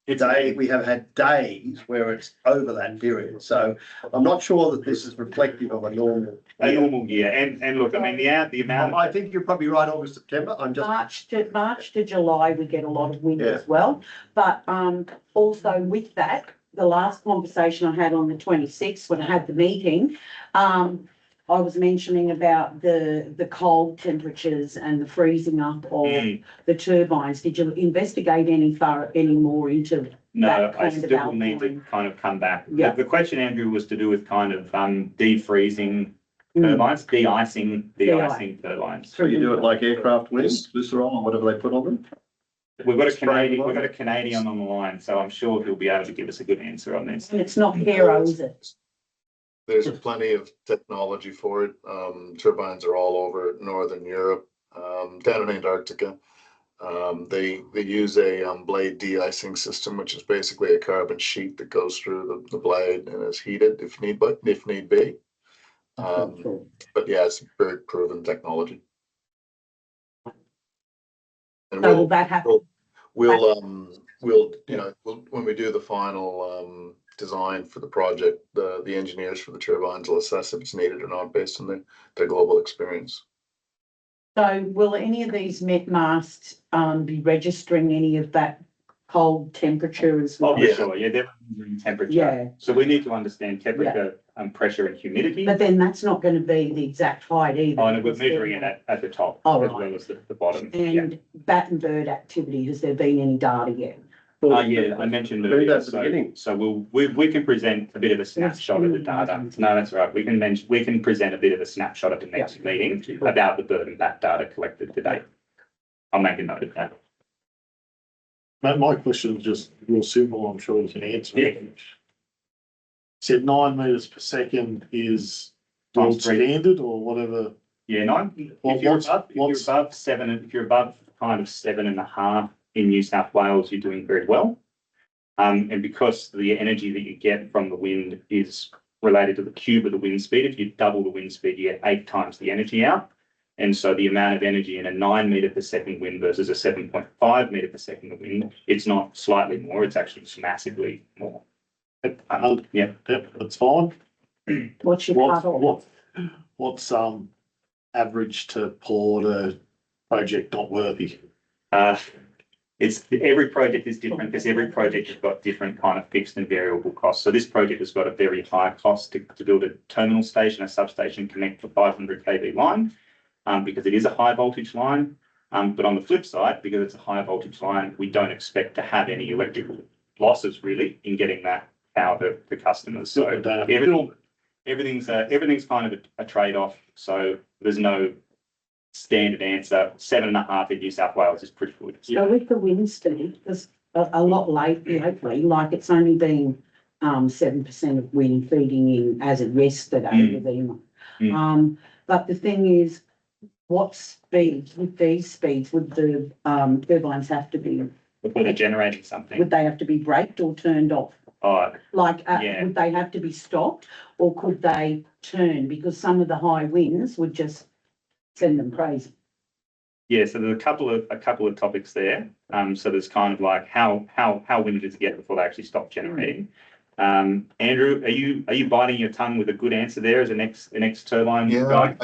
we have had days where it's over that period. So I'm not sure that this is reflective of a normal year. And look, I mean, the amount. I think you're probably right, August, September. I'm just March to July, we get a lot of wind as well. But also with that, the last conversation I had on the 26th when I had the meeting, I was mentioning about the cold temperatures and the freezing up of the turbines. Did you investigate any more into No, I still need to kind of come back. The question, Andrew, was to do with kind of defreezing turbines, de-icing turbines. So you do it like aircraft wings, glycerol or whatever they put on them? We've got a Canadian on the line, so I'm sure he'll be able to give us a good answer on this. And it's not Hero, is it? There's plenty of technology for it. Turbines are all over Northern Europe, down in Antarctica. They use a blade de-icing system, which is basically a carbon sheet that goes through the blade and is heated if need be. But yeah, it's very proven technology. And so will that happen? We'll when we do the final design for the project, the engineers for the turbines will assess if it's needed or not based on their global experience. So will any of these Met masts be registering any of that cold temperature as well? Oh, yeah, sure. Yeah, they're measuring temperature. Yeah. So we need to understand temperature, pressure and humidity. But then that's not going to be the exact height either. Oh, no, we're measuring it at the top as well as the bottom. And bat and bird activity, has there been any data yet? Yeah, I mentioned earlier. So we can present a bit of a snapshot of the data. No, that's right. We can present a bit of a snapshot at the next meeting about the bird and bat data collected today. I'll make a note of that. My question is just real simple. I'm sure you can answer it. Said 9 meters per second is world standard or whatever. Yeah, 9. If you're above 7, if you're above kind of 7.5. In New South Wales, you're doing very well. And because the energy that you get from the wind is related to the cube of the wind speed, if you double the wind speed, you get 8 times the energy out. And so the amount of energy in a 9 meter per second wind versus a 7.5 meter per second wind, it's not slightly more, it's actually massively more. Yeah, that's fine. What's your cutoff? What's average to pour the project not worthy? Every project is different because every project has got different kind of fixed and variable costs. So this project has got a very high cost to build a terminal station, a substation connect for 500 kV line, because it is a high voltage line. But on the flip side, because it's a high voltage line, we don't expect to have any electrical losses really in getting that power to customers. So everything's kind of a trade-off. So there's no standard answer. 7.5 in New South Wales is pretty good. So with the wind speed, there's a lot lately, like it's only been 7% of wind feeding in as of yesterday with EMA. But the thing is, what speed, with these speeds, would the turbines have to be? They're generating something. Would they have to be braked or turned off? Would they have to be stopped or could they turn? Because some of the high winds would just send them crazy. Yeah, so there's a couple of topics there. So there's kind of like how windy does it get before they actually stop generating? Andrew, are you biting your tongue with a good answer there as an ex turbine guy?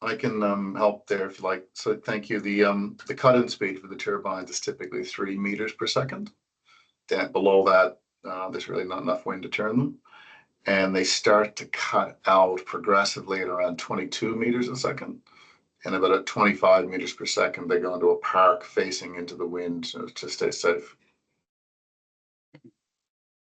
I can help there if you like. So thank you. The cut-in speed for the turbines is typically 3 meters per second. Below that, there's really not enough wind to turn them. and they start to cut out progressively at around 22 meters a second. And about at 25 meters per second, they go into a park facing into the wind to stay safe.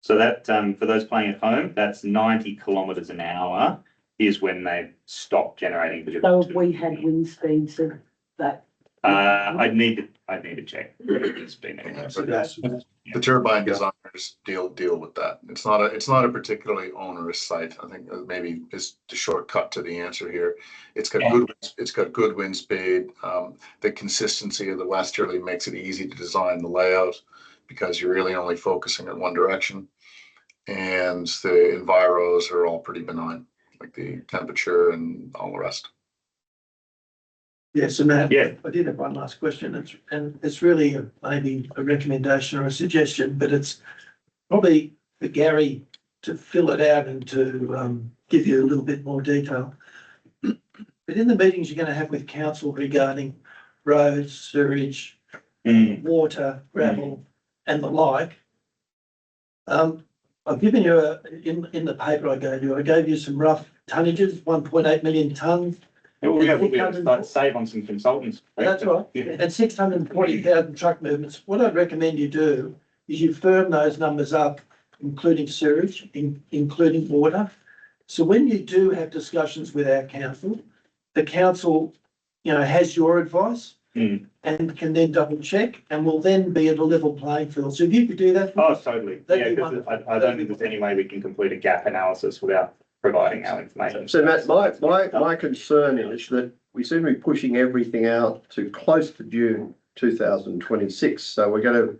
So that, for those playing at home, that's 90 kilometres an hour is when they stop generating. So if we had wind speeds of that. I'd need to check. It's been Yeah, so but the turbine designers deal with that. It's not a particularly onerous site. I think maybe is the shortcut to the answer here. It's got good wind speed. The consistency of the westerly makes it easy to design the layout because you're really only focusing in one direction, and the enviros are all pretty benign, like the temperature and all the rest. Yes, and Matt, Yeah. I did have one last question. It's really maybe a recommendation or a suggestion, but it's probably for Gary to fill it out and to give you a little bit more detail. But in the meetings you're going to have with council regarding roads, sewage, water, gravel, and the like, I've given you in the paper I gave you some rough tonnages, 1.8 million tonnes. We'll be able to start to save on some consultants. That's right. Yeah. And 640,000 truck movements. What I'd recommend you do is you firm those numbers up, including sewage, including water. So when you do have discussions with our council, the council, has your advice and can then double check and will then be at a level playing field. So if you could do that. Oh, totally. That'd Yeah, be because wonderful. I don't think there's any way we can complete a gap analysis without providing our information. So Matt, my concern is that we seem to be pushing everything out to close to June 2026. So we're going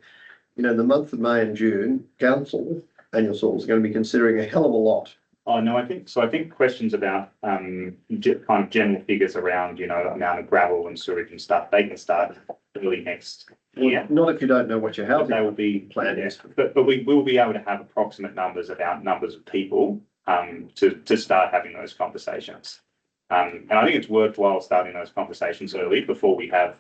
to, the month of May and June, council and yourselves are going to be considering a hell of a lot. Oh, no, I think questions about kind of general figures around, amount of gravel and sewage and stuff, they can start early next year. Not if you don't know what your housing They will be plan is. But we will be able to have approximate numbers about numbers of people to start having those conversations. And I think it's worthwhile starting those conversations early before we have,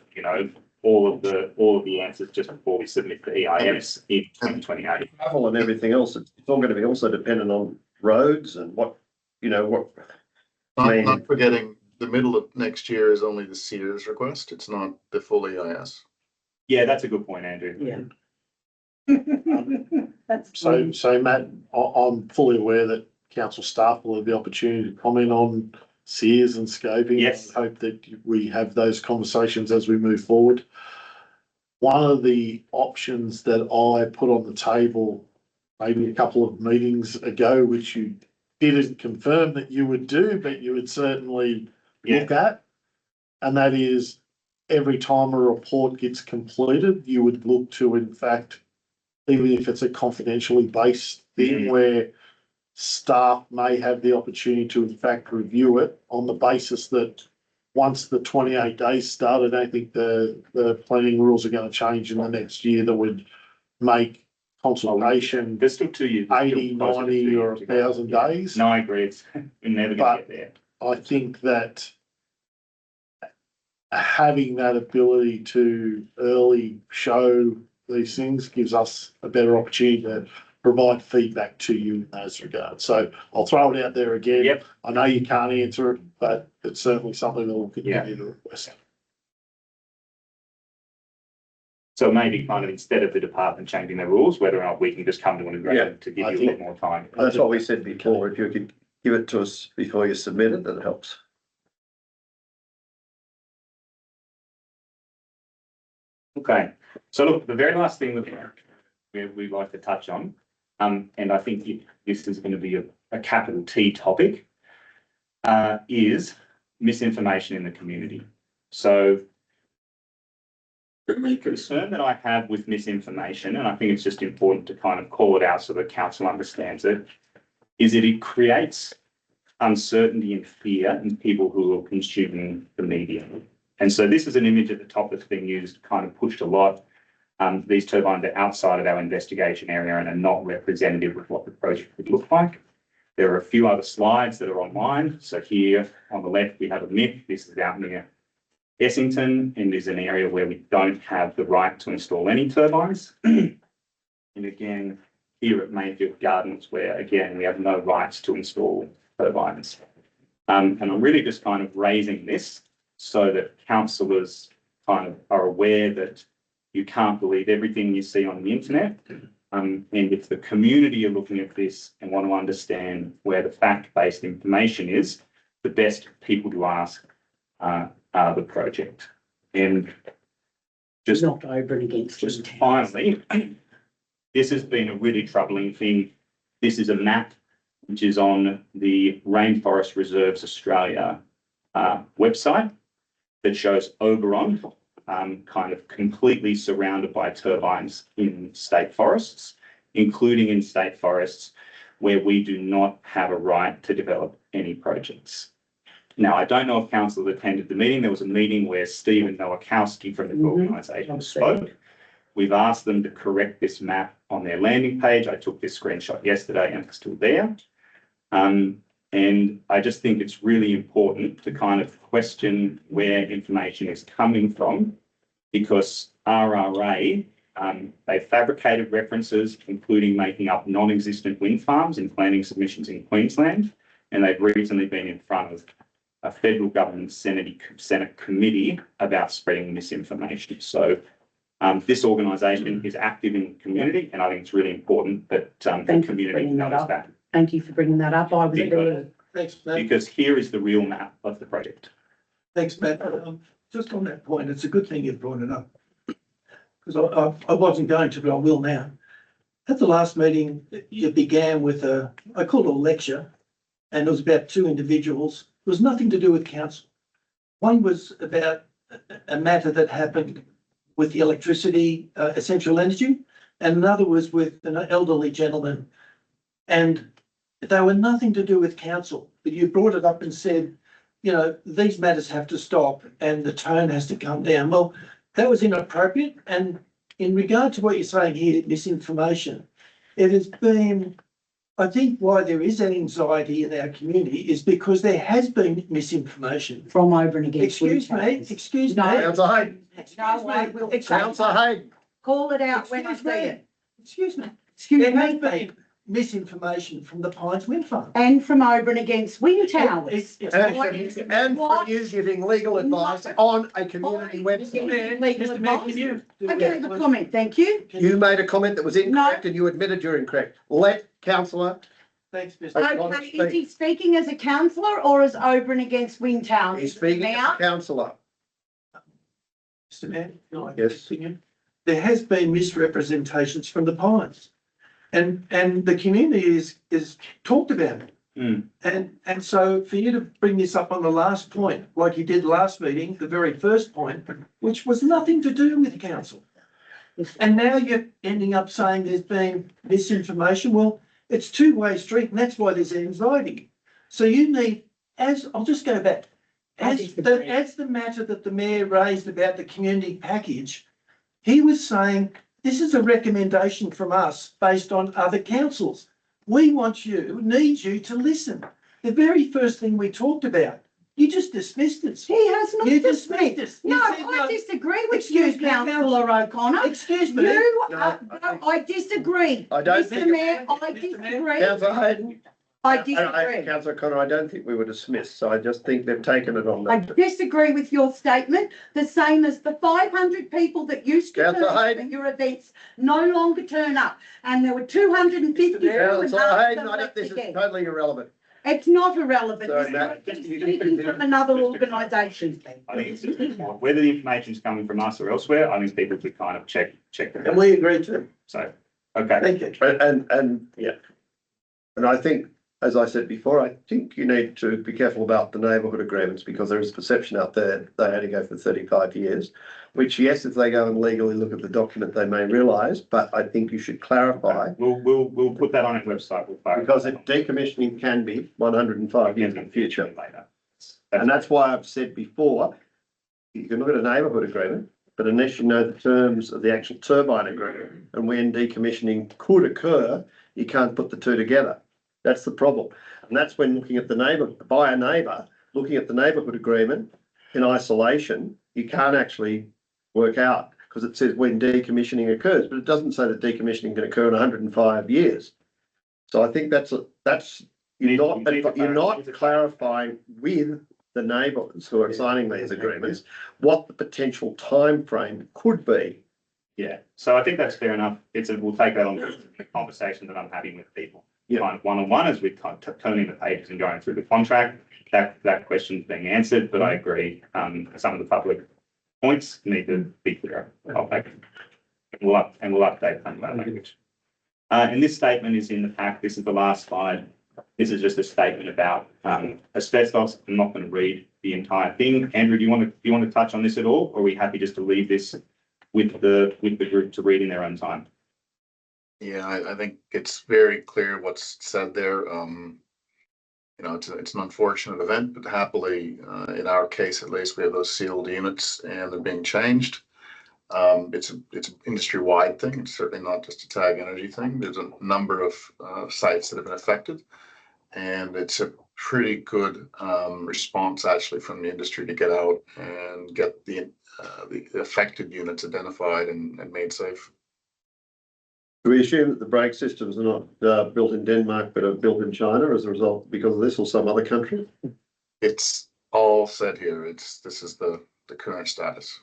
all of the answers just before we submit the EIS in 2028. Travel and everything else, it's all going to be also dependent on roads and what. Not forgetting the middle of next year is only the Sears request. It's not the full EIS. Yeah, that's a good point, Andrew. Yeah. That's So Matt, I'm fully aware that council staff will have the opportunity to comment on Sears and scoping. Yes. I hope that we have those conversations as we move forward. One of the options that I put on the table maybe a couple of meetings ago, which you didn't confirm that you would do, but you would certainly look at, and that is every time a report gets completed, you would look to, in fact, even if it's a confidentially based thing where staff may have the opportunity to, in fact, review it on the basis that once the 28 days start, I don't think the planning rules are going to change in the next year that would make consultation There's still 2 years. 80, 90 or 1,000 days. No, I agree. We're never going to get there. I think that having that ability to early show these things gives us a better opportunity to provide feedback to you in those regards. So I'll throw it out there again. Yep. I know you can't answer it, but it's certainly something that we'll continue to request. So maybe kind of instead of the department changing their rules, whether or not we can just come to an agreement to give I you a think- bit more time. That's what we said before. If you could give it to us before you submit it, that helps. Okay, so look, the very last thing that we'd like to touch on, and I think this is going to be a capital T topic, is misinformation in the community. So the concern that I have with misinformation, and I think it's just important to kind of call it out so the council understands it, is that it creates uncertainty and fear in people who are consuming the media. And so this is an image at the top that's been used, kind of pushed a lot. These turbines are outside of our investigation area and are not representative of what the project would look like. There are a few other slides that are online. So here on the left, we have a myth. This is out near Essington and is an area where we don't have the right to install any turbines. And again, here at Mayfield Gardens, where again, we have no rights to install turbines. And I'm really just kind of raising this so that councillors kind of are aware that you can't believe everything you see on the internet. And if the community are looking at this and want to understand where the fact-based information is, the best people to ask are the project. And just Not over and against. just Windtown. finally, this has been a really troubling thing. This is a map which is on the Rainforest Reserves Australia website that shows Oberon kind of completely surrounded by turbines in state forests, including in state forests where we do not have a right to develop any projects. Now, I don't know if council attended the meeting. There was a meeting where Stephen Nowakowski from the organisation spoke. We've asked them to correct this map on their landing page. I took this screenshot yesterday and it's still there. And I just think it's really important to kind of question where information is coming from, because RRA, they fabricated references, including making up non-existent wind farms in planning submissions in Queensland. And they've recently been in front of a federal government Senate committee about spreading misinformation. So this organisation is active in the community, and I think it's really important that the community knows that. Thank you for bringing that up. I was there. Thanks, Matt. Because here is the real map of the project. Thanks, Matt. Just on that point, it's a good thing you brought it up, because I wasn't going to, but I will now. At the last meeting, you began with I called it a lecture, and it was about two individuals. It was nothing to do with council. One was about a matter that happened with the electricity, essential energy, and another was with an elderly gentleman. And they were nothing to do with council, but you brought it up and said, you know, these matters have to stop and the tone has to come down. Well, that was inappropriate. And in regard to what you're saying here, misinformation, it has been, I think why there is an anxiety in our community is because there has been misinformation. From over and against. Excuse me, excuse me. Councillor Hayden, No, I will. Councillor Hayden, Call it out when I see it. Excuse me. Excuse There has me. been misinformation from the Pines Wind Farm. And from over and against wind towers. and for you giving legal advice on a community website. Legal Mr. Mayor, advice. can you do I gave a comment, thank you. You made a comment that was incorrect and you admitted you're incorrect. Let councillor. Thanks, Mr. Okay, is he speaking as a councillor or as over and against wind towers? He's speaking as Now? a councillor. Mr. Mayor, can I Yes. continue? There has been misrepresentations from the Pines. And the community is talked about it. And so for you to bring this up on the last point, like you did last meeting, the very first point, which was nothing to do with council. And now you're ending up saying there's been misinformation. Well, it's two-way street, and that's why there's anxiety. So you need, I'll just go back, as the matter that the mayor raised about the community package, he was saying, this is a recommendation from us based on other councils. We need you to listen. The very first thing we talked about, you just dismissed it. He has not You dismissed dismissed me. it. No, You said I no. disagree with you, Excuse me, councillor O'Connor. Excuse me. You, No, I disagree. I don't Mr. think- Mayor, I Mr. Mayor. disagree. Councillor Hayden. I disagree. Councillor Connor, I don't think we were dismissed, so I just think they've taken it on I that. disagree with your statement, the same as the 500 people that used to Councillor turn up Hayden. at your events no longer turn up. And there were 250 people and Councillor half of Hayden, them I think left this is again. totally irrelevant. It's not irrelevant. Sorry, This Matt. is speaking from another organisation. I think it's just important. Whether the information is coming from us or elsewhere, I think people should kind of check And them. we agree too. So, okay. Thank you. And yeah. And I think, as I said before, I think you need to be careful about the neighbourhood agreements, because there is perception out there they only go for 35 years, which, yes, if they go and legally look at the document, they may realise, but I think you should clarify, We'll put that on our website. We'll clarify because that. decommissioning can be 105 years in the future. Later. And that's why I've said before, you can look at a neighbourhood agreement, but unless you know the terms of the actual turbine agreement and when decommissioning could occur, you can't put the two together. That's the problem. And that's when looking at the looking at the neighbourhood agreement in isolation, you can't actually work out because it says when decommissioning occurs, but it doesn't say that decommissioning can occur in 105 years. So I think that's you're not clarifying with the neighbours who are signing these agreements what the potential time frame could be. Yeah, so I think that's fair enough. We'll take that on the conversation that I'm having with people. Yeah. Kind of one-on-one as we're turning the pages and going through the contract. That question's being answered, but I agree, some of the public points need to be clearer. I'll take it. We'll update that language. And this statement is in the pack. This is the last slide. This is just a statement about asbestos. I'm not going to read the entire thing. Andrew, do you want to touch on this at all, or are we happy just to leave this with the group to read in their own time? Yeah, I think it's very clear what's said there. You know, it's an unfortunate event, but happily, in our case at least, we have those sealed units and they're being changed. It's an industry-wide thing. It's certainly not just a TAG Energy thing. There's a number of sites that have been affected, and it's a pretty good response actually from the industry to get out and get the affected units identified and made safe. Do we assume that the brake systems are not built in Denmark but are built in China as a result because of this, or some other country? It's all said here. This is the current status.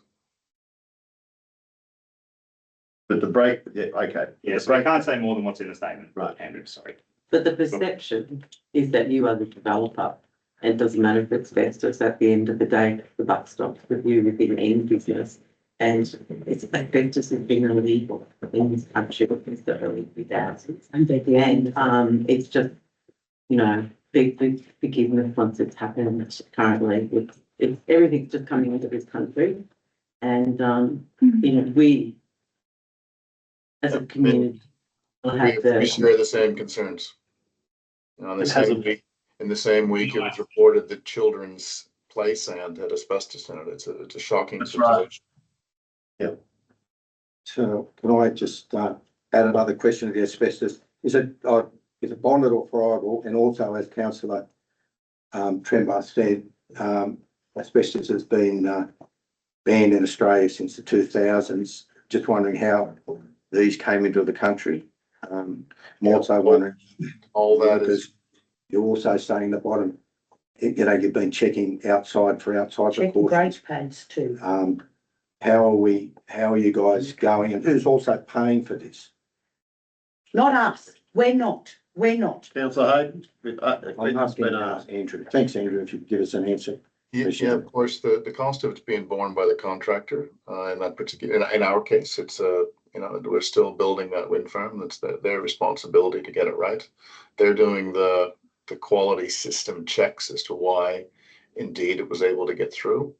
But the brake, yeah, okay. Yes, so I can't say more than what's in the statement. Right. Andrew, sorry. But the perception is that you are the developer. And it doesn't matter if it's asbestos, at the end of the day, the buck stops with you within any business. And it's asbestos has been illegal in this country since the early 2000s. And it's just, you know, the forgiveness once it's happened currently. Everything's just coming into this country. And, you know, we as a community will have We share the same concerns. In the same week, it was reported that children's play sand had asbestos in it. It's a shocking situation. Yeah. So can I just add another question to the asbestos? Is it bonded or friable? And also, as Councillor Tremblay said, asbestos has been banned in Australia since the 2000s. Just wondering how these came into the country. I'm also wondering, all that is. You're also saying the bottom, you know, you've been checking outside Checking precautions. brake pads too. How are you guys going, and who's also paying for this? Not us. We're not. Councillor Hayden? I'm asking Andrew. Thanks, Andrew, if you could give us an answer. Yeah, of course, the cost of it's being borne by the contractor. In that particular, in our case, it's you know, we're still building that wind farm. That's their responsibility to get it right. They're doing the quality system checks as to why indeed it was able to get through.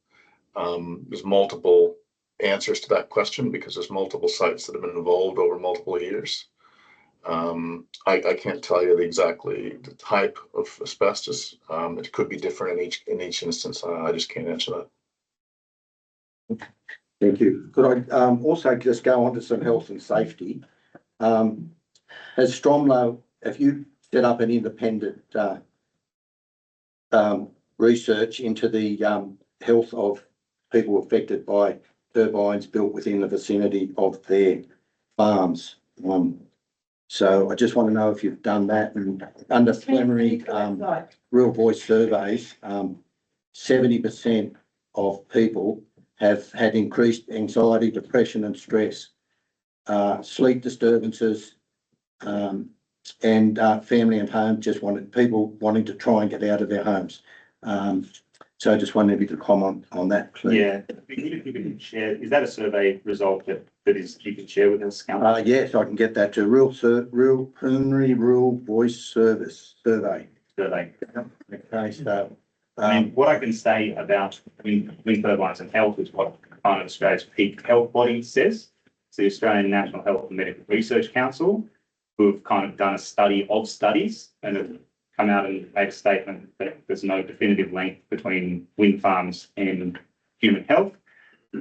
There's multiple answers to that question because there's multiple sites that have been involved over multiple years. I can't tell you the type of asbestos. It could be different in each instance. I just can't answer that. Thank you. Could I also just go on to some health and safety? As Stromlo, if you set up an independent research into the health of people affected by turbines built within the vicinity of their farms. So I just want to know if you've done that, and under preliminary real voice surveys, 70% of people have had increased anxiety, depression and stress, sleep disturbances, and family and home people wanting to try and get out of their homes. So I just wondered if you could comment on that, please. Yeah, if you can share, is that a survey result that you can share with us, Councillor? Yes, I can get that to real preliminary rural voice survey. Survey. Okay, so. I mean, what I can say about wind turbines and health is what kind of Australia's peak health body says. It's the Australian National Health and Medical Research Council, who have kind of done a study of studies and have come out and made a statement that there's no definitive link between wind farms and human health.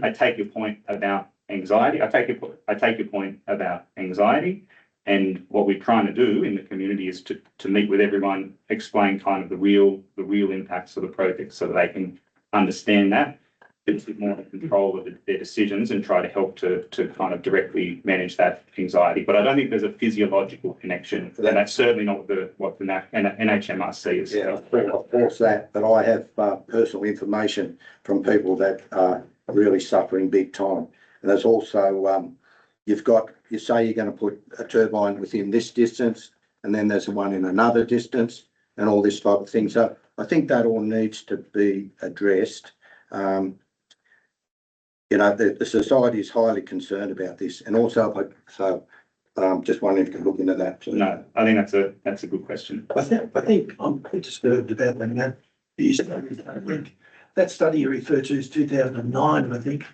I take your point about anxiety. I take your point about anxiety. And what we're trying to do in the community is to meet with everyone, explain kind of the real impacts of the project so that they can understand that. bit more control of their decisions and try to help to kind of directly manage that anxiety. But I don't think there's a physiological connection, and that's certainly not what the NHMRC is. Yeah, of course that, but I have personal information from people that are really suffering big time. And there's also, you say you're going to put a turbine within this distance, and then there's one in another distance, and all this type of thing. So I think that all needs to be addressed. You know, the society is highly concerned about this, and also, just wondering if you could look into that. Please. No, I think that's a good question. I think I'm disturbed about that. That study you referred to is 2009, I think.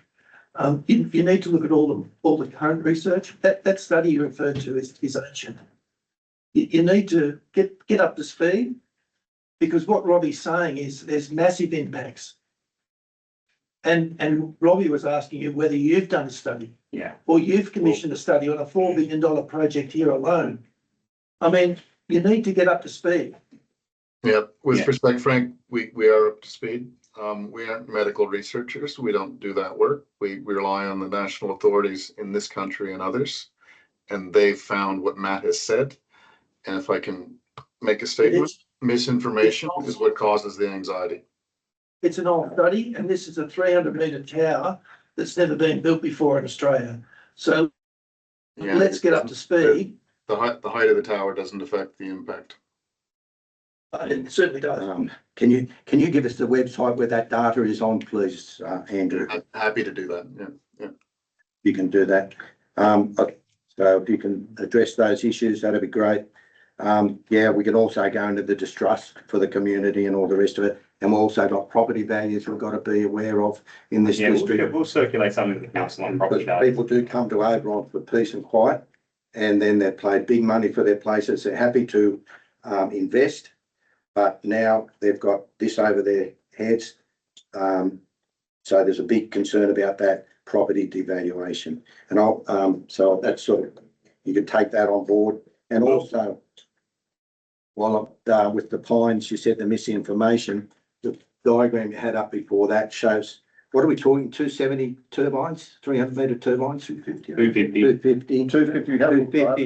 You need to look at all the current research. That study you referred to is ancient. You need to get up to speed, because what Robbie's saying is there's massive impacts. And Robbie was asking you whether you've done a study. Yeah. Or you've commissioned a study on a $4 billion project here alone. I mean, you need to get up to speed. Yeah, with respect, Frank, we are up to speed. We aren't medical researchers. We don't do that work. We rely on the national authorities in this country and others, and they've found what Matt has said. And if I can make a statement, misinformation is what causes the anxiety. It's an old study, and this is a 300-metre tower that's never been built before in Australia. So let's get up to speed. The height of the tower doesn't affect the impact. It certainly does. Can you give us the website where that data is on, please, Andrew? Happy to do that. Yeah. You can do that. So if you can address those issues, that'd be great. We can also go into the distrust for the community and all the rest of it. And we've also got property values we've got to be aware of in this district. We'll circulate something to the council on property Because values. people do come to Oberon for peace and quiet, and then they've paid big money for their places. They're happy to invest, but now they've got this over their heads. So there's a big concern about that property devaluation. And so that's sort of, you could take that on board. And also, while I'm with the pines, you said the misinformation. The diagram you had up before that shows, what are we talking, 270 turbines, 300-metre turbines? 250.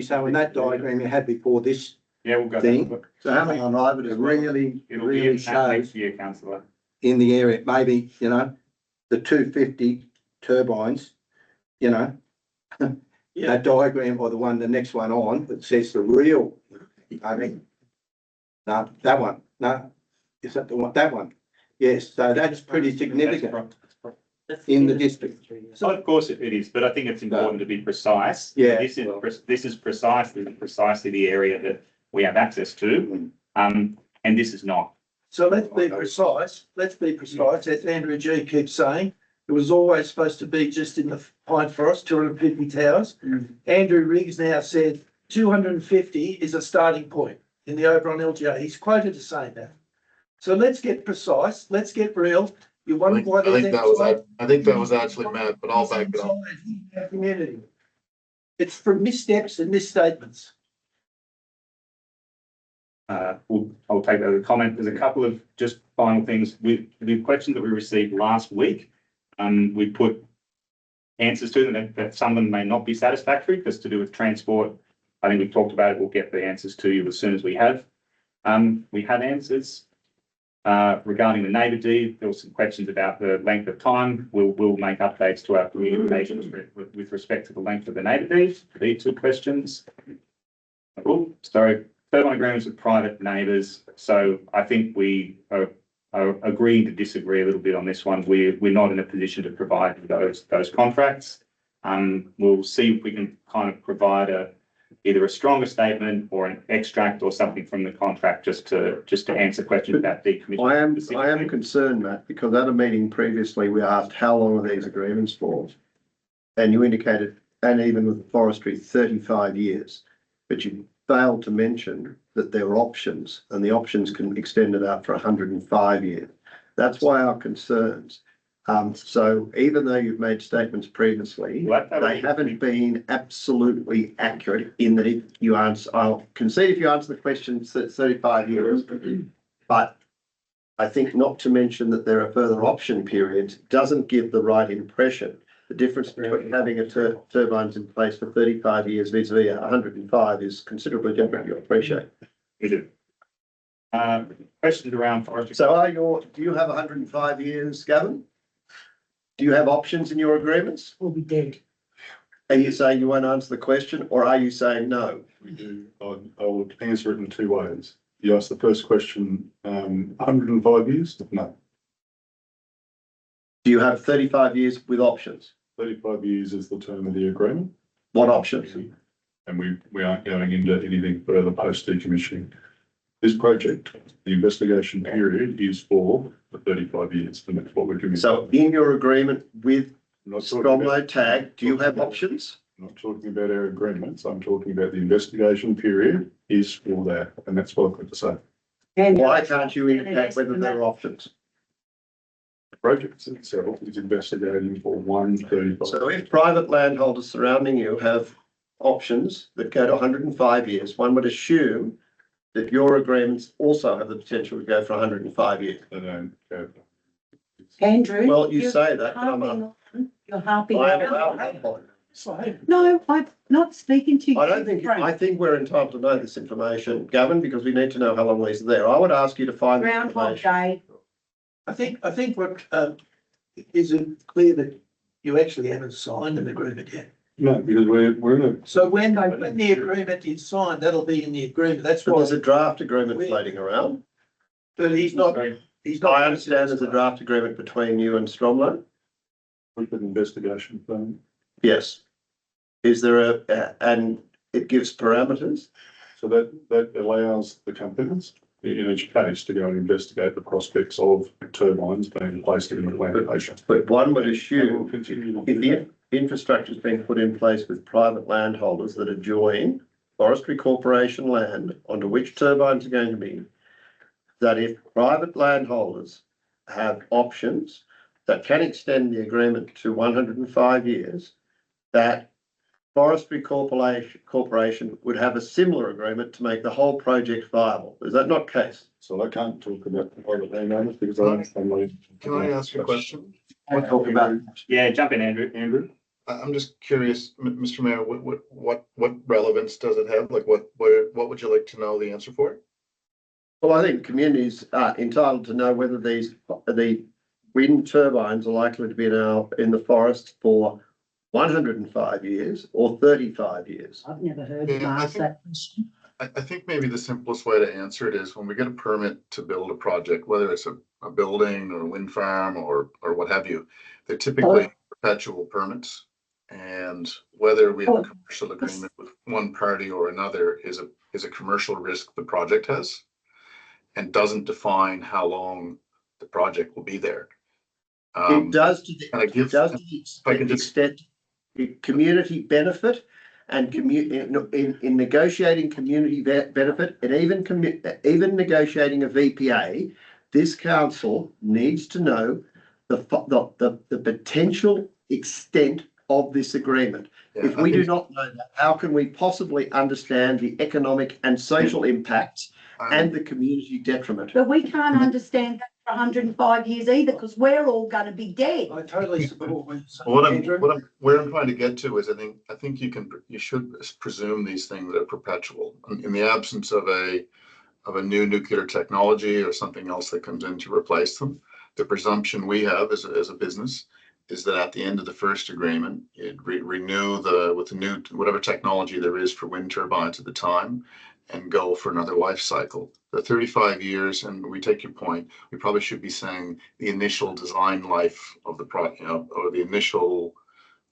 So in that diagram you had before this we'll go thing, so how many on Ivan is really shows councillor. in the area, maybe, the 250 turbines, that diagram, or the next one on, that says the real, no, that one, no, is that the one, that one? Yes, so that's pretty significant in the district. So of course it is, but I think it's important to be precise. Yeah. This is precisely the area that we have access to, and this is not. So let's be precise. As Andrew G keeps saying, it was always supposed to be just in the pine forest, 250 towers. Andrew Riggs now said 250 is a starting point in the Oberon LGA. He's quoted as saying that. So let's get precise. Let's get real. You wonder why I think that was actually Matt, but I'll back it up. Community. It's from missteps and misstatements. I'll take that as a comment. There's a couple of just final things. With the questions that we received last week, we put answers to them that some of them may not be satisfactory because to do with transport. I think we've talked about it. We'll get the answers to you as soon as we have. We have answers regarding the neighbour deed. There were some questions about the length of time. We'll make updates to our communications with respect to the length of the neighbour deed. These two questions. Turbine agreements with private neighbours. So I think we are agreeing to disagree a little bit on this one. We're not in a position to provide those contracts. We'll see if we can kind of provide either a stronger statement or an extract or something from the contract just to answer questions about decommissioning. I am concerned, Matt, because at a meeting previously we asked how long are these agreements for, and you indicated, and even with the forestry, 35 years, but you failed to mention that there are options, and the options can extend it out for 105 years. That's why our concerns. So even though you've made statements previously, they haven't been absolutely accurate in that if you answer, I'll concede if you answer the question 35 years, but I think not to mention that there are further option periods doesn't give the right impression. The difference between having a turbines in place for 35 years vis-a-vis 105 is considerably different, you appreciate. We do. Questions around forestry. So do you have 105 years, Gavin? Do you have options in your agreements? We'll be dead. Are you saying you won't answer the question, or are you saying no? We do. I will answer it in two ways. You asked the first question, 105 years? No. Do you have 35 years with options? 35 years is the term of the agreement. What options? And we aren't going into anything further post decommissioning. This project, the investigation period is for the 35 years, and that's what we're doing. So in your agreement with I'm not talking Stromlo about- Tag, do you have options? I'm not talking about our agreements. I'm talking about the investigation period is for that, and that's what I've got to say. And Why can't you indicate whether there are options? The project itself is investigating for 135. So if private landholders surrounding you have options that go to 105 years, one would assume that your agreements also have the potential to go for 105 years. They don't go. Andrew. Well, you you're say that, but You're harping I am on. allowed to. No, I'm not speaking to you. I don't think, I think we're entitled to know this information, Gavin, because we need to know how long these are there. I would ask you to find the Groundhog information. Day. I think what, is it clear that you actually haven't signed an agreement yet? No, because we're in a, So when the agreement is signed, that'll be in the agreement. That's But why. there's a draft agreement floating around. But he's not. I understand there's a draft agreement between you and Stromlo. with an investigation firm. Yes. Is there and it gives parameters? So that allows the companies in each case to go and investigate the prospects of turbines being placed in the plantation. But one would And we'll assume continue to if do that. the infrastructure's been put in place with private landholders that adjoin Forestry Corporation land onto which turbines are going to be, that if private landholders have options that can extend the agreement to 105 years, that Forestry Corporation would have a similar agreement to make the whole project viable. Is that not the case? So I can't talk about the private landowners because I'm not. Can I ask a question? We're talking about. Yeah, jump in, Andrew. Andrew? I'm just curious, Mr. Mayor, what relevance does it have? Like, what would you like to know the answer for? Well, I think communities are entitled to know whether the wind turbines are likely to be in the forest for 105 years or 35 years. I've never heard him Yeah, I ask think- that question. I think maybe the simplest way to answer it is when we get a permit to build a project, whether it's a building or a wind farm or what have you, they're typically perpetual permits. And whether we have a commercial agreement with one party or another is a commercial risk the project has and doesn't define how long the project will be there. It does to and it gives- if I the can just- extent community benefit and in negotiating community benefit and even negotiating a VPA, this council needs to know the potential extent of this agreement. Yeah, If I we do think- not know that, how can we possibly understand the economic and social impacts and the community detriment? But we can't understand that for 105 years either, because we're all going to be dead. I totally support what you're saying, Well, Andrew. where I'm trying to get to is I think you should presume these things are perpetual in the absence of a new nuclear technology or something else that comes in to replace them. The presumption we have as a business is that at the end of the first agreement, it renew with the new, whatever technology there is for wind turbines at the time and go for another life cycle. The 35 years, and we take your point, we probably should be saying the initial design life of the or the initial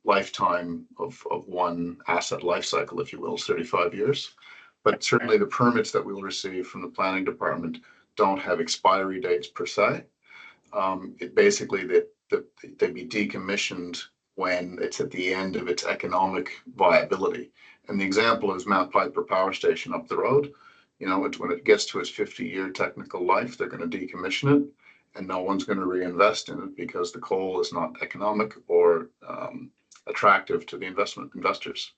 lifetime of one asset life cycle, if you will, is 35 years. But certainly the permits that we will receive from the planning department don't have expiry dates per se. It basically they'd be decommissioned when it's at the end of its economic viability. And the example is Mount Piper Power Station up the road. You know, when it gets to its 50-year technical life, they're going to decommission it, and no one's going to reinvest in it because the coal is not economic or attractive to the investors.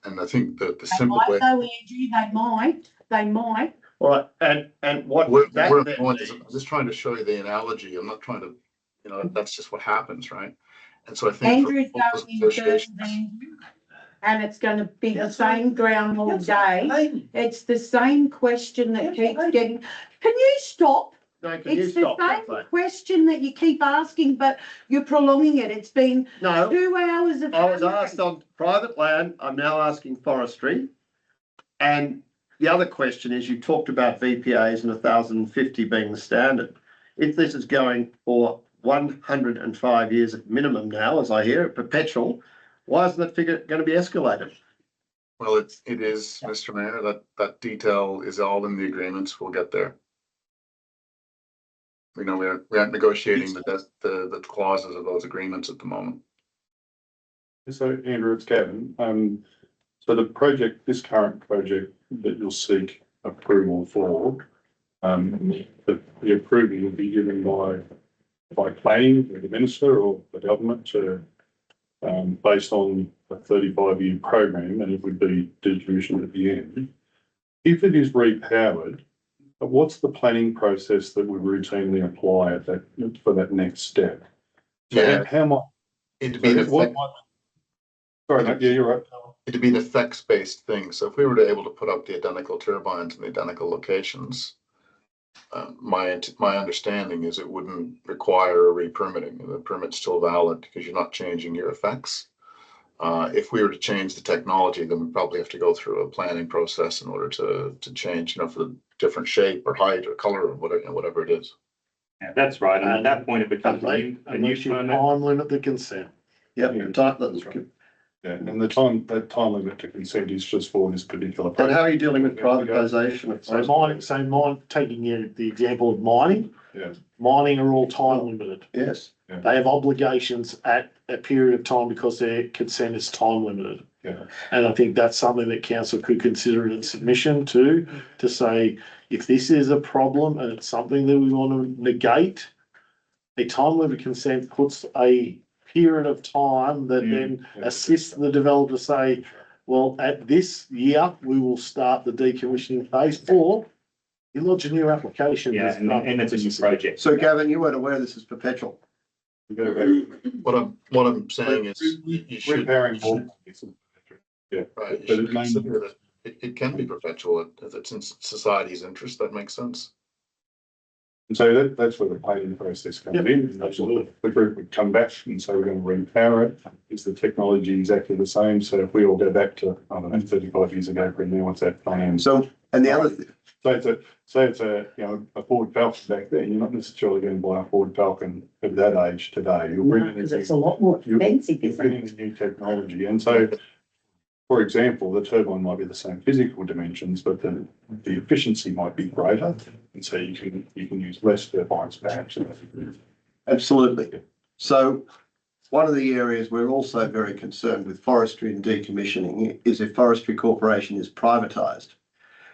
And I think that the simple way. Though, Andrew, they might. All right, and what Where that I'm then going is, means- I'm just trying to show you the analogy. I'm not trying to, that's just what happens, right? And so I think. for Andrew's all those going in negotiations- turns, Andrew, and it's gonna be the same ground all day. Hayden, It's the same question that keeps getting, can you stop? No, can you It's the stop, same Kathleen? question that you keep asking, but you're prolonging it. It's been No, 2 hours of. I was asked on private land, I'm now asking forestry. And the other question is, you talked about VPAs and 1,050 being the standard. If this is going for 105 years at minimum now, as I hear it, perpetual, why isn't that figure going to be escalated? Well, it is, Mr. Mayor, that detail is all in the agreements. We'll get there. We aren't negotiating the clauses of those agreements at the moment. So Andrew, it's Gavin. So this current project that you'll seek approval for, the approval will be given by planning, the minister or the government to, based on a 35-year program, and it would be decommissioned at the end. If it is repowered, what's the planning process that we routinely apply for that next step? So Yeah. how might It'd be an what effect, might, sorry, mate, yeah, you're right. it'd be an effects-based thing. So if we were able to put up the identical turbines in the identical locations, my understanding is it wouldn't require a re-permitting. The permit's still valid because you're not changing your effects. If we were to change the technology, then we probably have to go through a planning process in order to change, for the different shape or height or color or whatever it is. Yeah, that's right. And at that point, it becomes a new Unless you permit. time limit the consent. Yep, Yeah. that's right. Yeah, and that time limit to consent is just for this particular And project. how are you dealing with privatisation of So mine, taking the example of mining. Yeah. Mining are all time limited. Yes, They have obligations at a period of time because their consent is time limited. Yeah. And I think that's something that council could consider in submission to say, if this is a problem and it's something that we want to negate, a time limit consent puts a period of time that then assists the developer to say, well, at this year, we will start the decommissioning phase, or you lodge a new application. Yeah, and it's a new project. so Gavin, you weren't aware this is perpetual. What I'm saying is you should. Repairing yeah, Right, you but should it may- consider that it can be perpetual if it's in society's interest. That makes sense. And so that's where the planning process comes in. Absolutely. The group would come back and say, we're going to repower it. Is the technology exactly the same? So if we all go back to, 35 years ago, from there, what's that plan? So, and the other thing, So it's a a Ford Falcon back then. You're not necessarily going to buy a Ford Falcon of that age today. You'll bring in Because it's a lot more expensive, you're isn't bringing it? in new technology. And so, for example, the turbine might be the same physical dimensions, but the efficiency might be greater. And so you can use less turbines perhaps. absolutely. So one of the areas we're also very concerned with forestry and decommissioning is if Forestry Corporation is privatised.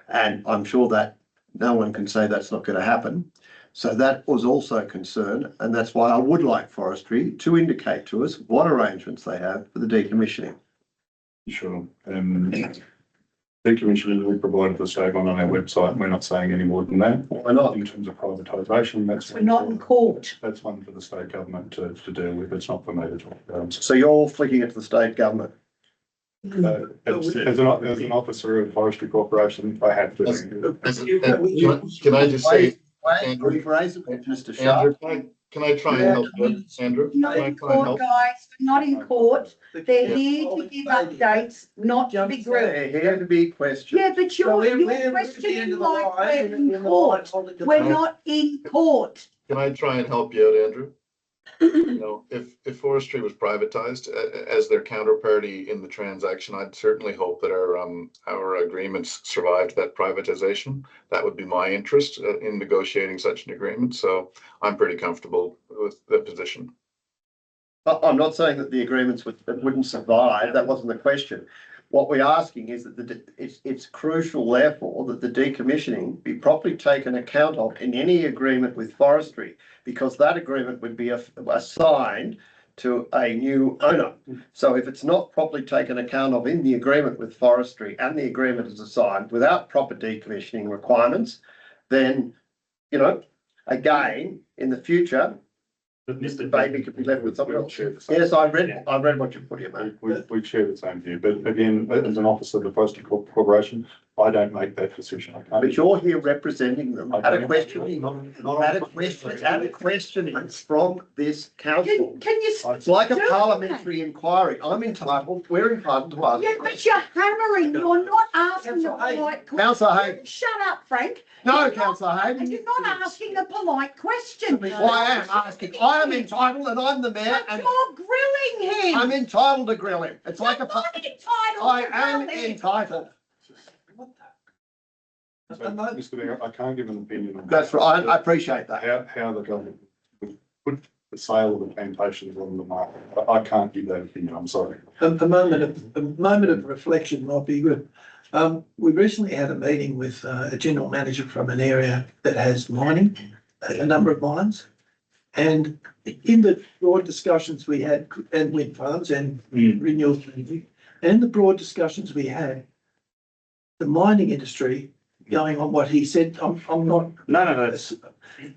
And I'm sure that no one can say that's not going to happen. So that was also a concern, and that's why I would like forestry to indicate to us what arrangements they have for the decommissioning. Sure. Decommissioning, we provided the statement on our website. We're not saying any more than that. Why not? In terms of privatisation, that's. We're not in court. That's one for the state government to deal with. It's not for me to talk about. So you're flicking it to the state government. As an officer of Forestry Corporation, I have to. Can I just say, Andrew, Rephrase it, Mr. Andrew, Sharp. can I try and help you, Andrew? Not Can I in try and court, help? guys, we're not in court. They're Yeah. here to give updates, not to be grilled. They're here to be questioned. Yeah, but you're questioning like we're in court. We're not in court. Can I try and help you out, Andrew? If forestry was privatized as their counterparty in the transaction, I'd certainly hope that our agreements survived that privatization. That would be my interest in negotiating such an agreement. So I'm pretty comfortable with the position. I'm not saying that the agreements wouldn't survive. That wasn't the question. What we're asking is that it's crucial, therefore, that the decommissioning be properly taken account of in any agreement with forestry, because that agreement would be assigned to a new owner. So if it's not properly taken account of in the agreement with forestry and the agreement is assigned without proper decommissioning requirements, then, you know, again, in the future, the baby could be left with someone else. Yes, I read what you put here, mate. We share the same view, but again, as an officer of the Forestry Corporation, I don't make that decision. I can't. But you're here representing them at a questioning, Not- at a questioning from this council. Can you? It's like a do parliamentary inquiry. I'm entitled, we're entitled to ask. Yeah, but you're hammering. You're not asking the polite question. Councillor Hayden. Shut up, Frank. No, Councillor Hayden. You're not asking a polite question. Well, I am asking. I am entitled and I'm the mayor But and you're grilling him. I'm entitled to grill him. It's like a. You're not entitled I to am grill him. entitled. So, Mr. Mayor, I can't give an opinion on. That's right. I appreciate that. How the government would put the sale of the plantations on the market. I can't give that opinion, I'm sorry. A moment of reflection might be good. We recently had a meeting with a general manager from an area that has mining, a number of mines. And in the broad discussions we had, and wind farms and renewable energy, and in the broad discussions we had, the mining industry, going on what he said, I'm not. No.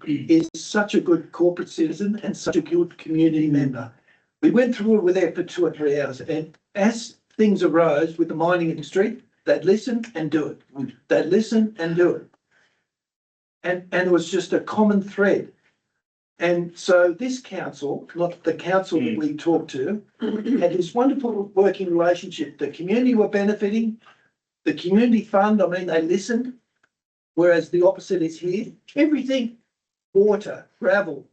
Is such a good corporate citizen and such a good community member. We went through it with her for 2 or 3 hours, and as things arose with the mining industry, they'd listen and do it. They'd listen and do it. And it was just a common thread. And so this council, not the council that we talked to, had this wonderful working relationship. The community were benefiting. The community fund, I mean, they listened. Whereas the opposite is here. Everything, water, gravel,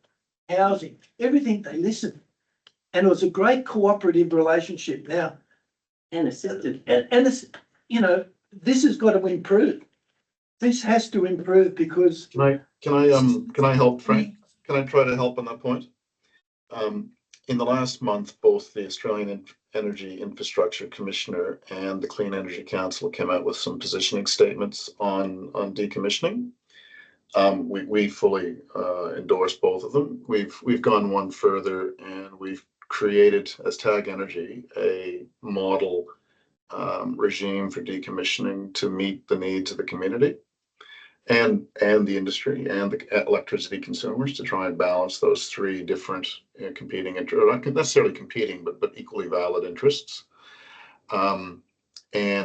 housing, everything, they listened. And it was a great cooperative relationship. Now, And assisted. and this, you know, this has got to improve. This has to improve because. Can I help, Frank? Can I try to help on that point? In the last month, both the Australian Energy Infrastructure Commissioner and the Clean Energy Council came out with some positioning statements on decommissioning. We fully endorse both of them. We've gone one further and we've created as TAG Energy a model regime for decommissioning to meet the needs of the community and the industry and the electricity consumers, to try and balance those 3 different competing, not necessarily competing, but equally valid interests. And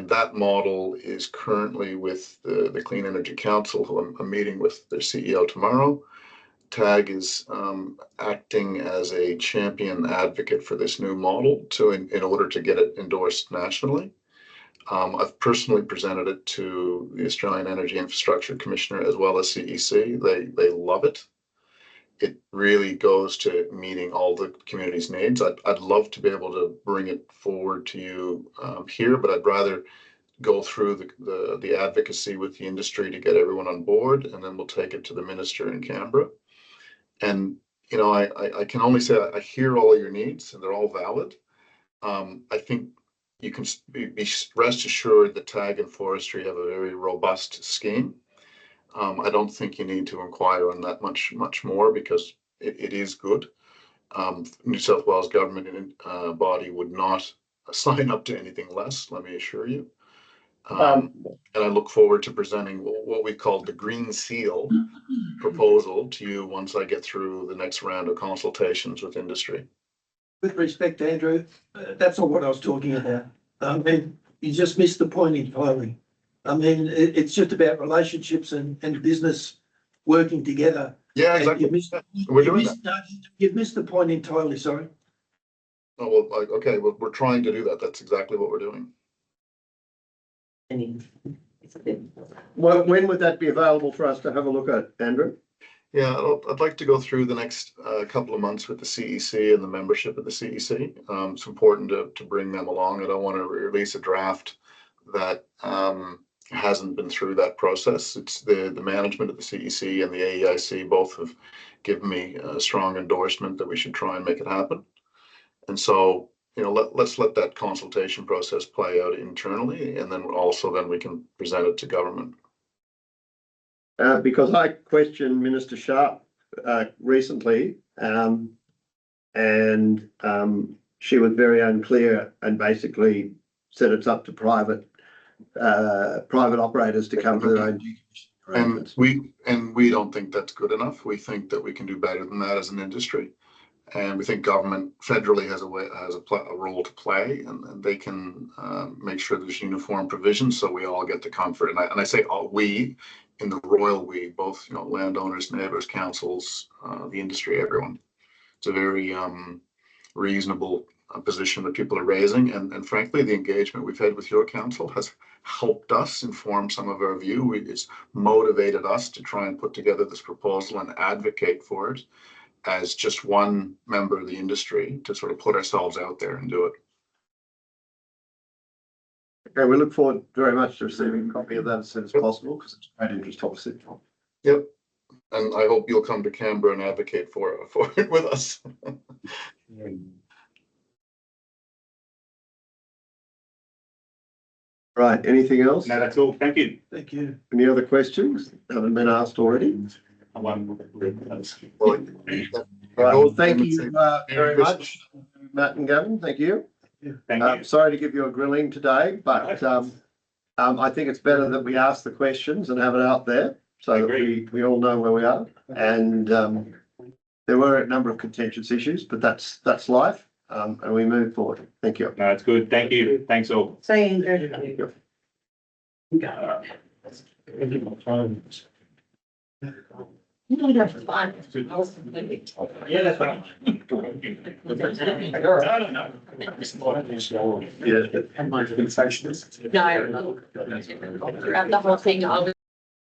that model is currently with the Clean Energy Council, who I'm meeting with their CEO tomorrow. TAG is acting as a champion advocate for this new model in order to get it endorsed nationally. I've personally presented it to the Australian Energy Infrastructure Commissioner as well as CEC. They love it. It really goes to meeting all the community's needs. I'd love to be able to bring it forward to you here, but I'd rather go through the advocacy with the industry to get everyone on board, and then we'll take it to the minister in Canberra. And, you know, I can only say I hear all your needs and they're all valid. I think you can be rest assured that TAG and Forestry have a very robust scheme. I don't think you need to inquire on that much more because it is good. New South Wales government body would not sign up to anything less, let me assure you. And I look forward to presenting what we call the Green Seal proposal to you once I get through the next round of consultations with industry. With respect, Andrew, that's not what I was talking about. I mean, you just missed the point entirely. I mean, it's just about relationships and business working together. Yeah, exactly. You've missed the point entirely, sorry. Oh, well, okay, well, we're trying to do that. That's exactly what we're doing. Well, when would that be available for us to have a look at, Andrew? Yeah, I'd like to go through the next couple of months with the CEC and the membership of the CEC. It's important to bring them along. I don't want to release a draft that hasn't been through that process. It's the management of the CEC and the AEIC both have given me a strong endorsement that we should try and make it happen. And so, you know, let's let that consultation process play out internally, and then we can present it to government. Because I questioned Minister Sharp recently, and and she was very unclear and basically said it's up to private operators to come to their own decommissioning And arrangements. we don't think that's good enough. We think that we can do better than that as an industry. And we think government federally has a role to play, and they can make sure there's uniform provision so we all get the comfort. And I say all, we in the royal we, both, you know, landowners, neighbors, councils, the industry, everyone. It's a very reasonable position that people are raising, and frankly, the engagement we've had with your council has helped us inform some of our view. It's motivated us to try and put together this proposal and advocate for it as just one member of the industry to sort of put ourselves out there and do it. Okay, we look forward very much to receiving a copy of that as soon as possible, because it's great interest, obviously. Yep. And I hope you'll come to Canberra and advocate for it with us. Right, anything else? No, that's all. Thank you. Thank you. Any other questions that haven't been asked already? Well, Right, well, thank you very much, Matt and Gavin, thank you. thank you. Sorry to give you a grilling today, but I think it's better that we ask the questions and have it out there so that we all know where we are. And there were a number of contentious issues, but that's life, and we move forward. Thank you. No, it's good. Thank you. Thanks all. See you, Andrew. Yeah, that's fine. Yeah, that's fine. Yeah. No, throughout the whole thing, I was